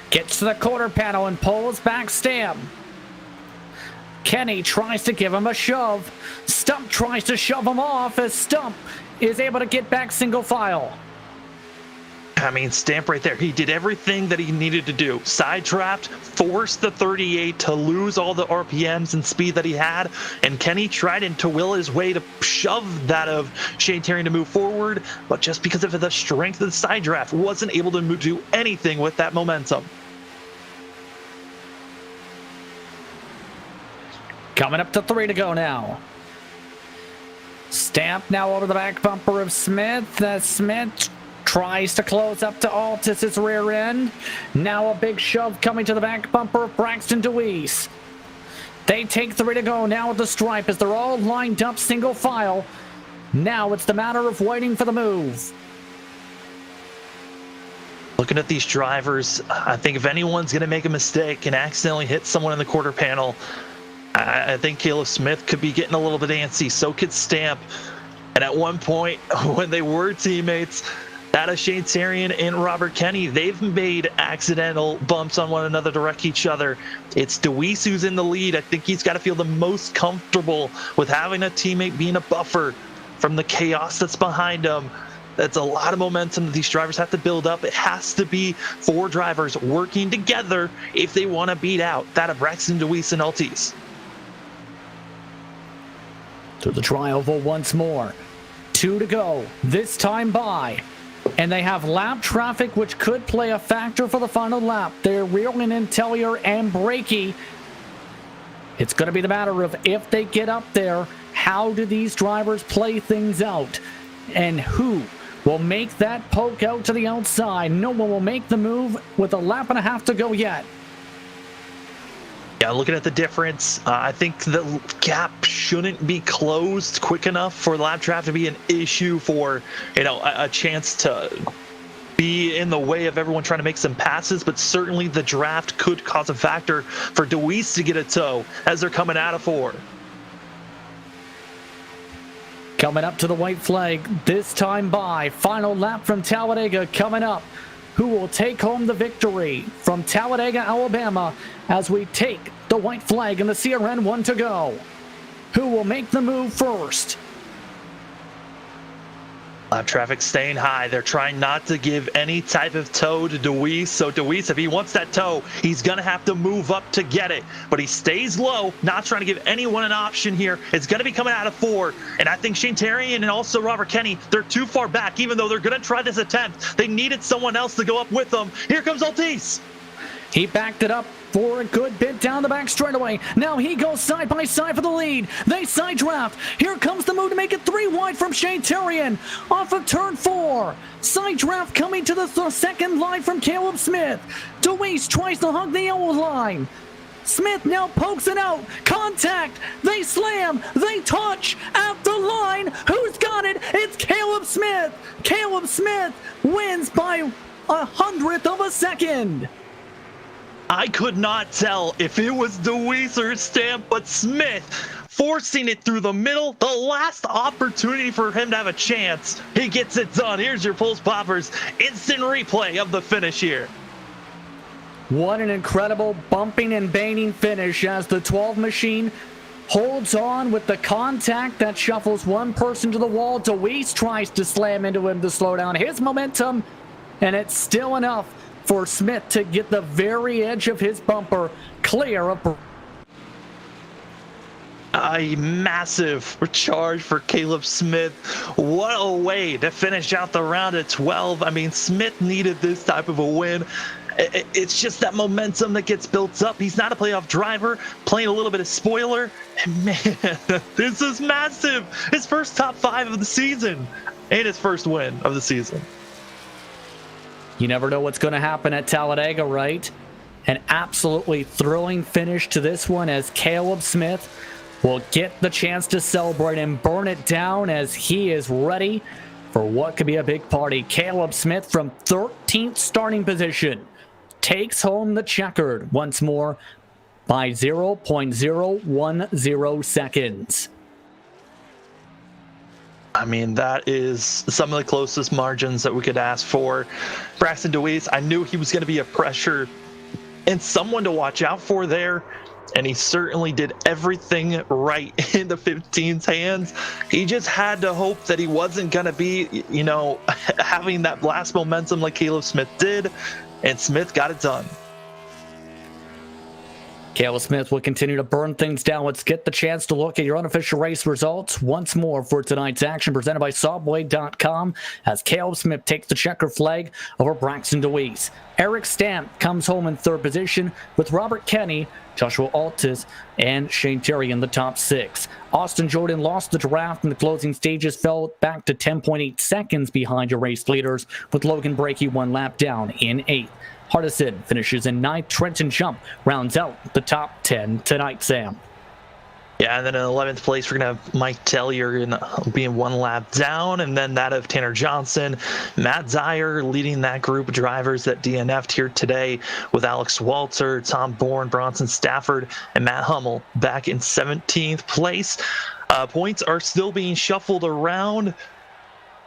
Gets to the quarter panel and pulls back Stamp. Kenny tries to give him a shove. Stump tries to shove him off as Stump is able to get back single file. I mean, Stamp right there. He did everything that he needed to do. Side draft, forced the 38 to lose all the RPMs and speed that he had, and Kenny tried to will his way to shove that of Shane Tiernan to move forward, but just because of the strength of the side draft, wasn't able to do anything with that momentum. Coming up to 3 to go now. Stamp now over the back bumper of Smith. Smith tries to close up to Altus's rear end. Now a big shove coming to the back bumper of Braxton DeWeese. They take 3 to go now at the stripe as they're all lined up single file. Now it's the matter of waiting for the move. Looking at these drivers, I think if anyone's going to make a mistake and accidentally hit someone in the quarter panel, I think Caleb Smith could be getting a little bit antsy. So could Stamp. And at one point, when they were teammates, that of Shane Tarian and Robert Kenny, they've made accidental bumps on one another to wreck each other. It's DeWeese who's in the lead. I think he's got to feel the most comfortable with having a teammate being a buffer from the chaos that's behind him. That's a lot of momentum that these drivers have to build up. It has to be 4 drivers working together if they want to beat out that of Braxton DeWeese and Altis. To the trioval once more. 2 to go, this time by. And they have lap traffic, which could play a factor for the final lap. They're reeling in Tellier and Brakey. It's going to be the matter of if they get up there, how do these drivers play things out? And who will make that poke out to the outside? No one will make the move with a lap and a half to go yet. Yeah, looking at the difference, I think the gap shouldn't be closed quick enough for the lap traffic to be an issue for, a chance to be in the way of everyone trying to make some passes, but certainly the draft could cause a factor for DeWeese to get a tow as they're coming out of 4. Coming up to the white flag, this time by. Final lap from Talladega coming up. Who will take home the victory from Talladega, Alabama, as we take the white flag in the CRN 1 to go? Who will make the move first? Lap traffic staying high. They're trying not to give any type of tow to DeWeese. So DeWeese, if he wants that tow, he's going to have to move up to get it. But he stays low, not trying to give anyone an option here. It's going to be coming out of 4. And I think Shane Tarian and also Robert Kenny, they're too far back, even though they're going to try this attempt. They needed someone else to go up with them. Here comes Altis. He backed it up for a good bit down the back straightaway. Now he goes side by side for the lead. They side draft. Here comes the move to make it 3 wide from Shane Tarian off of turn 4. Side draft coming to the second line from Caleb Smith. DeWeese tries to hug the yellow line. Smith now pokes it out. Contact. They slam. They touch at the line. Who's got it? It's Caleb Smith. Caleb Smith wins by 100th of a second. I could not tell if it was DeWeese or Stamp, but Smith forcing it through the middle. The last opportunity for him to have a chance. He gets it done. Here's your Pulse Poppers instant replay of the finish here. What an incredible bumping and banging finish as the 12 machine holds on with the contact that shuffles one person to the wall. DeWeese tries to slam into him to slow down his momentum, and it's still enough for Smith to get the very edge of his bumper clear of. A massive charge for Caleb Smith. What a way to finish out the round at 12. I mean, Smith needed this type of a win. It's just that momentum that gets built up. He's not a playoff driver, playing a little bit of spoiler. And man, this is massive. His first top 5 of the season and his first win of the season. You never know what's going to happen at Talladega, right? An absolutely thrilling finish to this one as Caleb Smith will get the chance to celebrate and burn it down as he is ready for what could be a big party. Caleb Smith from 13th starting position takes home the checkered once more by 0.010 seconds. I mean, that is some of the closest margins that we could ask for. Braxton DeWeese, I knew he was going to be a pressure and someone to watch out for there, and he certainly did everything right in the 15's hands. He just had to hope that he wasn't going to be, having that last momentum like Caleb Smith did, and Smith got it done. Caleb Smith will continue to burn things down. Let's get the chance to look at your unofficial race results once more for tonight's action, presented by Subway.com, as Caleb Smith takes the checker flag over Braxton DeWeese. Eric Stamp comes home in third position with Robert Kenny, Joshua Altis, and Shane Terry in the top 6. Austin Jordan lost the draft in the closing stages, fell back to 10.8 seconds behind your race leaders, with Logan Brakey 1 lap down in 8th. Hardison finishes in 9th. Trenton Jump rounds out the top 10 tonight, Sam. Yeah, and then in 11th place, we're going to have Mike Tellier being 1 lap down, and then that of Tanner Johnson. Matt Zeyer leading that group of drivers that DNF'd here today, with Alex Walter, Tom Bourne, Bronson Stafford, and Matt Hummel back in 17th place. Points are still being shuffled around.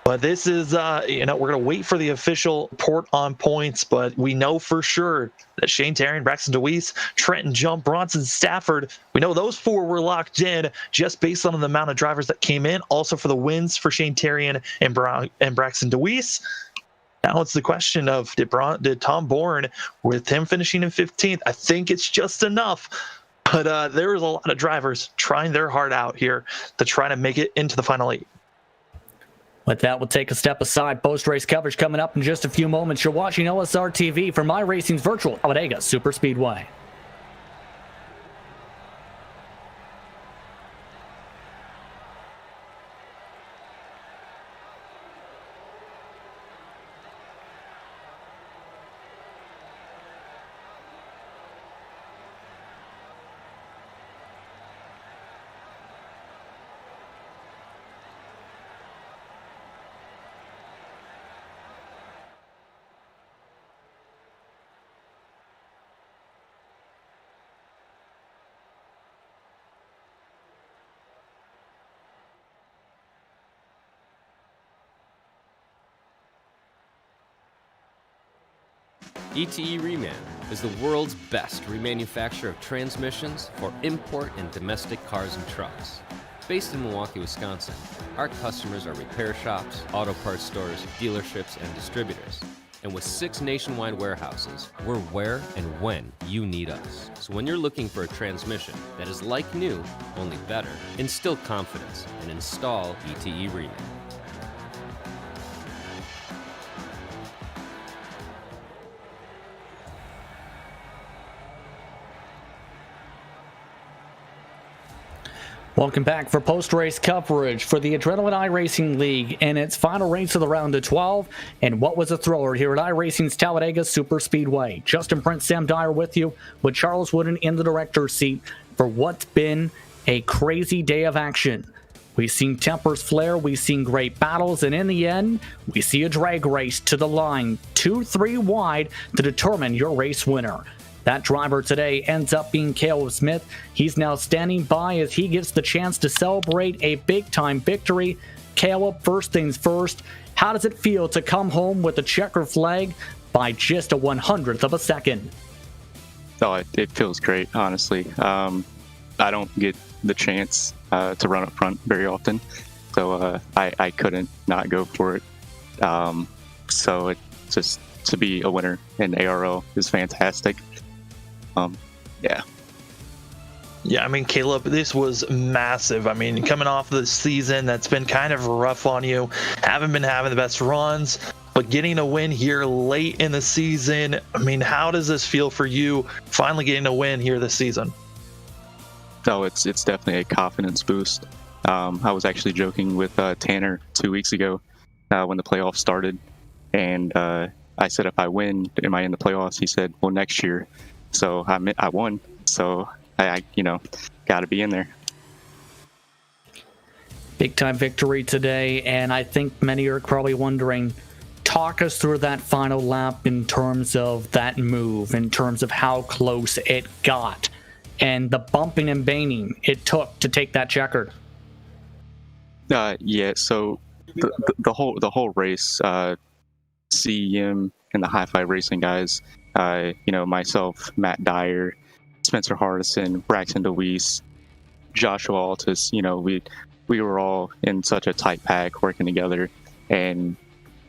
But this is, we're going to wait for the official report on points, but we know for sure that Shane Terry, Braxton DeWeese, Trenton Jump, Bronson Stafford, we know those 4 were locked in just based on the amount of drivers that came in. Also for the wins for Shane Terry and Braxton DeWeese. Now it's the question of did Tom Bourne, with him finishing in 15th, I think it's just enough. But there was a lot of drivers trying their heart out here to try to make it into the final 8. With that, we'll take a step aside. Post-race coverage coming up in just a few moments. You're watching LSRTV from iRacing's virtual Talladega Superspeedway. ETE Reman is the world's best remanufacturer of transmissions for import and domestic cars and trucks. Based in Milwaukee, Wisconsin, our customers are repair shops, auto parts stores, dealerships, and distributors. And with 6 nationwide warehouses, we're where and when you need us. So when you're looking for a transmission that is like new, only better, instill confidence and install ETE Reman. Welcome back for post-race coverage for the Adrenaline iRacing League in its final race of the round of 12. And what was a thrower here at iRacing's Talladega Superspeedway. Justin Prince, Sam Dyer with you, with Charles Wooden in the director's seat for what's been a crazy day of action. We've seen tempers flare, we've seen great battles, and in the end, we see a drag race to the line, 2-3 wide, to determine your race winner. That driver today ends up being Caleb Smith. He's now standing by as he gets the chance to celebrate a big-time victory. Caleb, first things first, how does it feel to come home with a checker flag by just a 100th of a second? Oh, it feels great, honestly. I don't get the chance to run up front very often, so I couldn't not go for it. So it just to be a winner in ARL is fantastic. Yeah, I mean, Caleb, this was massive. I mean, coming off the season that's been kind of rough on you, haven't been having the best runs, but getting a win here late in the season, I mean, how does this feel for you, finally getting a win here this season? Oh, it's definitely a confidence boost. I was actually joking with Tanner 2 weeks ago when the playoffs started, and I said, if I win, am I in the playoffs? He said, well, next year. So I won. So I got to be in there. Big time victory today, and I think many are probably wondering, talk us through that final lap in terms of that move, in terms of how close it got, and the bumping and banging it took to take that checkered. Yeah. So the whole race, CEM and the High Five Racing guys, myself, Matt Dyer, Spencer Hardison, Braxton DeWeese, Joshua Altis, we were all in such a tight pack working together, and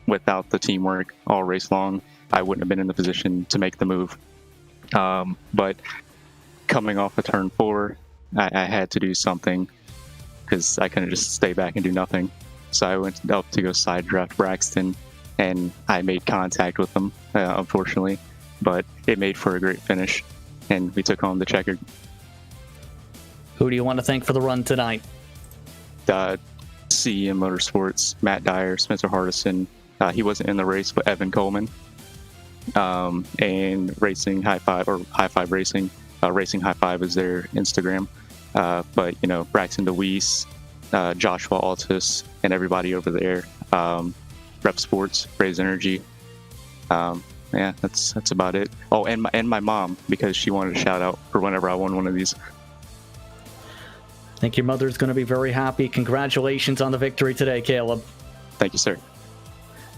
without the teamwork all race long, I wouldn't have been in the position to make the move. But coming off of turn 4, I had to do something because I couldn't just stay back and do nothing. So I went up to go side draft Braxton, and I made contact with him, unfortunately, but it made for a great finish, and we took home the checkered. Who do you want to thank for the run tonight? CEM Motorsports, Matt Dyer, Spencer Hardison. He wasn't in the race, but Evan Coleman. And Racing High Five, or High Five Racing. Racing High Five is their Instagram. But, you know, Braxton DeWeese, Joshua Altus, and everybody over there. Rep Sports, Raise Energy. Yeah, that's about it. Oh, and my mom, because she wanted a shout out for whenever I won one of these. I think your mother's going to be very happy. Congratulations on the victory today, Caleb. Thank you, sir.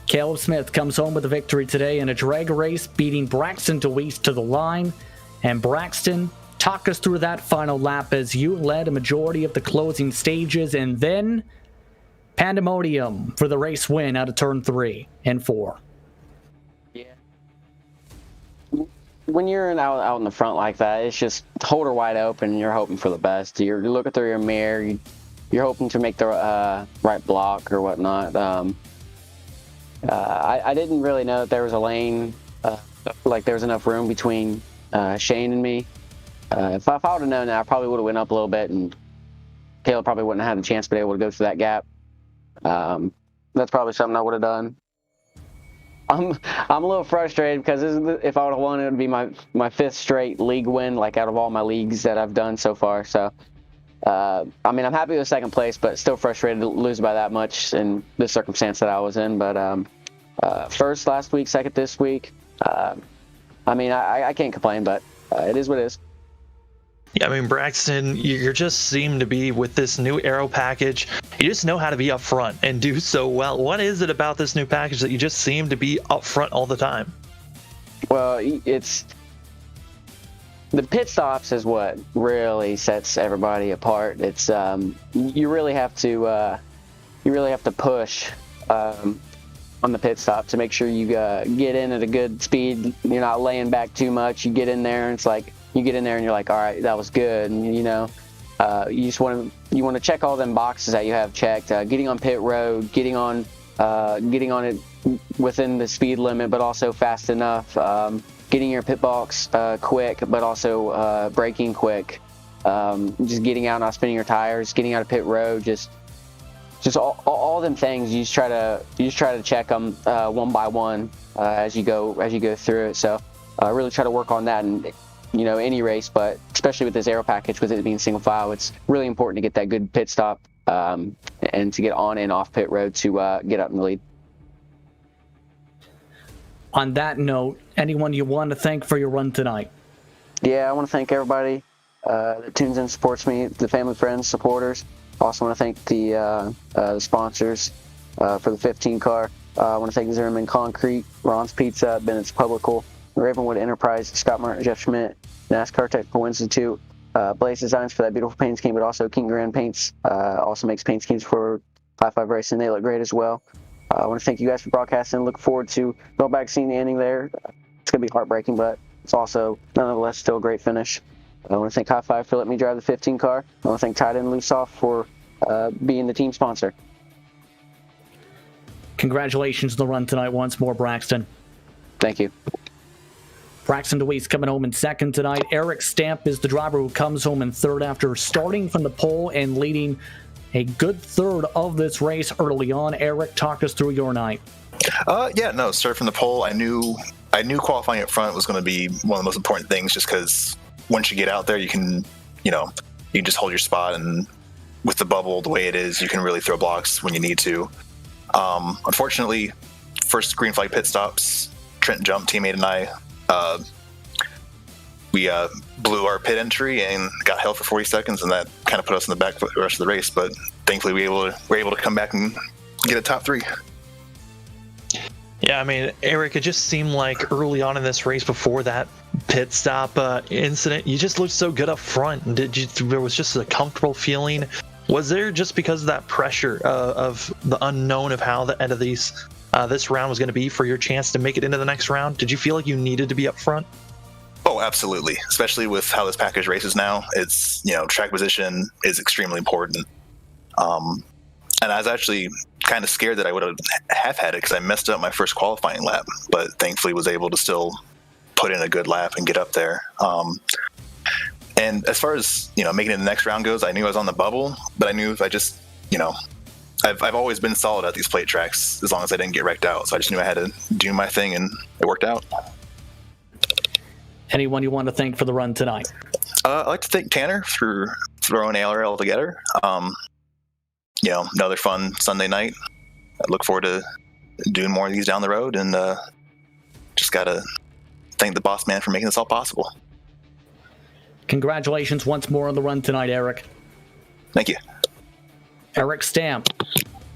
Caleb Smith comes home with a victory today in a drag race, beating Braxton DeWeese to the line. And Braxton, talk us through that final lap as you led a majority of the closing stages, and then pandemonium for the race win out of turn 3 and 4. Yeah. When you're out in the front like that, it's just hold her wide open and you're hoping for the best. You're looking through your mirror, you're hoping to make the right block or whatnot. I didn't really know that there was a lane, like there was enough room between Shane and me. If I would have known that, I probably would have went up a little bit, and Caleb probably wouldn't have had the chance to be able to go through that gap. That's probably something I would have done. I'm a little frustrated because if I would have won, it would be my 5th straight league win, like out of all my leagues that I've done so far. So, I mean, I'm happy with 2nd place, but still frustrated to lose by that much in the circumstance that I was in. But 1st last week, 2nd this week. I mean, I can't complain, but it is what it is. Yeah, I mean, Braxton, you just seem to be, with this new aero package, you just know how to be up front and do so well. What is it about this new package that you just seem to be up front all the time? Well, it's the pit stops is what really sets everybody apart. It's you really have to push on the pit stop to make sure you get in at a good speed. You're not laying back too much. You get in there and it's like, you get in there and you're like, all right, that was good. And you know, you just want to check all them boxes that you have checked. Getting on pit road, getting on it within the speed limit, but also fast enough. Getting your pit box quick, but also braking quick. Just getting out, not spinning your tires, getting out of pit road, just all them things. You just try to check them one by one as you go through it. So really try to work on that, and you know, any race, but especially with this aero package, with it being single file, it's really important to get that good pit stop and to get on and off pit road to get up in the lead. On that note, anyone you want to thank for your run tonight? Yeah, I want to thank everybody that tunes in and supports me, the family, friends, supporters. Also want to thank the sponsors for the 15 car. I want to thank Zimmerman Concrete, Ron's Pizza, Bennett's Publical, Ravenwood Enterprise, Scott Martin, Jeff Schmidt, NASCAR Technical Institute, Blaze Designs for that beautiful paint scheme, but also King Grand Paints also makes paint schemes for High Five Racing. They look great as well. I want to thank you guys for broadcasting. Look forward to going back seeing the ending there. It's going to be heartbreaking, but it's also nonetheless still a great finish. I want to thank High Five for letting me drive the 15 car. I want to thank Titan and Looseoff for being the team sponsor. Congratulations on the run tonight once more, Braxton. Thank you. Braxton DeWeese coming home in 2nd tonight. Eric Stamp is the driver who comes home in 3rd after starting from the pole and leading a good 3rd of this race early on. Eric, talk us through your night. Start from the pole. I knew qualifying up front was going to be one of the most important things, just because once you get out there, you can just hold your spot, and with the bubble the way it is, you can really throw blocks when you need to. Unfortunately, first green flag pit stops, Trent Jump, teammate, and I, we blew our pit entry and got held for 40 seconds, and that kind of put us in the back for the rest of the race. But thankfully, we were able to come back and get a top 3. Yeah, I mean, Eric, it just seemed like early on in this race, before that pit stop incident, you just looked so good up front. There was just a comfortable feeling. Was there, just because of that pressure of the unknown of how the end of this round was going to be for your chance to make it into the next round, did you feel like you needed to be up front? Oh, Oh, absolutely. Especially with how this package races now, it's, track position is extremely important. And I was actually kind of scared that I would have had it because I messed up my first qualifying lap, but thankfully was able to still put in a good lap and get up there. And as far as, making it the next round goes, I knew I was on the bubble, but I knew if I just, I've always been solid at these plate tracks as long as I didn't get wrecked out. So I just knew I had to do my thing, and it worked out. Anyone you want to thank for the run tonight? I'd like to thank Tanner for throwing ALRL together. Another fun Sunday night. I look forward to doing more of these down the road, and just got to thank the boss man for making this all possible. Congratulations once more on the run tonight, Eric. Thank you. Eric Stamp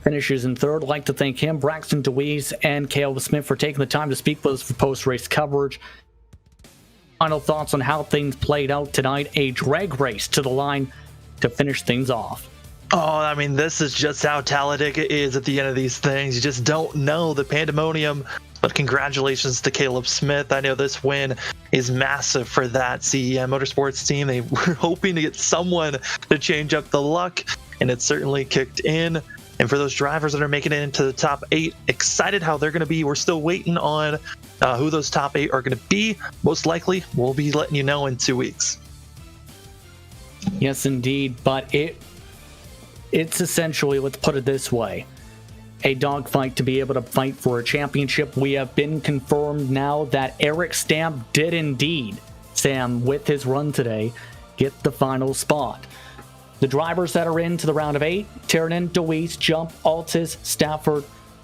finishes in third. I'd like to thank him, Braxton DeWeese, and Caleb Smith for taking the time to speak with us for post-race coverage. Final thoughts on how things played out tonight. A drag race to the line to finish things off. Oh, I mean, this is just how Talladega is at the end of these things. You just don't know the pandemonium. But congratulations to Caleb Smith. I know this win is massive for that CEM Motorsports team. They were hoping to get someone to change up the luck, and it certainly kicked in. And for those drivers that are making it into the top 8, excited how they're going to be. We're still waiting on who those top 8 are going to be. Most likely, we'll be letting you know in 2 weeks. Yes, indeed. But it's essentially, let's put it this way, a dogfight to be able to fight for a championship. We have been confirmed now that Eric Stamp did indeed, Sam, with his run today, get the final spot. The drivers that are into the round of 8, Tiernan, DeWeese, Jump, Altis, Stafford,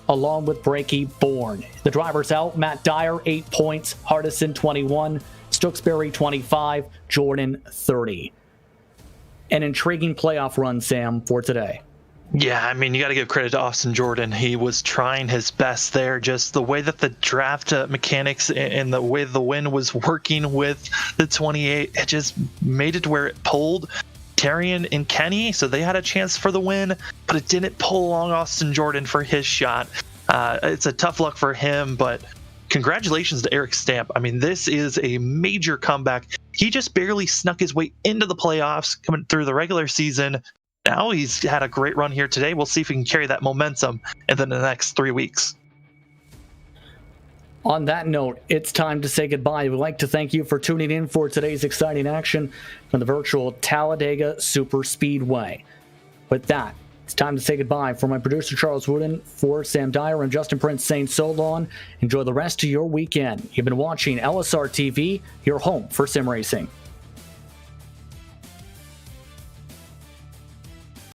along with Breaky, Bourne. The drivers out, Matt Dyer, 8 points, Hardison, 21, Stooksbury, 25, Jordan, 30. An intriguing playoff run, Sam, for today. Yeah, I mean, you got to give credit to Austin Jordan. He was trying his best there. Just the way that the draft mechanics and the way the wind was working with the 28, it just made it to where it pulled Tarian and Kenny, so they had a chance for the win, but it didn't pull along Austin Jordan for his shot. It's a tough luck for him, but congratulations to Eric Stamp. I mean, this is a major comeback. He just barely snuck his way into the playoffs coming through the regular season. Now he's had a great run here today. We'll see if he can carry that momentum into the next 3 weeks. On that note, it's time to say goodbye. We'd like to thank you for tuning in for today's exciting action from the virtual Talladega Super Speedway. With that, it's time to say goodbye. For my producer, Charles Wooden, for Sam Dyer and Justin Prince saying so long. Enjoy the rest of your weekend. You've been watching LSRTV, your home for sim racing.